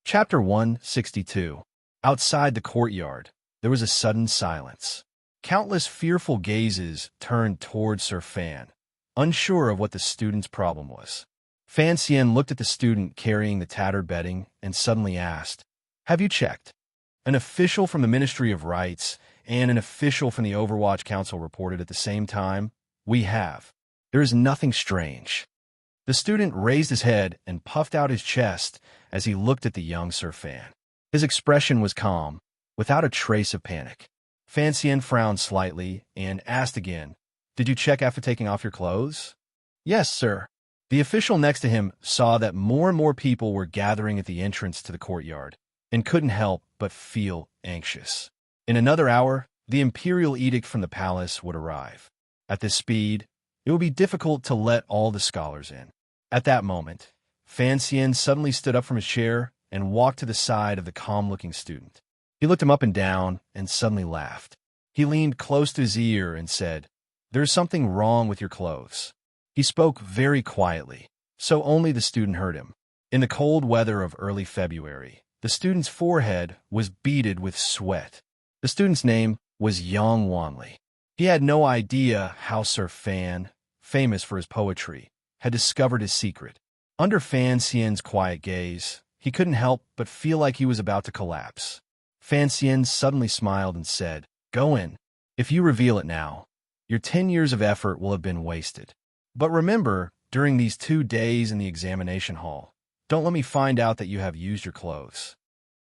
Chapter 162. Outside the courtyard, there was a sudden silence. Countless fearful gazes turned toward Sir Fan, unsure of what the student's problem was. Fan Xian looked at the student carrying the tattered bedding and suddenly asked, "Have you checked?" An official from the Ministry of Rights and an official from the Overwatch Council reported at the same time, "We have. There is nothing strange." The student raised his head and puffed out his chest as he looked at the young Sir Fan. His expression was calm, without a trace of panic. Fan Xian frowned slightly and asked again, "Did you check after taking off your clothes?" "Yes, sir." The official next to him saw that more and more people were gathering at the entrance to the courtyard and couldn't help but feel anxious. In another hour, the imperial edict from the palace would arrive. At this speed, it would be difficult to let all the scholars in. At that moment, Fan Xian suddenly stood up from his chair and walked to the side of the calm-looking student. He looked him up and down and suddenly laughed. He leaned close to his ear and said, "There is something wrong with your clothes." He spoke very quietly, so only the student heard him. In the cold weather of early February, the student's forehead was beaded with sweat. The student's name was Yang Wanli. He had no idea how Sir Fan, famous for his poetry, had discovered his secret. Under Fan Xian's quiet gaze, he couldn't help but feel like he was about to collapse. Fan Xian suddenly smiled and said, "Go in. If you reveal it now, your 10 years of effort will have been wasted. But remember, during these 2 days in the examination hall, don't let me find out that you have used your clothes."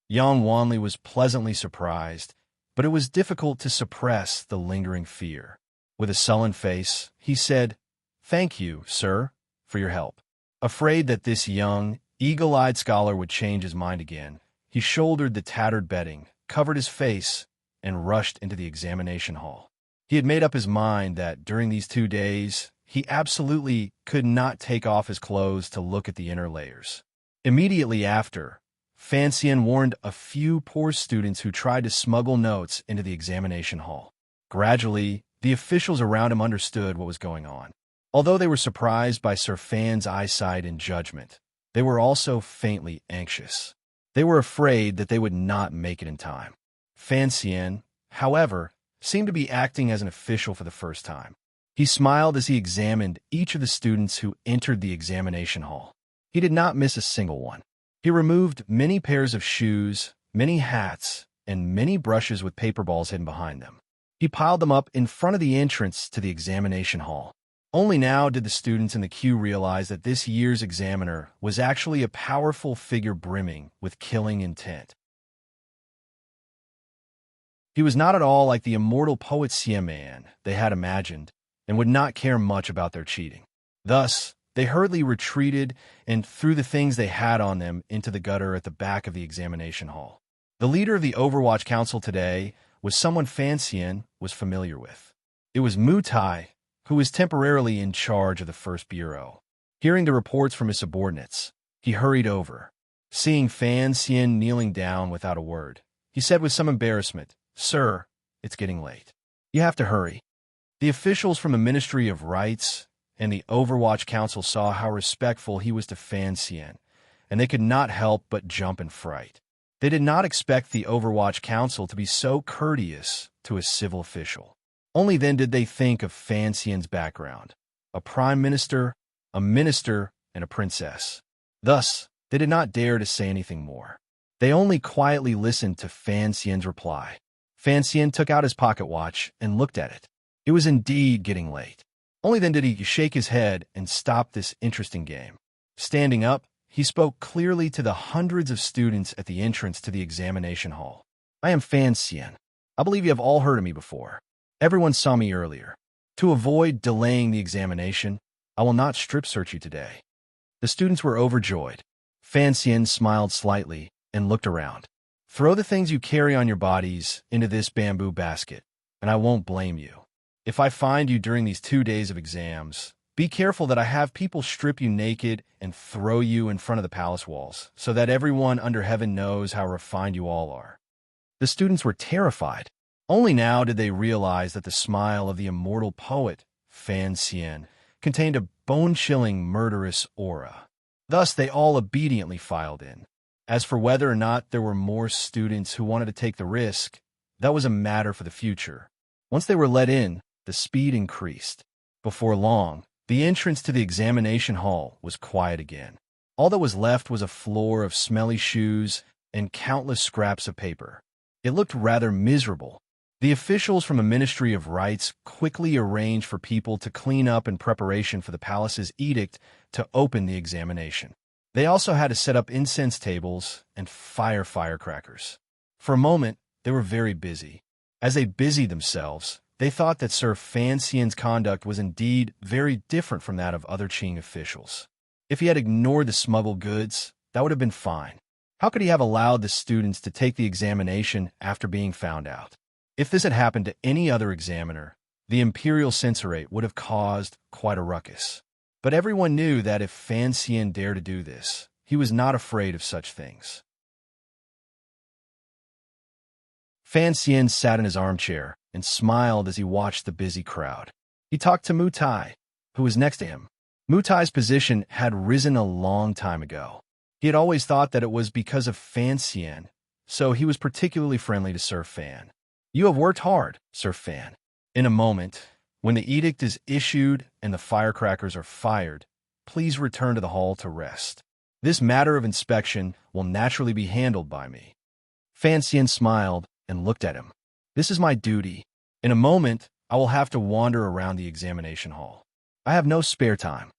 Yang Wanli was pleasantly surprised, but it was difficult to suppress the lingering fear. With a sullen face, he said, "Thank you, sir, for your help." Afraid that this young, eagle-eyed scholar would change his mind again, he shouldered the tattered bedding, covered his face, and rushed into the examination hall. He had made up his mind that during these 2 days, he absolutely could not take off his clothes to look at the inner layers. Immediately after, Fan Xian warned a few poor students who tried to smuggle notes into the examination hall. Gradually, the officials around him understood what was going on. Although they were surprised by Sir Fan's eyesight and judgment, they were also faintly anxious. They were afraid that they would not make it in time. Fan Xian, however, seemed to be acting as an official for the first time. He smiled as he examined each of the students who entered the examination hall. He did not miss a single one. He removed many pairs of shoes, many hats, and many brushes with paper balls hidden behind them. He piled them up in front of the entrance to the examination hall. Only now did the students in the queue realize that this year's examiner was actually a powerful figure brimming with killing intent. He was not at all like the immortal poet Xiamen they had imagined, and would not care much about their cheating. Thus, they hurriedly retreated and threw the things they had on them into the gutter at the back of the examination hall. The leader of the Overwatch Council today was someone Fan Xian was familiar with. It was Mu Tai, who was temporarily in charge of the First Bureau. Hearing the reports from his subordinates, he hurried over. Seeing Fan Xian kneeling down without a word, he said with some embarrassment, "Sir, it's getting late. You have to hurry." The officials from the Ministry of Rights and the Overwatch Council saw how respectful he was to Fan Xian, and they could not help but jump in fright. They did not expect the Overwatch Council to be so courteous to a civil official. Only then did they think of Fan Xian's background: a prime minister, a minister, and a princess. Thus, they did not dare to say anything more. They only quietly listened to Fan Xian's reply. Fan Xian took out his pocket watch and looked at it. It was indeed getting late. Only then did he shake his head and stop this interesting game. Standing up, he spoke clearly to the hundreds of students at the entrance to the examination hall. I am Fan Xian. I believe you have all heard of me before. Everyone saw me earlier. To avoid delaying the examination, I will not strip search you today. The students were overjoyed. Fan Xian smiled slightly and looked around. Throw the things you carry on your bodies into this bamboo basket, and I won't blame you. If I find you during these 2 days of exams, be careful that I have people strip you naked and throw you in front of the palace walls, so that everyone under heaven knows how refined you all are. The students were terrified. Only now did they realize that the smile of the immortal poet, Fan Xian, contained a bone-chilling, murderous aura. Thus, they all obediently filed in. As for whether or not there were more students who wanted to take the risk, that was a matter for the future. Once they were let in, the speed increased. Before long, the entrance to the examination hall was quiet again. All that was left was a floor of smelly shoes and countless scraps of paper. It looked rather miserable. The officials from the Ministry of Rites quickly arranged for people to clean up in preparation for the palace's edict to open the examination. They also had to set up incense tables and fire firecrackers. For a moment, they were very busy. As they busied themselves, they thought that Sir Fan Xian's conduct was indeed very different from that of other Qing officials. If he had ignored the smuggled goods, that would have been fine. How could he have allowed the students to take the examination after being found out? If this had happened to any other examiner, the imperial censorate would have caused quite a ruckus. But everyone knew that if Fan Xian dared to do this, he was not afraid of such things. Fan Xian sat in his armchair and smiled as he watched the busy crowd. He talked to Mu Tai, who was next to him. Mu Tai's position had risen a long time ago. He had always thought that it was because of Fan Xian, so he was particularly friendly to Sir Fan. You have worked hard, Sir Fan. In a moment, when the edict is issued and the firecrackers are fired, please return to the hall to rest. This matter of inspection will naturally be handled by me. Fan Xian smiled and looked at him. This is my duty. In a moment, I will have to wander around the examination hall. I have no spare time.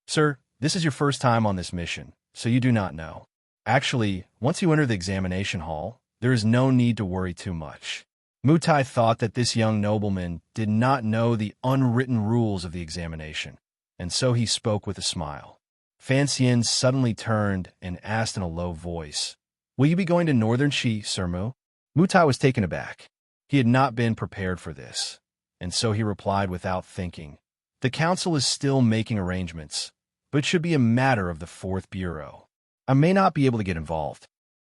Sir, this is your first time on this mission, so you do not know. Actually, once you enter the examination hall, there is no need to worry too much. Mu Tai thought that this young nobleman did not know the unwritten rules of the examination, and so he spoke with a smile. Fan Xian suddenly turned and asked in a low voice, Will you be going to Northern Qi, Sir Mu? Mu Tai was taken aback. He had not been prepared for this, and so he replied without thinking, The council is still making arrangements, but it should be a matter of the 4th Bureau. I may not be able to get involved.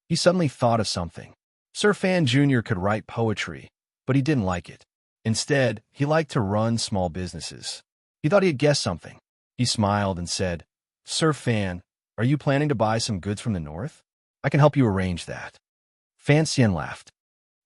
He suddenly thought of something. Sir Fan Jr. could write poetry, but he didn't like it. Instead, he liked to run small businesses. He thought he had guessed something. He smiled and said, Sir Fan, are you planning to buy some goods from the north? I can help you arrange that. Fan Xian laughed.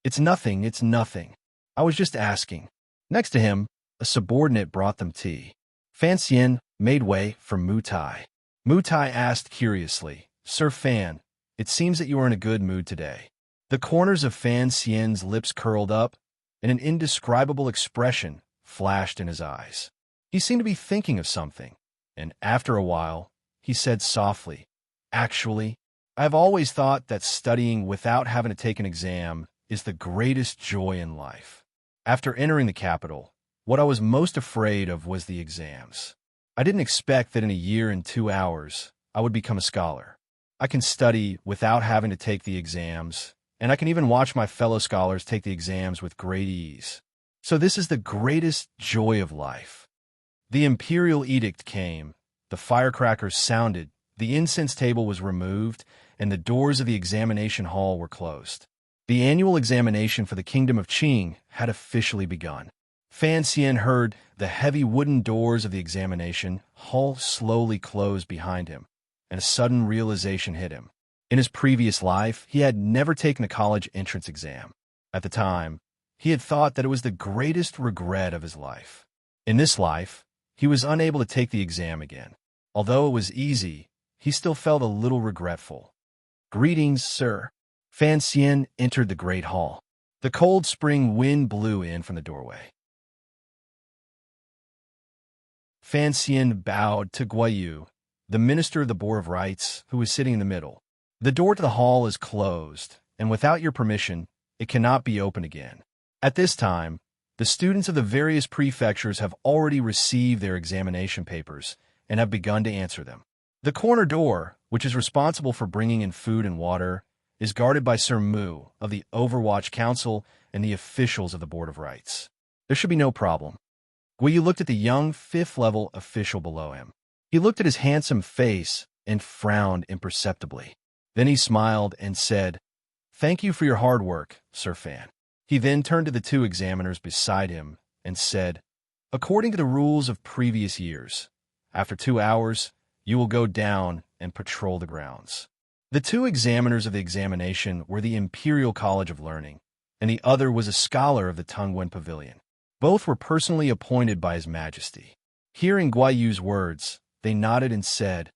It's nothing. I was just asking. Next to him, a subordinate brought them tea. Fan Xian made way for Mu Tai. Mu Tai asked curiously, Sir Fan, it seems that you are in a good mood today. The corners of Fan Xian's lips curled up, and an indescribable expression flashed in his eyes. He seemed to be thinking of something, and after a while, he said softly, Actually, I have always thought that studying without having to take an exam is the greatest joy in life. After entering the capital, what I was most afraid of was the exams. I didn't expect that in a year and 2 hours, I would become a scholar. I can study without having to take the exams, and I can even watch my fellow scholars take the exams with great ease. So this is the greatest joy of life. The imperial edict came, the firecrackers sounded, the incense table was removed, and the doors of the examination hall were closed. The annual examination for the Kingdom of Qing had officially begun. Fan Xian heard the heavy wooden doors of the examination hall slowly close behind him, and a sudden realization hit him. In his previous life, he had never taken a college entrance exam. At the time, he had thought that it was the greatest regret of his life. In this life, he was unable to take the exam again. Although it was easy, he still felt a little regretful. "Greetings, sir." Fan Xian entered the great hall. The cold spring wind blew in from the doorway. Fan Xian bowed to Guiyu, the minister of the Board of Rites, who was sitting in the middle. "The door to the hall is closed, and without your permission, it cannot be opened again. At this time, the students of the various prefectures have already received their examination papers and have begun to answer them. The corner door, which is responsible for bringing in food and water, is guarded by Sir Mu of the Overwatch Council and the officials of the Board of Rites. There should be no problem." Guiyu looked at the young fifth-level official below him. He looked at his handsome face and frowned imperceptibly. Then he smiled and said, "Thank you for your hard work, Sir Fan." He then turned to the two examiners beside him and said, "According to the rules of previous years, after 2 hours, you will go down and patrol the grounds." The two examiners of the examination were the Imperial College of Learning, and the other was a scholar of the Tungwen Pavilion. Both were personally appointed by His Majesty. Hearing Guiyu's words, they nodded and said,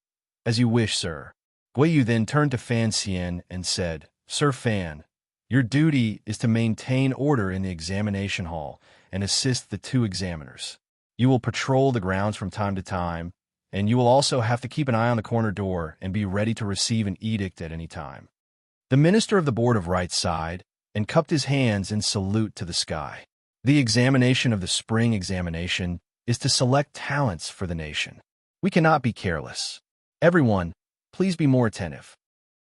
"As you wish, sir." Guiyu then turned to Fan Xian and said, "Sir Fan, your duty is to maintain order in the examination hall and assist the two examiners. You will patrol the grounds from time to time, and you will also have to keep an eye on the corner door and be ready to receive an edict at any time." The minister of the Board of Rites sighed and cupped his hands in salute to the sky. The examination of the spring examination is to select talents for the nation. We cannot be careless. Everyone, please be more attentive.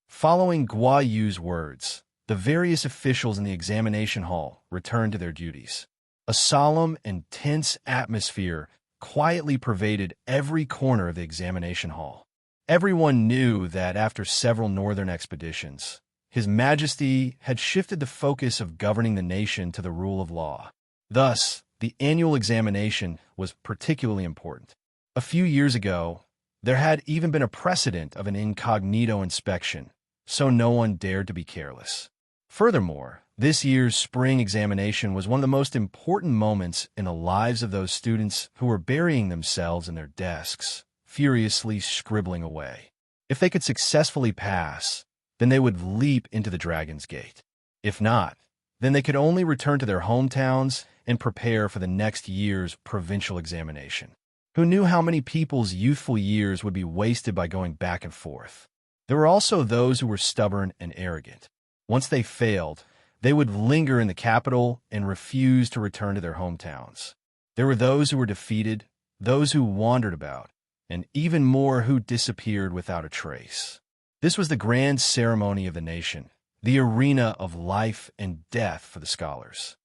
Following Guiyu's words, the various officials in the examination hall returned to their duties. A solemn and tense atmosphere quietly pervaded every corner of the examination hall. Everyone knew that after several northern expeditions, His Majesty had shifted the focus of governing the nation to the rule of law. Thus, the annual examination was particularly important. A few years ago, there had even been a precedent of an incognito inspection, so no one dared to be careless. Furthermore, this year's spring examination was one of the most important moments in the lives of those students who were burying themselves in their desks, furiously scribbling away. If they could successfully pass, then they would leap into the Dragon's Gate. If not, then they could only return to their hometowns and prepare for the next year's provincial examination. Who knew how many people's youthful years would be wasted by going back and forth? There were also those who were stubborn and arrogant. Once they failed, they would linger in the capital and refuse to return to their hometowns. There were those who were defeated, those who wandered about, and even more who disappeared without a trace. This was the grand ceremony of the nation, the arena of life and death for the scholars.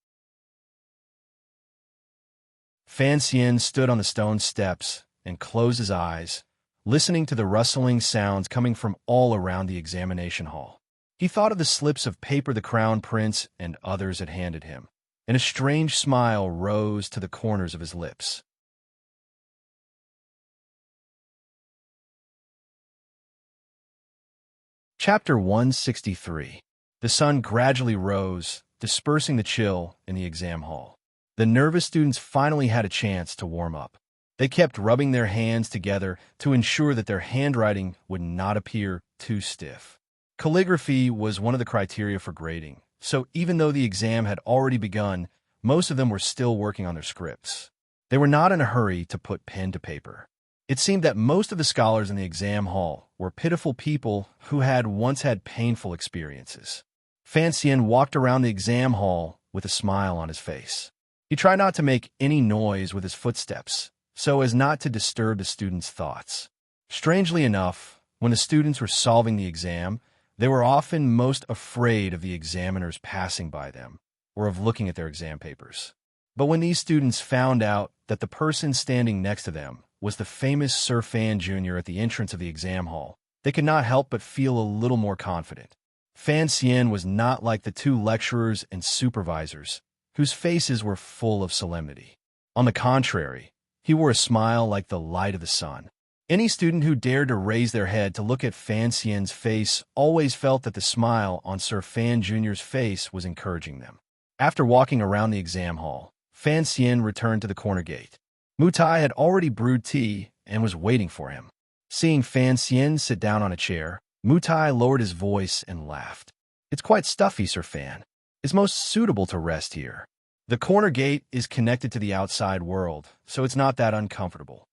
Fan Xian stood on the stone steps and closed his eyes, listening to the rustling sounds coming from all around the examination hall. He thought of the slips of paper the crown prince and others had handed him, and a strange smile rose to the corners of his lips. Chapter 163. The sun gradually rose, dispersing the chill in the exam hall. The nervous students finally had a chance to warm up. They kept rubbing their hands together to ensure that their handwriting would not appear too stiff. Calligraphy was one of the criteria for grading, so even though the exam had already begun, most of them were still working on their scripts. They were not in a hurry to put pen to paper. It seemed that most of the scholars in the exam hall were pitiful people who had once had painful experiences. Fan Xian walked around the exam hall with a smile on his face. He tried not to make any noise with his footsteps, so as not to disturb the students' thoughts. Strangely enough, when the students were solving the exam, they were often most afraid of the examiners passing by them, or of looking at their exam papers. But when these students found out that the person standing next to them was the famous Sir Fan Jr. at the entrance of the exam hall, they could not help but feel a little more confident. Fan Xian was not like the two lecturers and supervisors, whose faces were full of solemnity. On the contrary, he wore a smile like the light of the sun. Any student who dared to raise their head to look at Fan Xian's face always felt that the smile on Sir Fan Jr.'s face was encouraging them. After walking around the exam hall, Fan Xian returned to the corner gate. Mutai had already brewed tea and was waiting for him. Seeing Fan Xian sit down on a chair, Mutai lowered his voice and laughed. It's quite stuffy, Sir Fan. It's most suitable to rest here. The corner gate is connected to the outside world, so it's not that uncomfortable.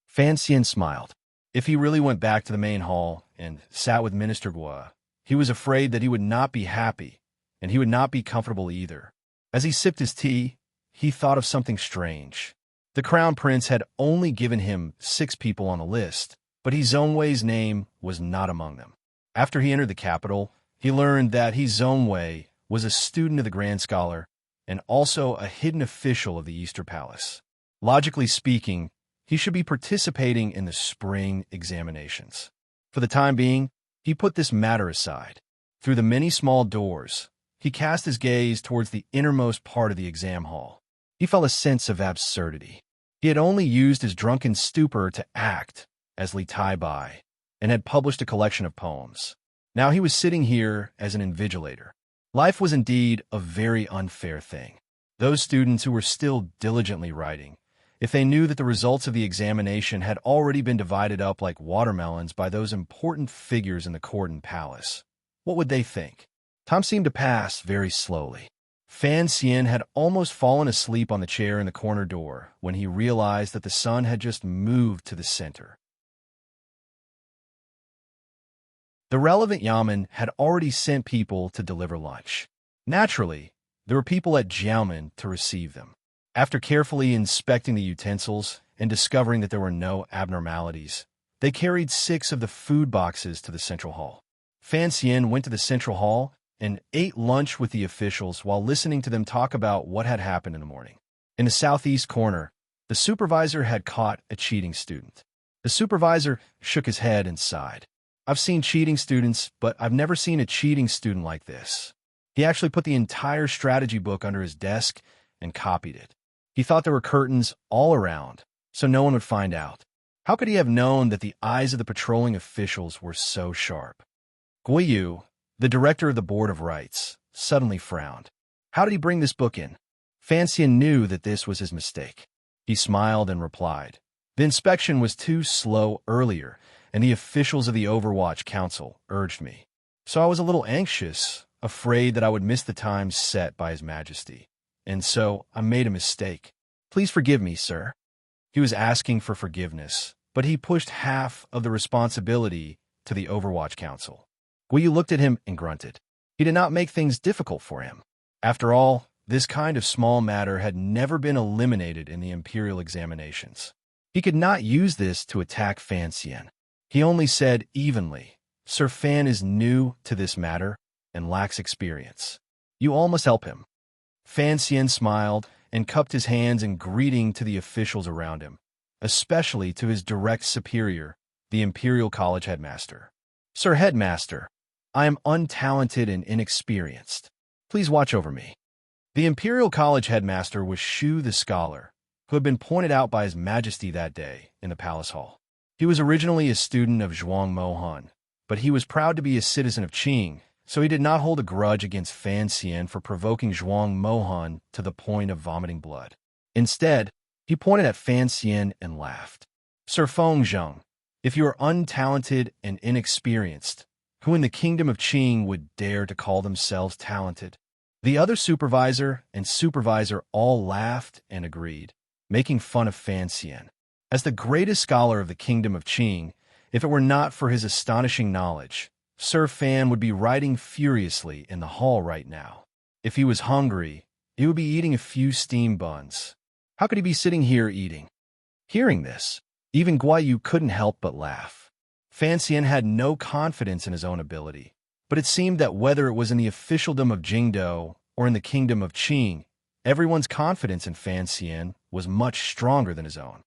Fan Xian smiled. If he really went back to the main hall and sat with Minister Gua, he was afraid that he would not be happy, and he would not be comfortable either. As he sipped his tea, he thought of something strange. The Crown Prince had only given him 6 people on the list, but He Zhongwei's name was not among them. After he entered the capital, he learned that He Zhongwei was a student of the Grand Scholar and also a hidden official of the Easter Palace. Logically speaking, he should be participating in the spring examinations. For the time being, he put this matter aside. Through the many small doors, he cast his gaze towards the innermost part of the exam hall. He felt a sense of absurdity. He had only used his drunken stupor to act as Li Tai Bai and had published a collection of poems. Now he was sitting here as an invigilator. Life was indeed a very unfair thing. Those students who were still diligently writing, if they knew that the results of the examination had already been divided up like watermelons by those important figures in the court and palace, what would they think? Time seemed to pass very slowly. Fan Xian had almost fallen asleep on the chair in the corner door when he realized that the sun had just moved to the center. The relevant yamen had already sent people to deliver lunch. Naturally, there were people at Jiaomen to receive them. After carefully inspecting the utensils and discovering that there were no abnormalities, they carried 6 of the food boxes to the central hall. Fan Xian went to the central hall and ate lunch with the officials while listening to them talk about what had happened in the morning. In the southeast corner, the supervisor had caught a cheating student. The supervisor shook his head and sighed. I've seen cheating students, but I've never seen a cheating student like this. He actually put the entire strategy book under his desk and copied it. He thought there were curtains all around, so no one would find out. How could he have known that the eyes of the patrolling officials were so sharp? Guiyu, the director of the Board of Rights, suddenly frowned. How did he bring this book in? Fan Xian knew that this was his mistake. He smiled and replied, the inspection was too slow earlier, and the officials of the Overwatch Council urged me. So I was a little anxious, afraid that I would miss the time set by His Majesty. And so I made a mistake. Please forgive me, sir. He was asking for forgiveness, but he pushed half of the responsibility to the Overwatch Council. Guiyu looked at him and grunted. He did not make things difficult for him. After all, this kind of small matter had never been eliminated in the imperial examinations. He could not use this to attack Fan Xian. He only said evenly, Sir Fan is new to this matter and lacks experience. You all must help him. Fan Xian smiled and cupped his hands in greeting to the officials around him, especially to his direct superior, the Imperial College headmaster. Sir Headmaster, I am untalented and inexperienced. Please watch over me. The Imperial College headmaster was Shu the scholar, who had been pointed out by His Majesty that day in the palace hall. He was originally a student of Zhuang Mohan, but he was proud to be a citizen of Qing, so he did not hold a grudge against Fan Xian for provoking Zhuang Mohan to the point of vomiting blood. Instead, he pointed at Fan Xian and laughed. Sir Feng Zheng, if you are untalented and inexperienced, who in the kingdom of Qing would dare to call themselves talented? The other supervisor and supervisor all laughed and agreed, making fun of Fan Xian. As the greatest scholar of the kingdom of Qing, if it were not for his astonishing knowledge, Sir Fan would be writing furiously in the hall right now. If he was hungry, he would be eating a few steam buns. How could he be sitting here eating? Hearing this, even Guiyu couldn't help but laugh. Fan Xian had no confidence in his own ability, but it seemed that whether it was in the officialdom of Jingdo or in the kingdom of Qing, everyone's confidence in Fan Xian was much stronger than his own.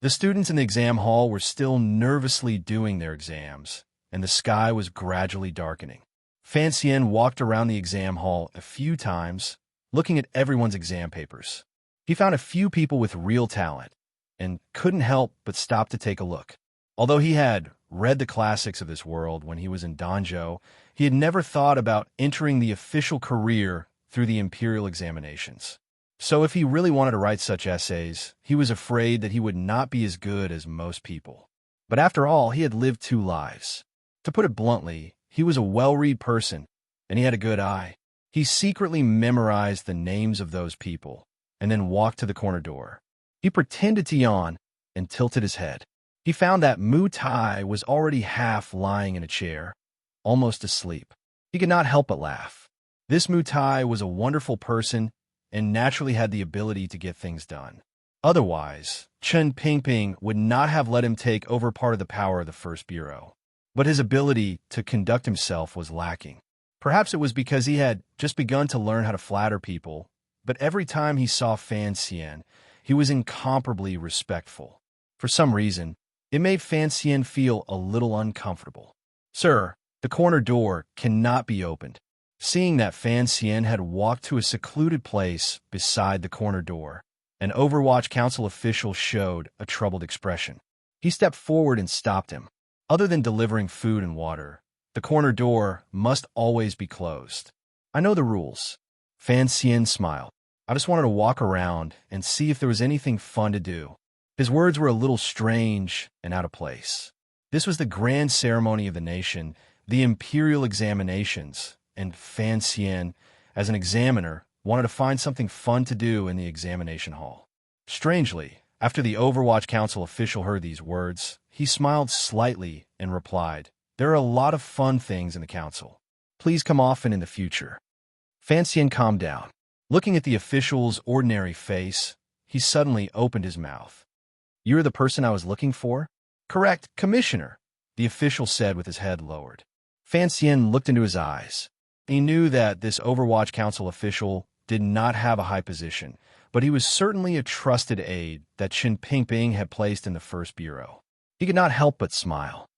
The students in the exam hall were still nervously doing their exams, and the sky was gradually darkening. Fan Xian walked around the exam hall a few times, looking at everyone's exam papers. He found a few people with real talent, and couldn't help but stop to take a look. Although he had read the classics of this world when he was in Danzhou, he had never thought about entering the official career through the imperial examinations. So if he really wanted to write such essays, he was afraid that he would not be as good as most people. But after all, he had lived 2 lives. To put it bluntly, he was a well-read person, and he had a good eye. He secretly memorized the names of those people, and then walked to the corner door. He pretended to yawn and tilted his head. He found that Mu Tai was already half lying in a chair, almost asleep. He could not help but laugh. This Mu Tai was a wonderful person and naturally had the ability to get things done. Otherwise, Chen Pingping would not have let him take over part of the power of the First Bureau. But his ability to conduct himself was lacking. Perhaps it was because he had just begun to learn how to flatter people, but every time he saw Fan Xian, he was incomparably respectful. For some reason, it made Fan Xian feel a little uncomfortable. "Sir, the corner door cannot be opened." Seeing that Fan Xian had walked to a secluded place beside the corner door, an Overwatch Council official showed a troubled expression. He stepped forward and stopped him. Other than delivering food and water, the corner door must always be closed. "I know the rules." Fan Xian smiled. "I just wanted to walk around and see if there was anything fun to do." His words were a little strange and out of place. This was the grand ceremony of the nation, the imperial examinations, and Fan Xian, as an examiner, wanted to find something fun to do in the examination hall. Strangely, after the Overwatch Council official heard these words, he smiled slightly and replied, "There are a lot of fun things in the council. Please come often in the future." Fan Xian calmed down. Looking at the official's ordinary face, he suddenly opened his mouth. "You're the person I was looking for?" "Correct, Commissioner," the official said with his head lowered. Fan Xian looked into his eyes. He knew that this Overwatch Council official did not have a high position, but he was certainly a trusted aide that Chen Pingping had placed in the First Bureau. He could not help but smile.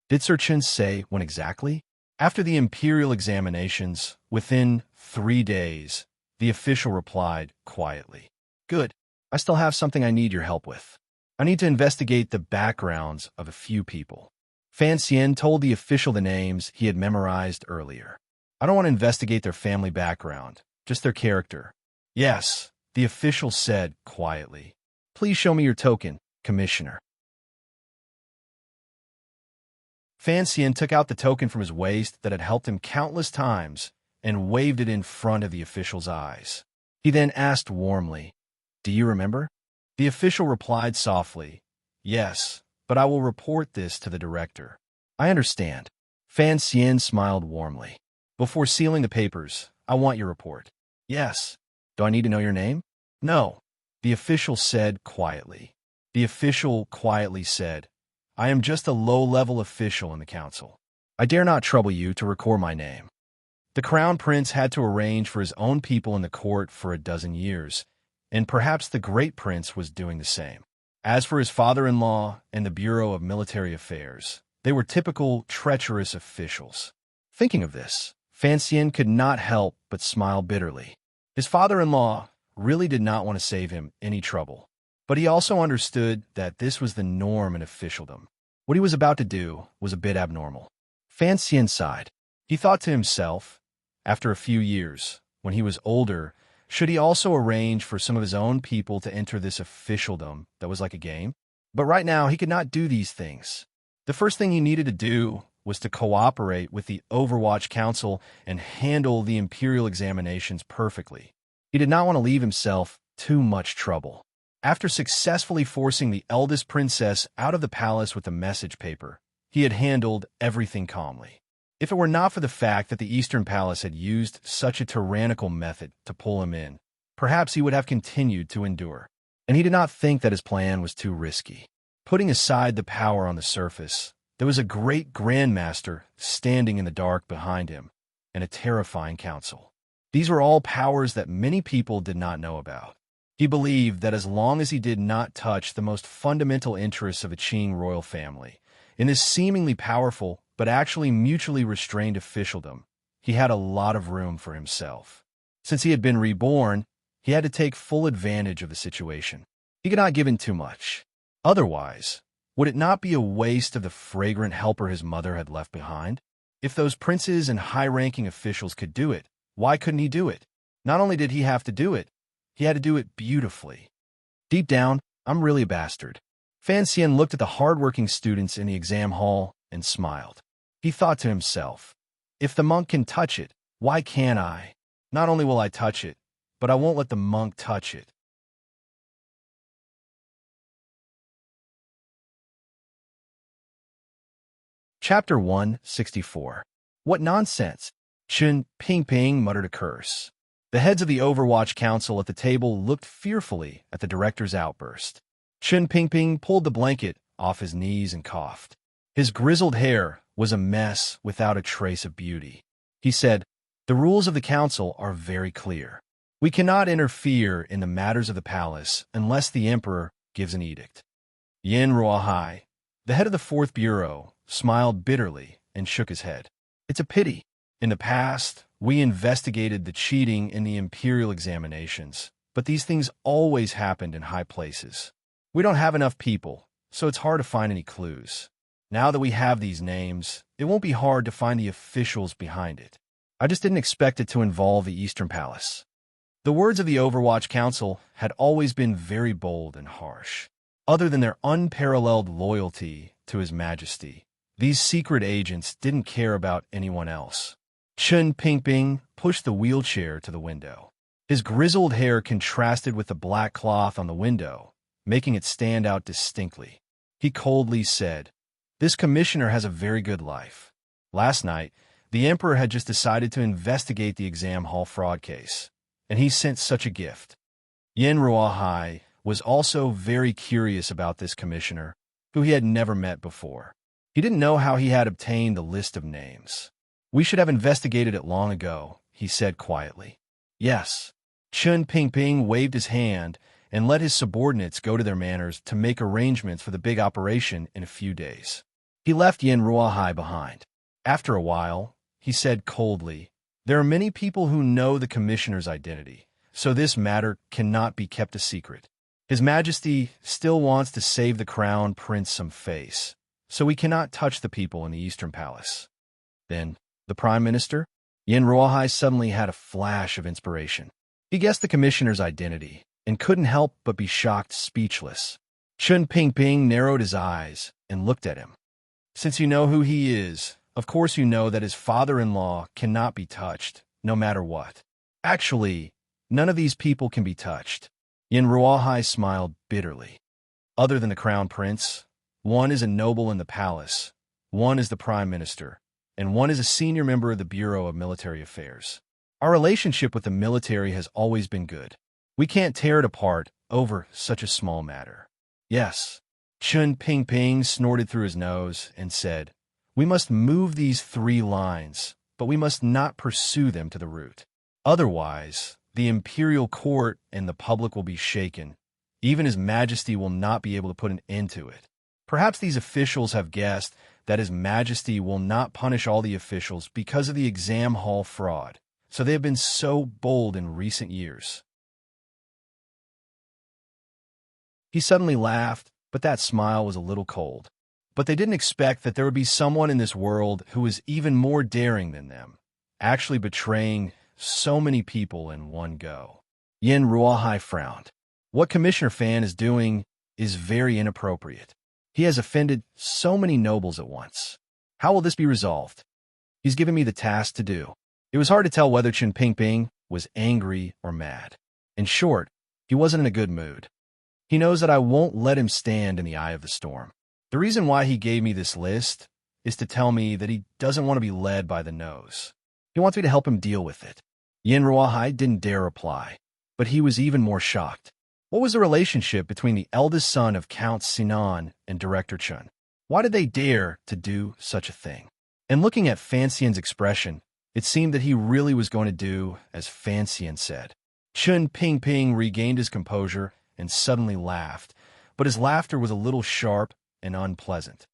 Did Sir Chen say when exactly? After the imperial examinations, within 3 days, the official replied quietly. "Good. I still have something I need your help with. I need to investigate the backgrounds of a few people." Fan Xian told the official the names he had memorized earlier. "I don't want to investigate their family background, just their character." "Yes," the official said quietly. "Please show me your token, Commissioner." Fan Xian took out the token from his waist that had helped him countless times and waved it in front of the official's eyes. He then asked warmly, "Do you remember?" The official replied softly, "Yes, but I will report this to the director." "I understand." Fan Xian smiled warmly. "Before sealing the papers, I want your report." "Yes." "Do I need to know your name?" "No," the official said quietly. The official quietly said, "I am just a low-level official in the council. I dare not trouble you to record my name." The crown prince had to arrange for his own people in the court for a dozen years, and perhaps the great prince was doing the same. As for his father-in-law and the Bureau of Military Affairs, they were typical treacherous officials. Thinking of this, Fan Xian could not help but smile bitterly. His father-in-law really did not want to save him any trouble, but he also understood that this was the norm in officialdom. What he was about to do was a bit abnormal. Fan Xian sighed. He thought to himself, after a few years, when he was older, should he also arrange for some of his own people to enter this officialdom that was like a game? But right now, he could not do these things. The first thing he needed to do was to cooperate with the Overwatch Council and handle the imperial examinations perfectly. He did not want to leave himself too much trouble. After successfully forcing the eldest princess out of the palace with the message paper, he had handled everything calmly. If it were not for the fact that the Eastern Palace had used such a tyrannical method to pull him in, perhaps he would have continued to endure. And he did not think that his plan was too risky. Putting aside the power on the surface, there was a great grandmaster standing in the dark behind him, and a terrifying council. These were all powers that many people did not know about. He believed that as long as he did not touch the most fundamental interests of a Qing royal family, in this seemingly powerful but actually mutually restrained officialdom, he had a lot of room for himself. Since he had been reborn, he had to take full advantage of the situation. He could not give in too much. Otherwise, would it not be a waste of the fragrant helper his mother had left behind? If those princes and high-ranking officials could do it, why couldn't he do it? Not only did he have to do it, he had to do it beautifully. Deep down, I'm really a bastard. Fan Xian looked at the hard-working students in the exam hall and smiled. He thought to himself, if the monk can touch it, why can't I? Not only will I touch it, but I won't let the monk touch it. Chapter 164. What nonsense! Chen Pingping muttered a curse. The heads of the Overwatch Council at the table looked fearfully at the director's outburst. Chen Pingping pulled the blanket off his knees and coughed. His grizzled hair was a mess without a trace of beauty. He said, "The rules of the council are very clear. We cannot interfere in the matters of the palace unless the emperor gives an edict." Yin Ruohai, the head of the Fourth Bureau, smiled bitterly and shook his head. It's a pity. In the past, we investigated the cheating in the imperial examinations, but these things always happened in high places. We don't have enough people, so it's hard to find any clues. Now that we have these names, it won't be hard to find the officials behind it. I just didn't expect it to involve the Eastern Palace. The words of the Overwatch Council had always been very bold and harsh. Other than their unparalleled loyalty to His Majesty, these secret agents didn't care about anyone else. Chen Pingping pushed the wheelchair to the window. His grizzled hair contrasted with the black cloth on the window, making it stand out distinctly. He coldly said, "This commissioner has a very good life. Last night, the emperor had just decided to investigate the exam hall fraud case, and he sent such a gift." Yin Ruohai was also very curious about this commissioner, who he had never met before. He didn't know how he had obtained the list of names. "We should have investigated it long ago," he said quietly. "Yes." Chen Pingping waved his hand and let his subordinates go to their manors to make arrangements for the big operation in a few days. He left Yin Ruohai behind. After a while, he said coldly, "There are many people who know the commissioner's identity, so this matter cannot be kept a secret. His Majesty still wants to save the crown prince some face, so we cannot touch the people in the Eastern Palace." Then, the Prime Minister? Yin Ruohai suddenly had a flash of inspiration. He guessed the commissioner's identity and couldn't help but be shocked speechless. Chen Pingping narrowed his eyes and looked at him. "Since you know who he is, of course you know that his father-in-law cannot be touched, no matter what. Actually, none of these people can be touched." Yin Ruohai smiled bitterly. "Other than the crown prince, one is a noble in the palace, one is the prime minister, and one is a senior member of the Bureau of Military Affairs. Our relationship with the military has always been good. We can't tear it apart over such a small matter." "Yes." Chen Pingping snorted through his nose and said, "We must move these 3 lines, but we must not pursue them to the root. Otherwise, the imperial court and the public will be shaken. Even His Majesty will not be able to put an end to it. Perhaps these officials have guessed that His Majesty will not punish all the officials because of the exam hall fraud, so they have been so bold in recent years." He suddenly laughed, but that smile was a little cold. But they didn't expect that there would be someone in this world who was even more daring than them, actually betraying so many people in one go. Yin Ruohai frowned. What Commissioner Fan is doing is very inappropriate. He has offended so many nobles at once. How will this be resolved? He's given me the task to do. It was hard to tell whether Chen Pingping was angry or mad. In short, he wasn't in a good mood. He knows that I won't let him stand in the eye of the storm. The reason why he gave me this list is to tell me that he doesn't want to be led by the nose. He wants me to help him deal with it. Yin Ruohai didn't dare reply, but he was even more shocked. What was the relationship between the eldest son of Count Sinan and Director Chen? Why did they dare to do such a thing? And looking at Fan Xian's expression, it seemed that he really was going to do as Fan Xian said. Chen Pingping regained his composure and suddenly laughed, but his laughter was a little sharp and unpleasant.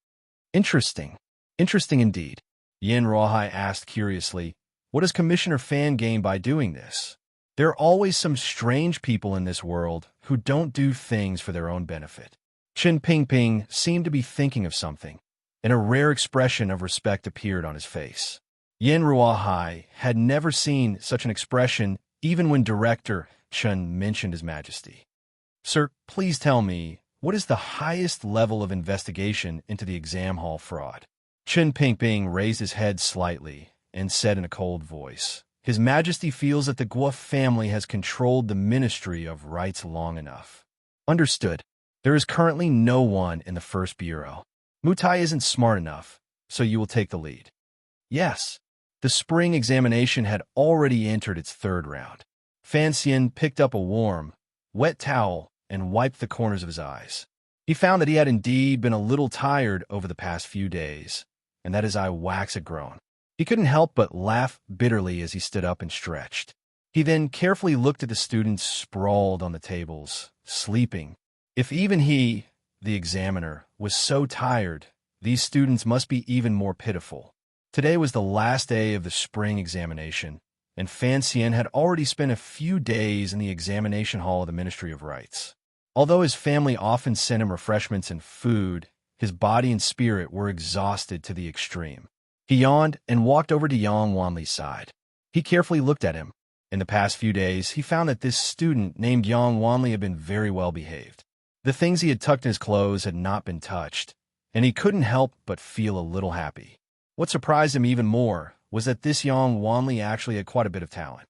Interesting. Interesting indeed. Yin Ruohai asked curiously, "What does Commissioner Fan gain by doing this? There are always some strange people in this world who don't do things for their own benefit." Chen Pingping seemed to be thinking of something, and a rare expression of respect appeared on his face. Yin Ruohai had never seen such an expression even when Director Chen mentioned His Majesty. "Sir, please tell me, what is the highest level of investigation into the exam hall fraud?" Chen Pingping raised his head slightly and said in a cold voice, "His Majesty feels that the Guo family has controlled the Ministry of Rights long enough." "Understood. There is currently no one in the First Bureau. Mutai isn't smart enough, so you will take the lead." Yes. The spring examination had already entered its third round. Fan Xian picked up a warm, wet towel and wiped the corners of his eyes. He found that he had indeed been a little tired over the past few days, and that his eye wax had grown. He couldn't help but laugh bitterly as he stood up and stretched. He then carefully looked at the students sprawled on the tables, sleeping. If even he, the examiner, was so tired, these students must be even more pitiful. Today was the last day of the spring examination, and Fan Xian had already spent a few days in the examination hall of the Ministry of Rights. Although his family often sent him refreshments and food, his body and spirit were exhausted to the extreme. He yawned and walked over to Yang Wanli's side. He carefully looked at him. In the past few days, he found that this student named Yang Wanli had been very well behaved. The things he had tucked in his clothes had not been touched, and he couldn't help but feel a little happy. What surprised him even more was that this Yang Wanli actually had quite a bit of talent.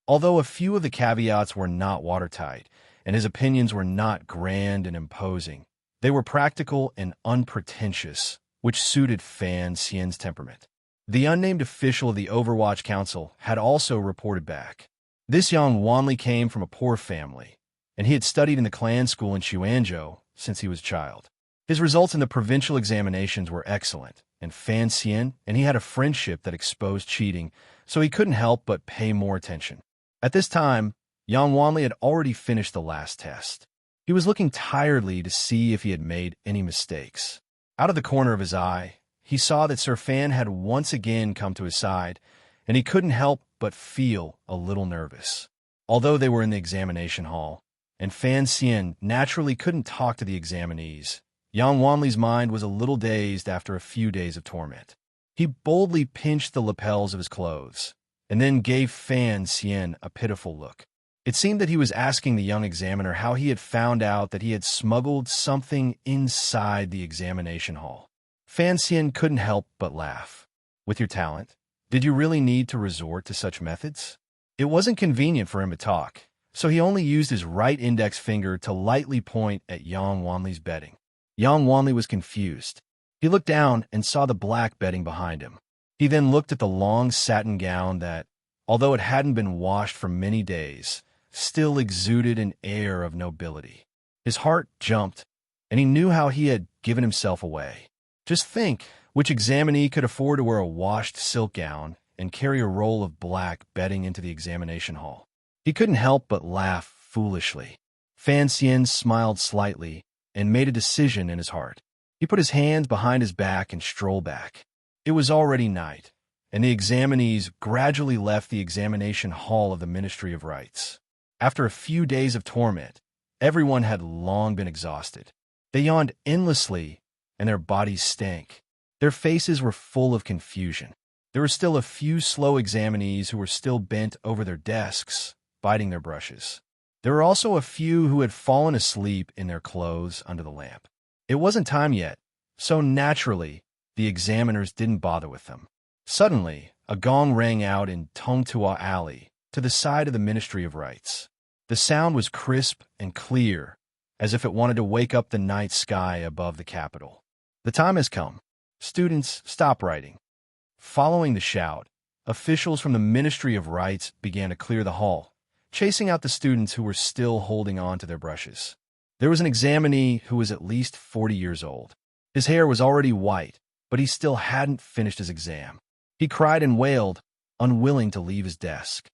Although a few of the caveats were not watertight, and his opinions were not grand and imposing, they were practical and unpretentious, which suited Fan Xian's temperament. The unnamed official of the Overwatch Council had also reported back. This Yang Wanli came from a poor family, and he had studied in the clan school in Xuanzhou since he was a child. His results in the provincial examinations were excellent, and Fan Xian and he had a friendship that exposed cheating, so he couldn't help but pay more attention. At this time, Yang Wanli had already finished the last test. He was looking tiredly to see if he had made any mistakes. Out of the corner of his eye, he saw that Sir Fan had once again come to his side, and he couldn't help but feel a little nervous. Although they were in the examination hall, and Fan Xian naturally couldn't talk to the examinees, Yang Wanli's mind was a little dazed after a few days of torment. He boldly pinched the lapels of his clothes, and then gave Fan Xian a pitiful look. It seemed that he was asking the young examiner how he had found out that he had smuggled something inside the examination hall. Fan Xian couldn't help but laugh. "With your talent, did you really need to resort to such methods?" It wasn't convenient for him to talk, so he only used his right index finger to lightly point at Yang Wanli's bedding. Yang Wanli was confused. He looked down and saw the black bedding behind him. He then looked at the long satin gown that, although it hadn't been washed for many days, still exuded an air of nobility. His heart jumped, and he knew how he had given himself away. Just think, which examinee could afford to wear a washed silk gown and carry a roll of black bedding into the examination hall? He couldn't help but laugh foolishly. Fan Xian smiled slightly and made a decision in his heart. He put his hands behind his back and strolled back. It was already night, and the examinees gradually left the examination hall of the Ministry of Rights. After a few days of torment, everyone had long been exhausted. They yawned endlessly, and their bodies stank. Their faces were full of confusion. There were still a few slow examinees who were still bent over their desks, biting their brushes. There were also a few who had fallen asleep in their clothes under the lamp. It wasn't time yet, so naturally, the examiners didn't bother with them. Suddenly, a gong rang out in Tongtua Alley, to the side of the Ministry of Rights. The sound was crisp and clear, as if it wanted to wake up the night sky above the capital. "The time has come. Students, stop writing." Following the shout, officials from the Ministry of Rights began to clear the hall, chasing out the students who were still holding on to their brushes. There was an examinee who was at least 40 years old. His hair was already white, but he still hadn't finished his exam. He cried and wailed, unwilling to leave his desk.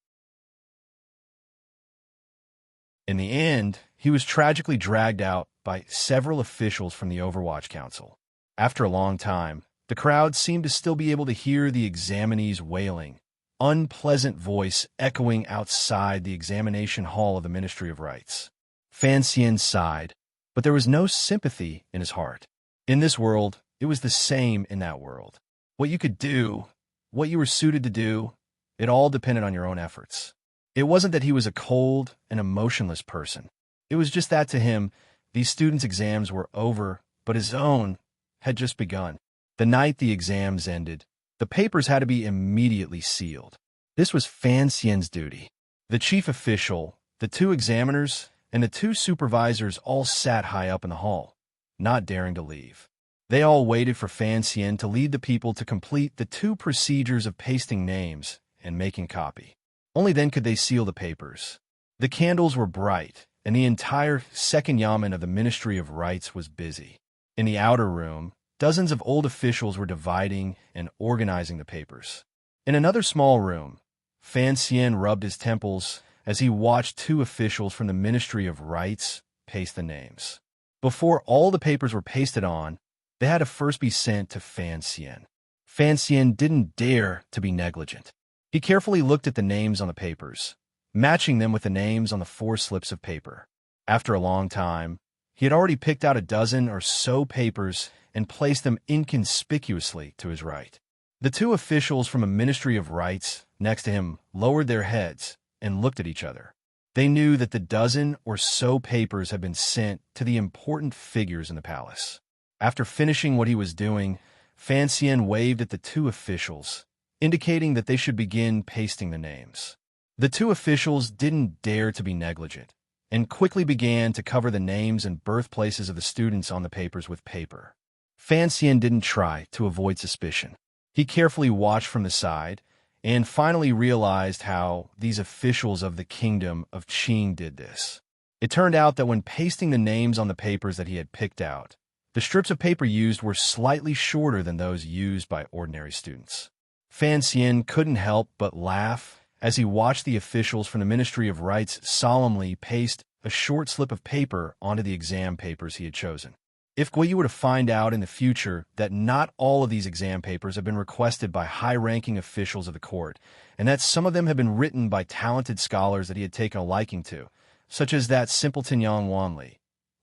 In the end, he was tragically dragged out by several officials from the Overwatch Council. After a long time, the crowd seemed to still be able to hear the examinee's wailing, unpleasant voice echoing outside the examination hall of the Ministry of Rights. Fan Xian sighed, but there was no sympathy in his heart. In this world, it was the same in that world. What you could do, what you were suited to do, It all depended on your own efforts. It wasn't that he was a cold and emotionless person. It was just that to him, these students' exams were over, but his own had just begun. The night the exams ended, the papers had to be immediately sealed. This was Fan Xian's duty. The chief official, the two examiners, and the two supervisors all sat high up in the hall, not daring to leave. They all waited for Fan Xian to lead the people to complete the two procedures of pasting names and making copy. Only then could they seal the papers. The candles were bright, and the entire second yamen of the Ministry of Rites was busy. In the outer room, dozens of old officials were dividing and organizing the papers. In another small room, Fan Xian rubbed his temples as he watched two officials from the Ministry of Rites paste the names. Before all the papers were pasted on, they had to first be sent to Fan Xian. Fan Xian didn't dare to be negligent. He carefully looked at the names on the papers, matching them with the names on the 4 slips of paper. After a long time, he had already picked out a dozen or so papers and placed them inconspicuously to his right. The two officials from a Ministry of Rites next to him lowered their heads and looked at each other. They knew that the dozen or so papers had been sent to the important figures in the palace. After finishing what he was doing, Fan Xian waved at the two officials, indicating that they should begin pasting the names. The two officials didn't dare to be negligent, and quickly began to cover the names and birthplaces of the students on the papers with paper. Fan Xian didn't try to avoid suspicion. He carefully watched from the side, and finally realized how these officials of the kingdom of Qing did this. It turned out that when pasting the names on the papers that he had picked out, the strips of paper used were slightly shorter than those used by ordinary students. Fan Xian couldn't help but laugh as he watched the officials from the Ministry of Rites solemnly paste a short slip of paper onto the exam papers he had chosen. If Guiyu were to find out in the future that not all of these exam papers have been requested by high-ranking officials of the court, and that some of them have been written by talented scholars that he had taken a liking to, such as that simpleton Yang Wanli,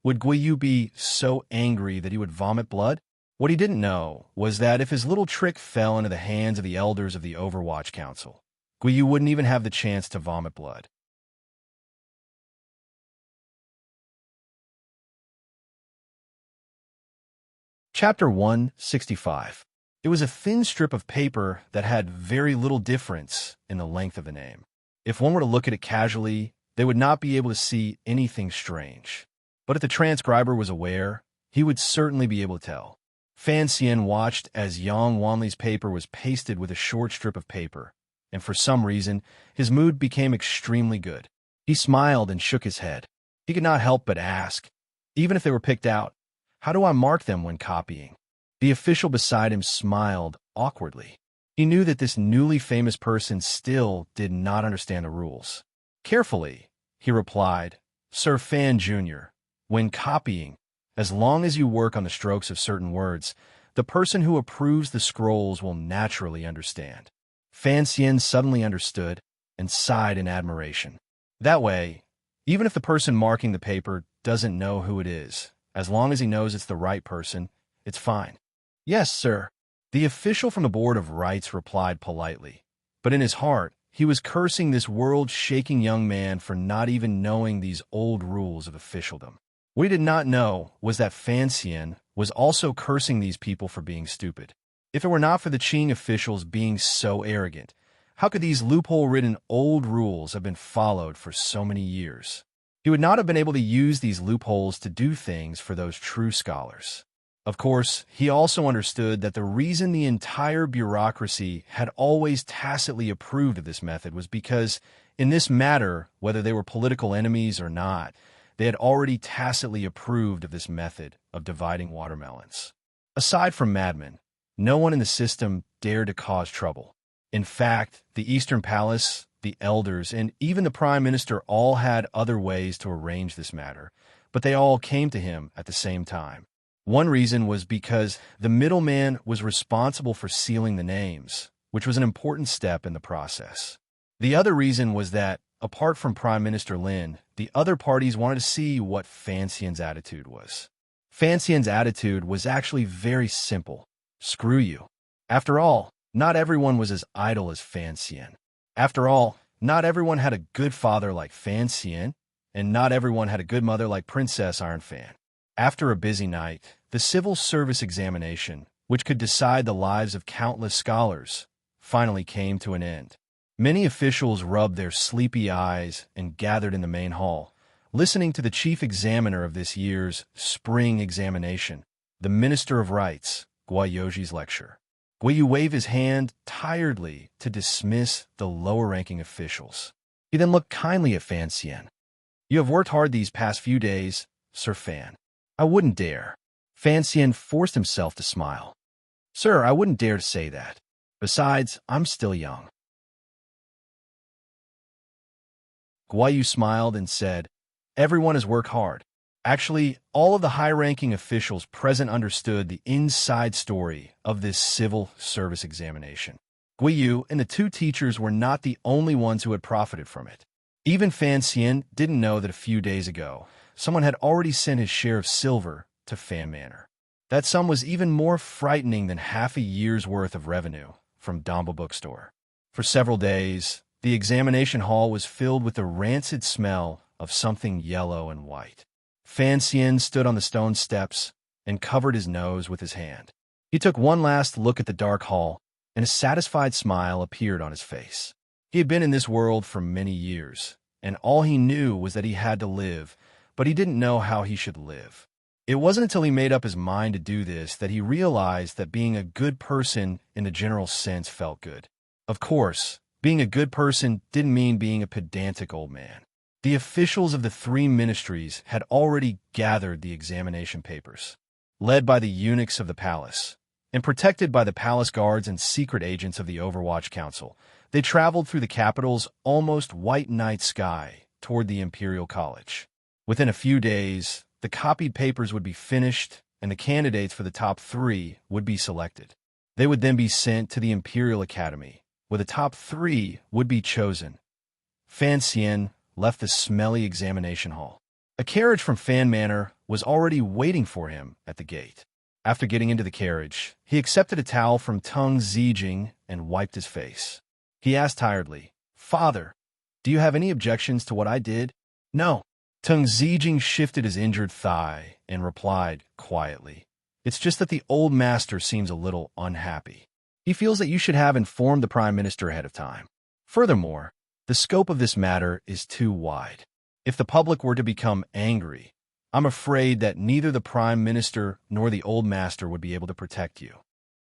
would Guiyu be so angry that he would vomit blood? What he didn't know was that if his little trick fell into the hands of the elders of the Overwatch Council, Guiyu wouldn't even have the chance to vomit blood. Chapter 165. It was a thin strip of paper that had very little difference in the length of the name. If one were to look at it casually, they would not be able to see anything strange. But if the transcriber was aware, he would certainly be able to tell. Fan Xian watched as Yang Wanli's paper was pasted with a short strip of paper, and for some reason, his mood became extremely good. He smiled and shook his head. He could not help but ask, even if they were picked out, how do I mark them when copying? The official beside him smiled awkwardly. He knew that this newly famous person still did not understand the rules. Carefully, he replied, Sir Fan Jr., when copying, as long as you work on the strokes of certain words, the person who approves the scrolls will naturally understand. Fan Xian suddenly understood and sighed in admiration. That way, even if the person marking the paper doesn't know who it is, as long as he knows it's the right person, it's fine. Yes, sir. The official from the Board of Rites replied politely, but in his heart, he was cursing this world-shaking young man for not even knowing these old rules of officialdom. What he did not know was that Fan Xian was also cursing these people for being stupid. If it were not for the Qing officials being so arrogant, how could these loophole-ridden old rules have been followed for so many years? He would not have been able to use these loopholes to do things for those true scholars. Of course, he also understood that the reason the entire bureaucracy had always tacitly approved of this method was because, in this matter, whether they were political enemies or not, they had already tacitly approved of this method of dividing watermelons. Aside from madmen, no one in the system dared to cause trouble. In fact, the Eastern Palace, the elders, and even the Prime Minister all had other ways to arrange this matter, but they all came to him at the same time. One reason was because the middleman was responsible for sealing the names, which was an important step in the process. The other reason was that, apart from Prime Minister Lin, the other parties wanted to see what Fan Xian's attitude was. Fan Xian's attitude was actually very simple. Screw you. After all, not everyone was as idle as Fan Xian. After all, not everyone had a good father like Fan Xian, and not everyone had a good mother like Princess Iron Fan. After a busy night, the civil service examination, which could decide the lives of countless scholars, finally came to an end. Many officials rubbed their sleepy eyes and gathered in the main hall, listening to the chief examiner of this year's spring examination, the Minister of Rights, Guayoji's lecture. Guiyu waved his hand tiredly to dismiss the lower-ranking officials. He then looked kindly at Fan Xian. "You have worked hard these past few days, Sir Fan." "I wouldn't dare." Fan Xian forced himself to smile. "Sir, I wouldn't dare to say that. Besides, I'm still young." Guiyu smiled and said, "Everyone has worked hard." Actually, all of the high-ranking officials present understood the inside story of this civil service examination. Guiyu and the two teachers were not the only ones who had profited from it. Even Fan Xian didn't know that a few days ago, someone had already sent his share of silver to Fan Manor. That sum was even more frightening than half a year's worth of revenue from Domba Bookstore. For several days, the examination hall was filled with the rancid smell of something yellow and white. Fan Xian stood on the stone steps and covered his nose with his hand. He took one last look at the dark hall, and a satisfied smile appeared on his face. He had been in this world for many years, and all he knew was that he had to live, but he didn't know how he should live. It wasn't until he made up his mind to do this that he realized that being a good person in the general sense felt good. Of course, being a good person didn't mean being a pedantic old man. The officials of the three ministries had already gathered the examination papers. Led by the eunuchs of the palace, and protected by the palace guards and secret agents of the Overwatch Council, they traveled through the capital's almost white night sky toward the Imperial College. Within a few days, the copied papers would be finished, and the candidates for the top 3 would be selected. They would then be sent to the Imperial Academy, where the top 3 would be chosen. Fan Xian left the smelly examination hall. A carriage from Fan Manor was already waiting for him at the gate. After getting into the carriage, he accepted a towel from Tung Zijing and wiped his face. He asked tiredly, "Father, do you have any objections to what I did?" "No." Tung Zijing shifted his injured thigh and replied quietly, "It's just that the old master seems a little unhappy. He feels that you should have informed the Prime Minister ahead of time. Furthermore, the scope of this matter is too wide. If the public were to become angry, I'm afraid that neither the Prime Minister nor the Old Master would be able to protect you."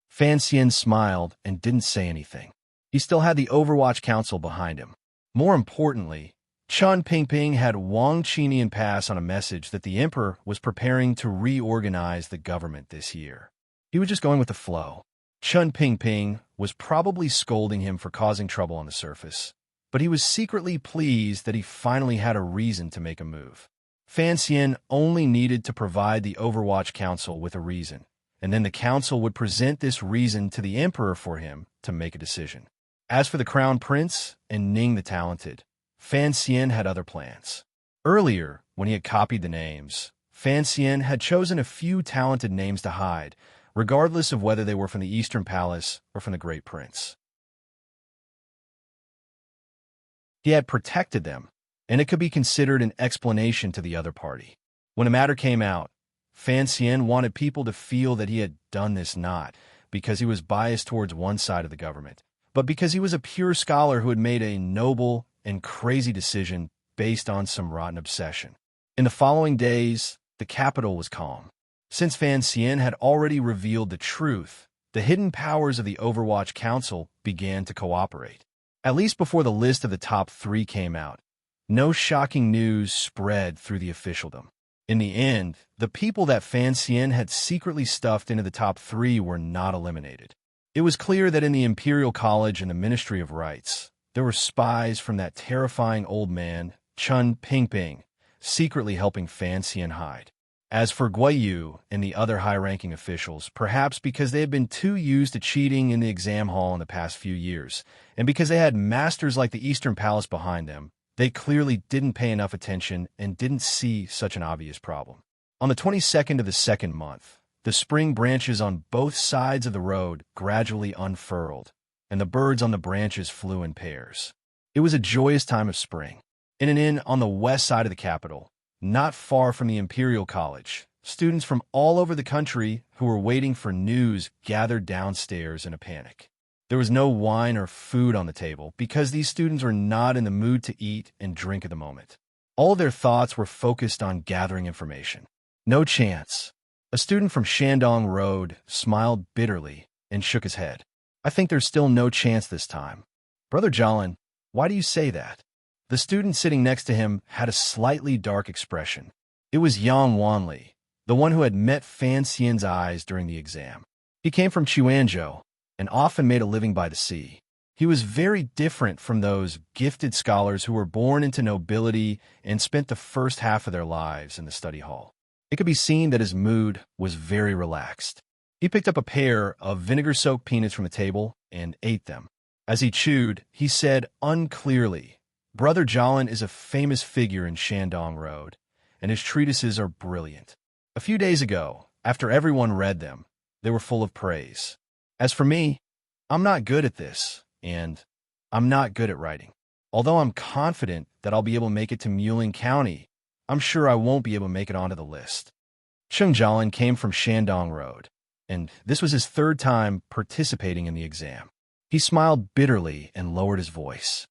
Fan Xian smiled and didn't say anything. He still had the Overwatch Council behind him. More importantly, Chun Pingping had Wang Qinian pass on a message that the Emperor was preparing to reorganize the government this year. He was just going with the flow. Chun Pingping was probably scolding him for causing trouble on the surface, but he was secretly pleased that he finally had a reason to make a move. Fan Xian only needed to provide the Overwatch Council with a reason, and then the Council would present this reason to the Emperor for him to make a decision. As for the Crown Prince and Ning the Talented, Fan Xian had other plans. Earlier, when he had copied the names, Fan Xian had chosen a few talented names to hide, regardless of whether they were from the Eastern Palace or from the Great Prince. He had protected them, and it could be considered an explanation to the other party. When a matter came out, Fan Xian wanted people to feel that he had done this not because he was biased towards one side of the government, but because he was a pure scholar who had made a noble and crazy decision based on some rotten obsession. In the following days, the capital was calm. Since Fan Xian had already revealed the truth, the hidden powers of the Overwatch Council began to cooperate. At least before the list of the top 3 came out, no shocking news spread through the officialdom. In the end, the people that Fan Xian had secretly stuffed into the top 3 were not eliminated. It was clear that in the Imperial College and the Ministry of Rights, there were spies from that terrifying old man, Chun Pingping, secretly helping Fan Xian hide. As for Guiyu and the other high-ranking officials, perhaps because they had been too used to cheating in the exam hall in the past few years, and because they had masters like the Eastern Palace behind them, they clearly didn't pay enough attention and didn't see such an obvious problem. On the 22nd of the second month, the spring branches on both sides of the road gradually unfurled, and the birds on the branches flew in pairs. It was a joyous time of spring. In an inn on the west side of the capital, not far from the Imperial College, students from all over the country who were waiting for news gathered downstairs in a panic. There was no wine or food on the table because these students were not in the mood to eat and drink at the moment. All their thoughts were focused on gathering information. No chance. A student from Shandong Road smiled bitterly and shook his head. I think there's still no chance this time. Brother Jolin, why do you say that? The student sitting next to him had a slightly dark expression. It was Yang Wanli, the one who had met Fan Xian's eyes during the exam. He came from Chuanzhou and often made a living by the sea. He was very different from those gifted scholars who were born into nobility and spent the first half of their lives in the study hall. It could be seen that his mood was very relaxed. He picked up a pair of vinegar-soaked peanuts from the table and ate them. As he chewed, he said unclearly, Brother Jolin is a famous figure in Shandong Road, and his treatises are brilliant. A few days ago, after everyone read them, they were full of praise. As for me, I'm not good at this, and I'm not good at writing. Although I'm confident that I'll be able to make it to Muling County, I'm sure I won't be able to make it onto the list. Cheng Jolin came from Shandong Road, and this was his third time participating in the exam. He smiled bitterly and lowered his voice.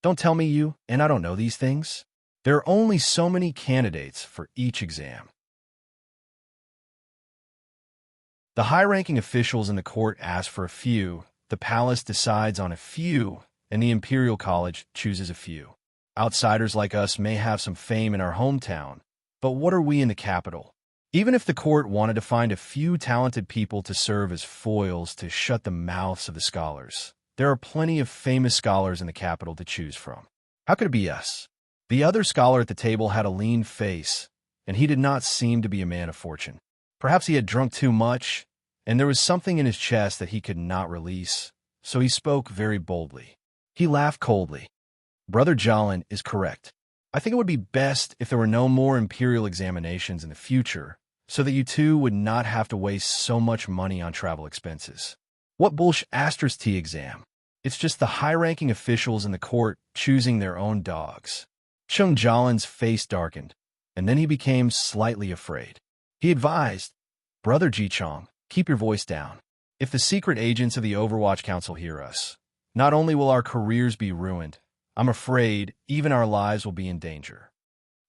Don't tell me you and I don't know these things. There are only so many candidates for each exam. The high-ranking officials in the court ask for a few, the palace decides on a few, and the Imperial College chooses a few. Outsiders like us may have some fame in our hometown, but what are we in the capital? Even if the court wanted to find a few talented people to serve as foils to shut the mouths of the scholars, there are plenty of famous scholars in the capital to choose from. How could it be us? The other scholar at the table had a lean face, and he did not seem to be a man of fortune. Perhaps he had drunk too much, and there was something in his chest that he could not release, so he spoke very boldly. He laughed coldly. Brother Jolin is correct. I think it would be best if there were no more imperial examinations in the future, so that you two would not have to waste so much money on travel expenses. What bullsh asterisk T exam? It's just the high-ranking officials in the court choosing their own dogs. Cheng Jolin's face darkened, and then he became slightly afraid. He advised, Brother Jichong, keep your voice down. If the secret agents of the Overwatch Council hear us, not only will our careers be ruined, I'm afraid even our lives will be in danger.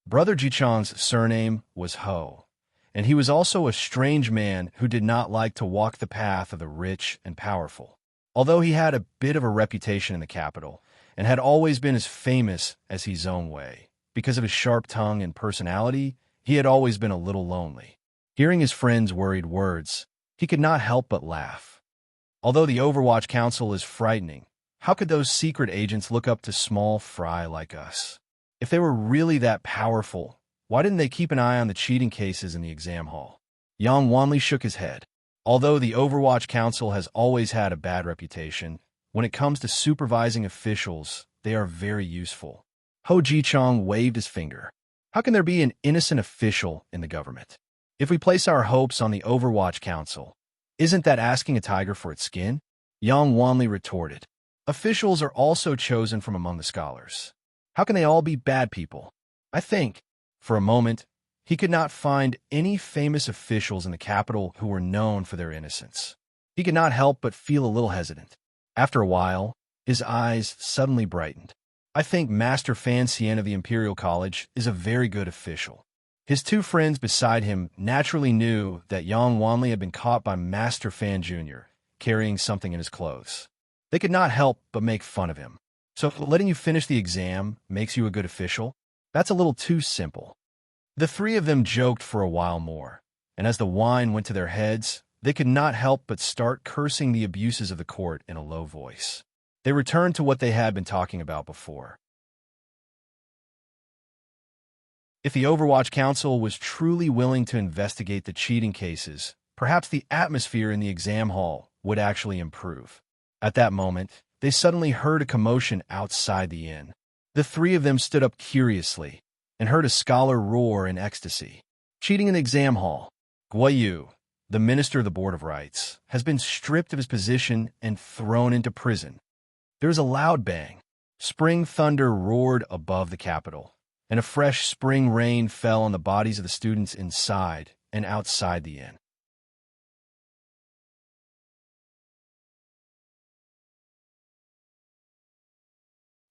Brother Jichong's surname was Ho, and he was also a strange man who did not like to walk the path of the rich and powerful. Although he had a bit of a reputation in the capital, and had always been as famous as his own way, because of his sharp tongue and personality, he had always been a little lonely. Hearing his friend's worried words, he could not help but laugh. Although the Overwatch Council is frightening, how could those secret agents look up to small fry like us? If they were really that powerful, why didn't they keep an eye on the cheating cases in the exam hall? Yang Wanli shook his head. Although the Overwatch Council has always had a bad reputation, when it comes to supervising officials, they are very useful. Ho Jichong waved his finger. How can there be an innocent official in the government? If we place our hopes on the Overwatch Council, isn't that asking a tiger for its skin? Yang Wanli retorted. Officials are also chosen from among the scholars. How can they all be bad people? I think, for a moment, he could not find any famous officials in the capital who were known for their innocence. He could not help but feel a little hesitant. After a while, his eyes suddenly brightened. I think Master Fan Xian of the Imperial College is a very good official. His two friends beside him naturally knew that Yang Wanli had been caught by Master Fan Jr. carrying something in his clothes. They could not help but make fun of him. So letting you finish the exam makes you a good official? That's a little too simple. The three of them joked for a while more, and as the wine went to their heads, they could not help but start cursing the abuses of the court in a low voice. They returned to what they had been talking about before. If the Overwatch Council was truly willing to investigate the cheating cases, perhaps the atmosphere in the exam hall would actually improve. At that moment, they suddenly heard a commotion outside the inn. The three of them stood up curiously and heard a scholar roar in ecstasy. Cheating in the exam hall. Guayu, the minister of the Board of Rights, has been stripped of his position and thrown into prison. There was a loud bang. Spring thunder roared above the Capitol, and a fresh spring rain fell on the bodies of the students inside and outside the inn.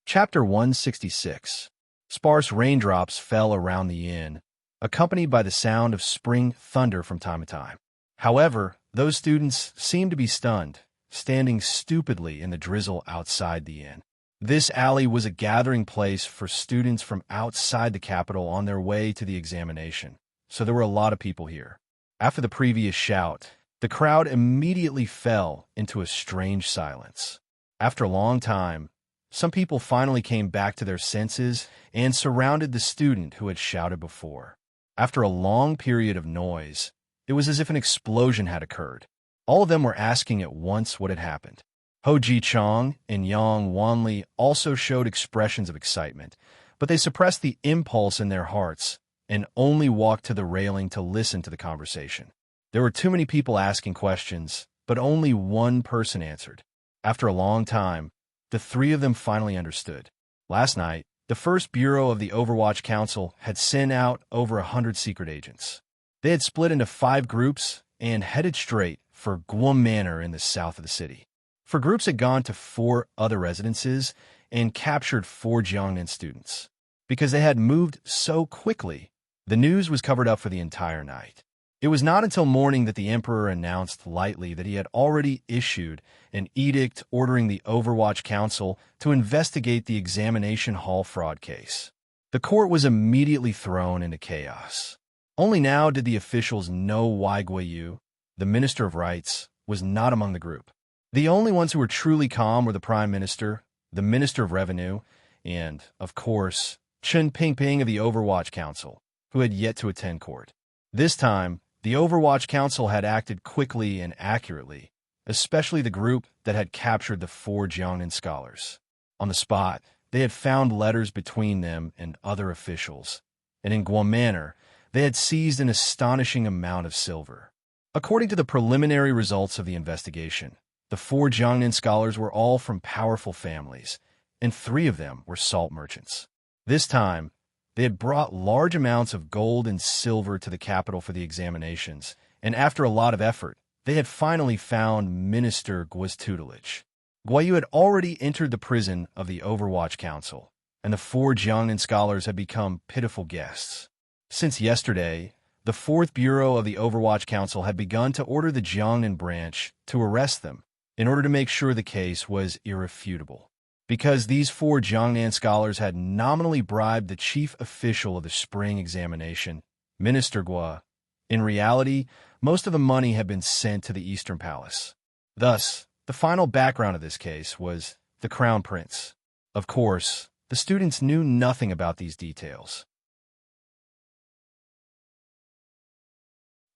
Chapter 166. Sparse raindrops fell around the inn, accompanied by the sound of spring thunder from time to time. However, those students seemed to be stunned, standing stupidly in the drizzle outside the inn. This alley was a gathering place for students from outside the Capitol on their way to the examination, so there were a lot of people here. After the previous shout, the crowd immediately fell into a strange silence. After a long time, some people finally came back to their senses and surrounded the student who had shouted before. After a long period of noise, it was as if an explosion had occurred. All of them were asking at once what had happened. Ho Ji-chong and Yang Wanli also showed expressions of excitement, but they suppressed the impulse in their hearts and only walked to the railing to listen to the conversation. There were too many people asking questions, but only one person answered. After a long time, the three of them finally understood. Last night, the first bureau of the Overwatch Council had sent out over 100 secret agents. They had split into 5 groups and headed straight for Guam Manor in the south of the city. 4 groups had gone to 4 other residences and captured 4 Jiangnan students. Because they had moved so quickly, the news was covered up for the entire night. It was not until morning that the emperor announced lightly that he had already issued an edict ordering the Overwatch Council to investigate the examination hall fraud case. The court was immediately thrown into chaos. Only now did the officials know why Guiyu, the Minister of Rights, was not among the group. The only ones who were truly calm were the Prime Minister, the Minister of Revenue, and, of course, Chen Pingping of the Overwatch Council, who had yet to attend court. This time, the Overwatch Council had acted quickly and accurately, especially the group that had captured the 4 Jiangnan scholars. On the spot, they had found letters between them and other officials, and in Guam Manor, they had seized an astonishing amount of silver. According to the preliminary results of the investigation, the 4 Jiangnan scholars were all from powerful families, and 3 of them were salt merchants. This time, they had brought large amounts of gold and silver to the capital for the examinations, and after a lot of effort, they had finally found Minister Guo's tutelage. Guiyu had already entered the prison of the Overwatch Council, and the 4 Jiangnan scholars had become pitiful guests. Since yesterday, the 4th Bureau of the Overwatch Council had begun to order the Jiangnan branch to arrest them in order to make sure the case was irrefutable. Because these 4 Jiangnan scholars had nominally bribed the chief official of the spring examination, Minister Guo, in reality, most of the money had been sent to the Eastern Palace. Thus, the final background of this case was the Crown Prince. Of course, the students knew nothing about these details.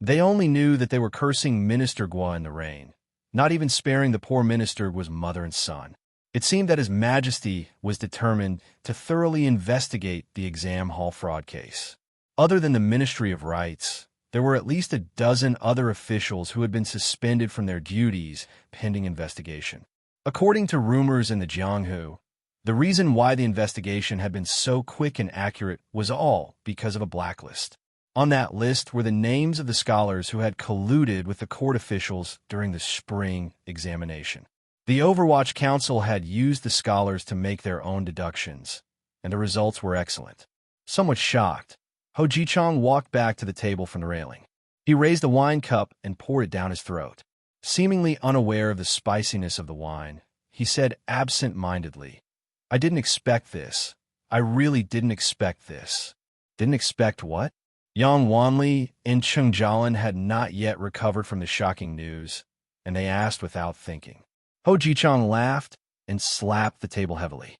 They only knew that they were cursing Minister Guo in the rain, not even sparing the poor minister Guo's mother and son. It seemed that His Majesty was determined to thoroughly investigate the exam hall fraud case. Other than the Ministry of Rights, there were at least a dozen other officials who had been suspended from their duties pending investigation. According to rumors in the Jianghu, the reason why the investigation had been so quick and accurate was all because of a blacklist. On that list were the names of the scholars who had colluded with the court officials during the spring examination. The Overwatch Council had used the scholars to make their own deductions, and the results were excellent. Somewhat shocked, Ho Ji-chong walked back to the table from the railing. He raised a wine cup and poured it down his throat. Seemingly unaware of the spiciness of the wine, he said absent-mindedly, "I didn't expect this. I really didn't expect this." Didn't expect what? Yang Wanli and Cheng Jialin had not yet recovered from the shocking news, and they asked without thinking. Ho Ji-chong laughed and slapped the table heavily.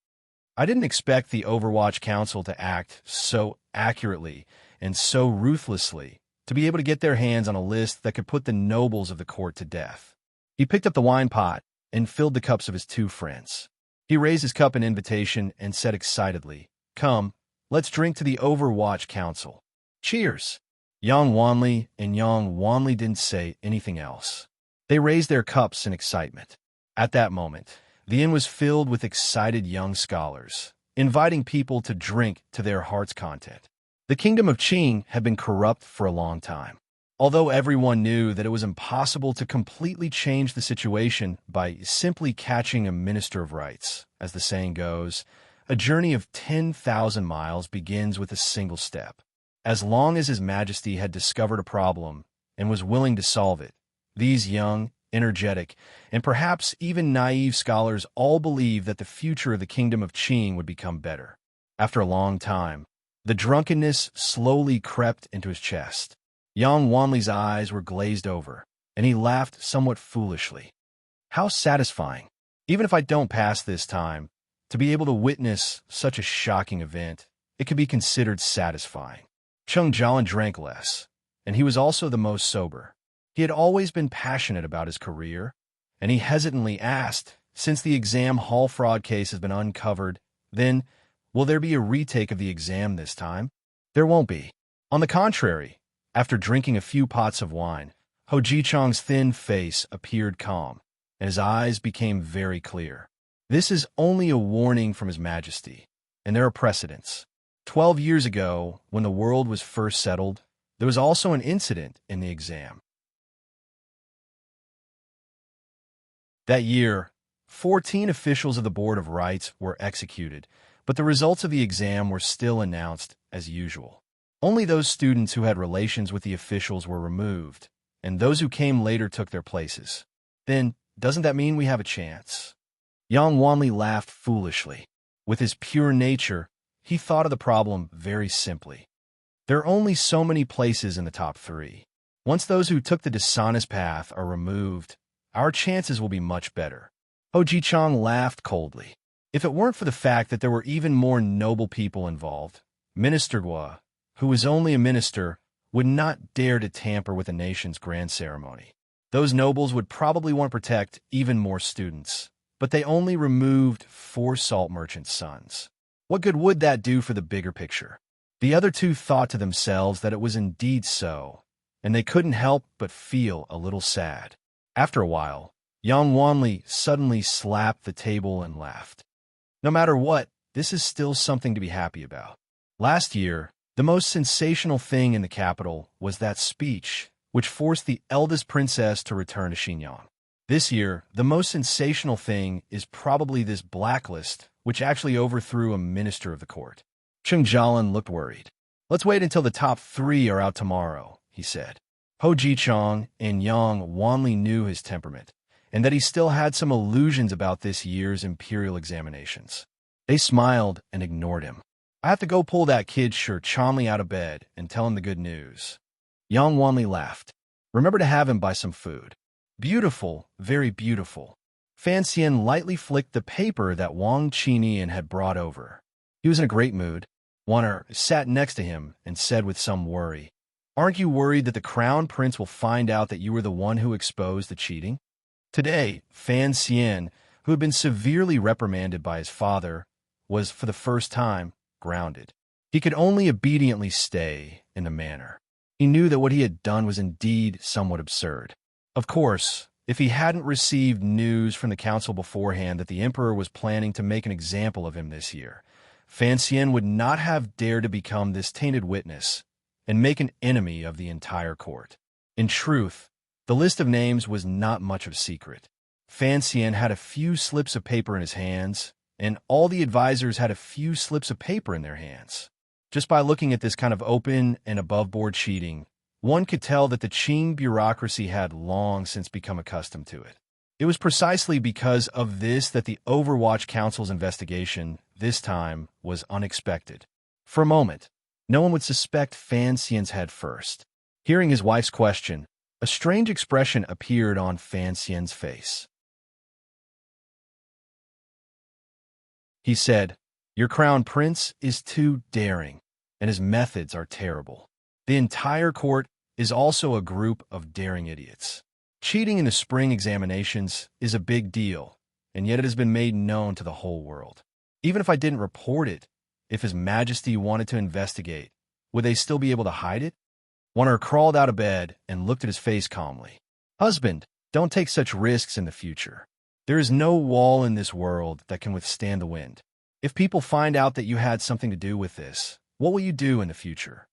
"I didn't expect the Overwatch Council to act so accurately and so ruthlessly, to be able to get their hands on a list that could put the nobles of the court to death." He picked up the wine pot and filled the cups of his 2 friends. He raised his cup in invitation and said excitedly, "Come, let's drink to the Overwatch Council. Cheers!" Yang Wanli and Yang Wanli didn't say anything else. They raised their cups in excitement. At that moment, the inn was filled with excited young scholars, inviting people to drink to their heart's content. The kingdom of Qing had been corrupt for a long time. Although everyone knew that it was impossible to completely change the situation by simply catching a minister of rights, as the saying goes, a journey of 10,000 miles begins with a single step. As long as His Majesty had discovered a problem and was willing to solve it, these young, energetic, and perhaps even naive scholars all believed that the future of the kingdom of Qing would become better. After a long time, the drunkenness slowly crept into his chest. Yang Wanli's eyes were glazed over, and he laughed somewhat foolishly. How satisfying, even if I don't pass this time, to be able to witness such a shocking event. It could be considered satisfying. Cheng Jialan drank less, and he was also the most sober. He had always been passionate about his career, and he hesitantly asked, since the exam hall fraud case has been uncovered, then, will there be a retake of the exam this time? There won't be. On the contrary, after drinking a few pots of wine, Ho Jichang's thin face appeared calm, and his eyes became very clear. This is only a warning from His Majesty, and there are precedents. 12 years ago, when the world was first settled, there was also an incident in the exam. That year, 14 officials of the Board of Rights were executed, but the results of the exam were still announced as usual. Only those students who had relations with the officials were removed, and those who came later took their places. Then, doesn't that mean we have a chance? Yang Wanli laughed foolishly. With his pure nature, he thought of the problem very simply. There are only so many places in the top 3. Once those who took the dishonest path are removed, our chances will be much better. Ho Jichang laughed coldly. If it weren't for the fact that there were even more noble people involved, Minister Gua, who was only a minister, would not dare to tamper with the nation's grand ceremony. Those nobles would probably want to protect even more students, but they only removed 4 salt merchants' sons. What good would that do for the bigger picture? The other 2 thought to themselves that it was indeed so, and they couldn't help but feel a little sad. After a while, Yang Wanli suddenly slapped the table and laughed. No matter what, this is still something to be happy about. Last year, the most sensational thing in the capital was that speech, which forced the eldest princess to return to Xinjiang. This year, the most sensational thing is probably this blacklist, which actually overthrew a minister of the court. Cheng Jialan looked worried. Let's wait until the top 3 are out tomorrow, he said. Ho Jichang and Yang Wanli knew his temperament, and that he still had some illusions about this year's imperial examinations. They smiled and ignored him. I have to go pull that kid Shi Chanli out of bed and tell him the good news. Yang Wanli laughed. Remember to have him buy some food. Beautiful, very beautiful. Fan Xian lightly flicked the paper that Wang Qinian had brought over. He was in a great mood. Wan'er sat next to him and said with some worry, "Aren't you worried that the crown prince will find out that you were the one who exposed the cheating?" Today, Fan Xian, who had been severely reprimanded by his father, was, for the first time, grounded. He could only obediently stay in the manor. He knew that what he had done was indeed somewhat absurd. Of course, if he hadn't received news from the council beforehand that the emperor was planning to make an example of him this year, Fan Xian would not have dared to become this tainted witness and make an enemy of the entire court. In truth, the list of names was not much of a secret. Fan Xian had a few slips of paper in his hands, and all the advisors had a few slips of paper in their hands. Just by looking at this kind of open and above-board cheating, one could tell that the Qing bureaucracy had long since become accustomed to it. It was precisely because of this that the Overwatch Council's investigation, this time, was unexpected. For a moment, no one would suspect Fan Xian's head first. Hearing his wife's question, a strange expression appeared on Fan Xian's face. He said, "Your crown prince is too daring, and his methods are terrible. The entire court is also a group of daring idiots. Cheating in the spring examinations is a big deal, and yet it has been made known to the whole world. Even if I didn't report it, if His Majesty wanted to investigate, would they still be able to hide it? Warner crawled out of bed and looked at his face calmly. Husband, don't take such risks in the future. There is no wall in this world that can withstand the wind. If people find out that you had something to do with this, what will you do in the future?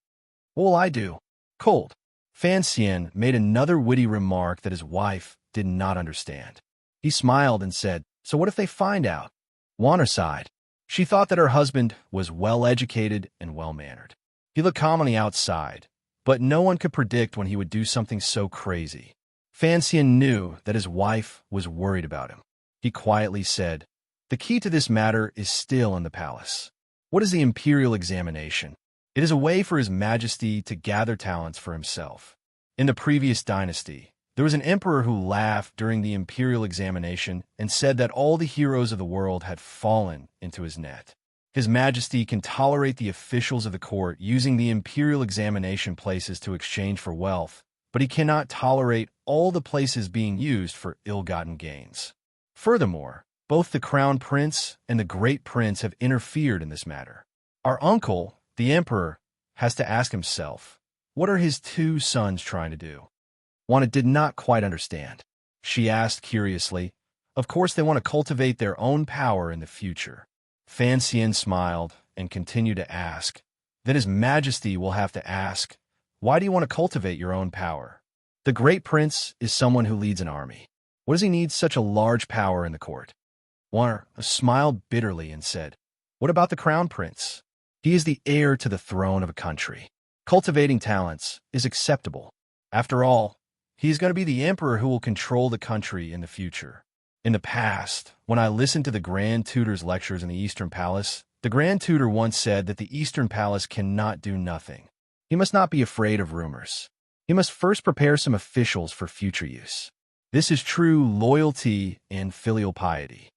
What will I do? Cold. Fan Xian made another witty remark that his wife did not understand. He smiled and said, so what if they find out? Warner sighed. She thought that her husband was well-educated and well-mannered. He looked calmly outside, but no one could predict when he would do something so crazy. Fan Xian knew that his wife was worried about him. He quietly said, the key to this matter is still in the palace. What is the imperial examination? It is a way for His Majesty to gather talents for himself. In the previous dynasty, there was an emperor who laughed during the imperial examination and said that all the heroes of the world had fallen into his net. His Majesty can tolerate the officials of the court using the imperial examination places to exchange for wealth, but he cannot tolerate all the places being used for ill-gotten gains. Furthermore, both the Crown Prince and the Great Prince have interfered in this matter. Our uncle, the Emperor, has to ask himself, what are his two sons trying to do? Juana did not quite understand. She asked curiously, of course they want to cultivate their own power in the future. Fan Xian smiled and continued to ask, then His Majesty will have to ask, why do you want to cultivate your own power? The Great Prince is someone who leads an army. What does he need such a large power in the court? Warner smiled bitterly and said, what about the Crown Prince? He is the heir to the throne of a country. Cultivating talents is acceptable. After all, he is going to be the emperor who will control the country in the future. In the past, when I listened to the Grand Tutor's lectures in the Eastern Palace, the Grand Tutor once said that the Eastern Palace cannot do nothing. He must not be afraid of rumors. He must first prepare some officials for future use. This is true loyalty and filial piety.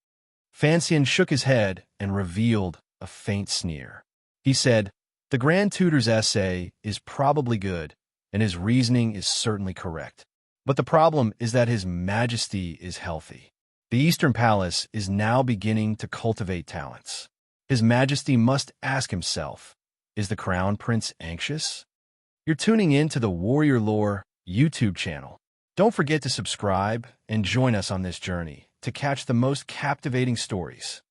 Fan Xian shook his head and revealed a faint sneer. He said, the Grand Tutor's essay is probably good, and his reasoning is certainly correct. But the problem is that His Majesty is healthy. The Eastern Palace is now beginning to cultivate talents. His Majesty must ask himself, is the Crown Prince anxious? You're tuning in to the Warrior Lore YouTube channel. Don't forget to subscribe and join us on this journey to catch the most captivating stories.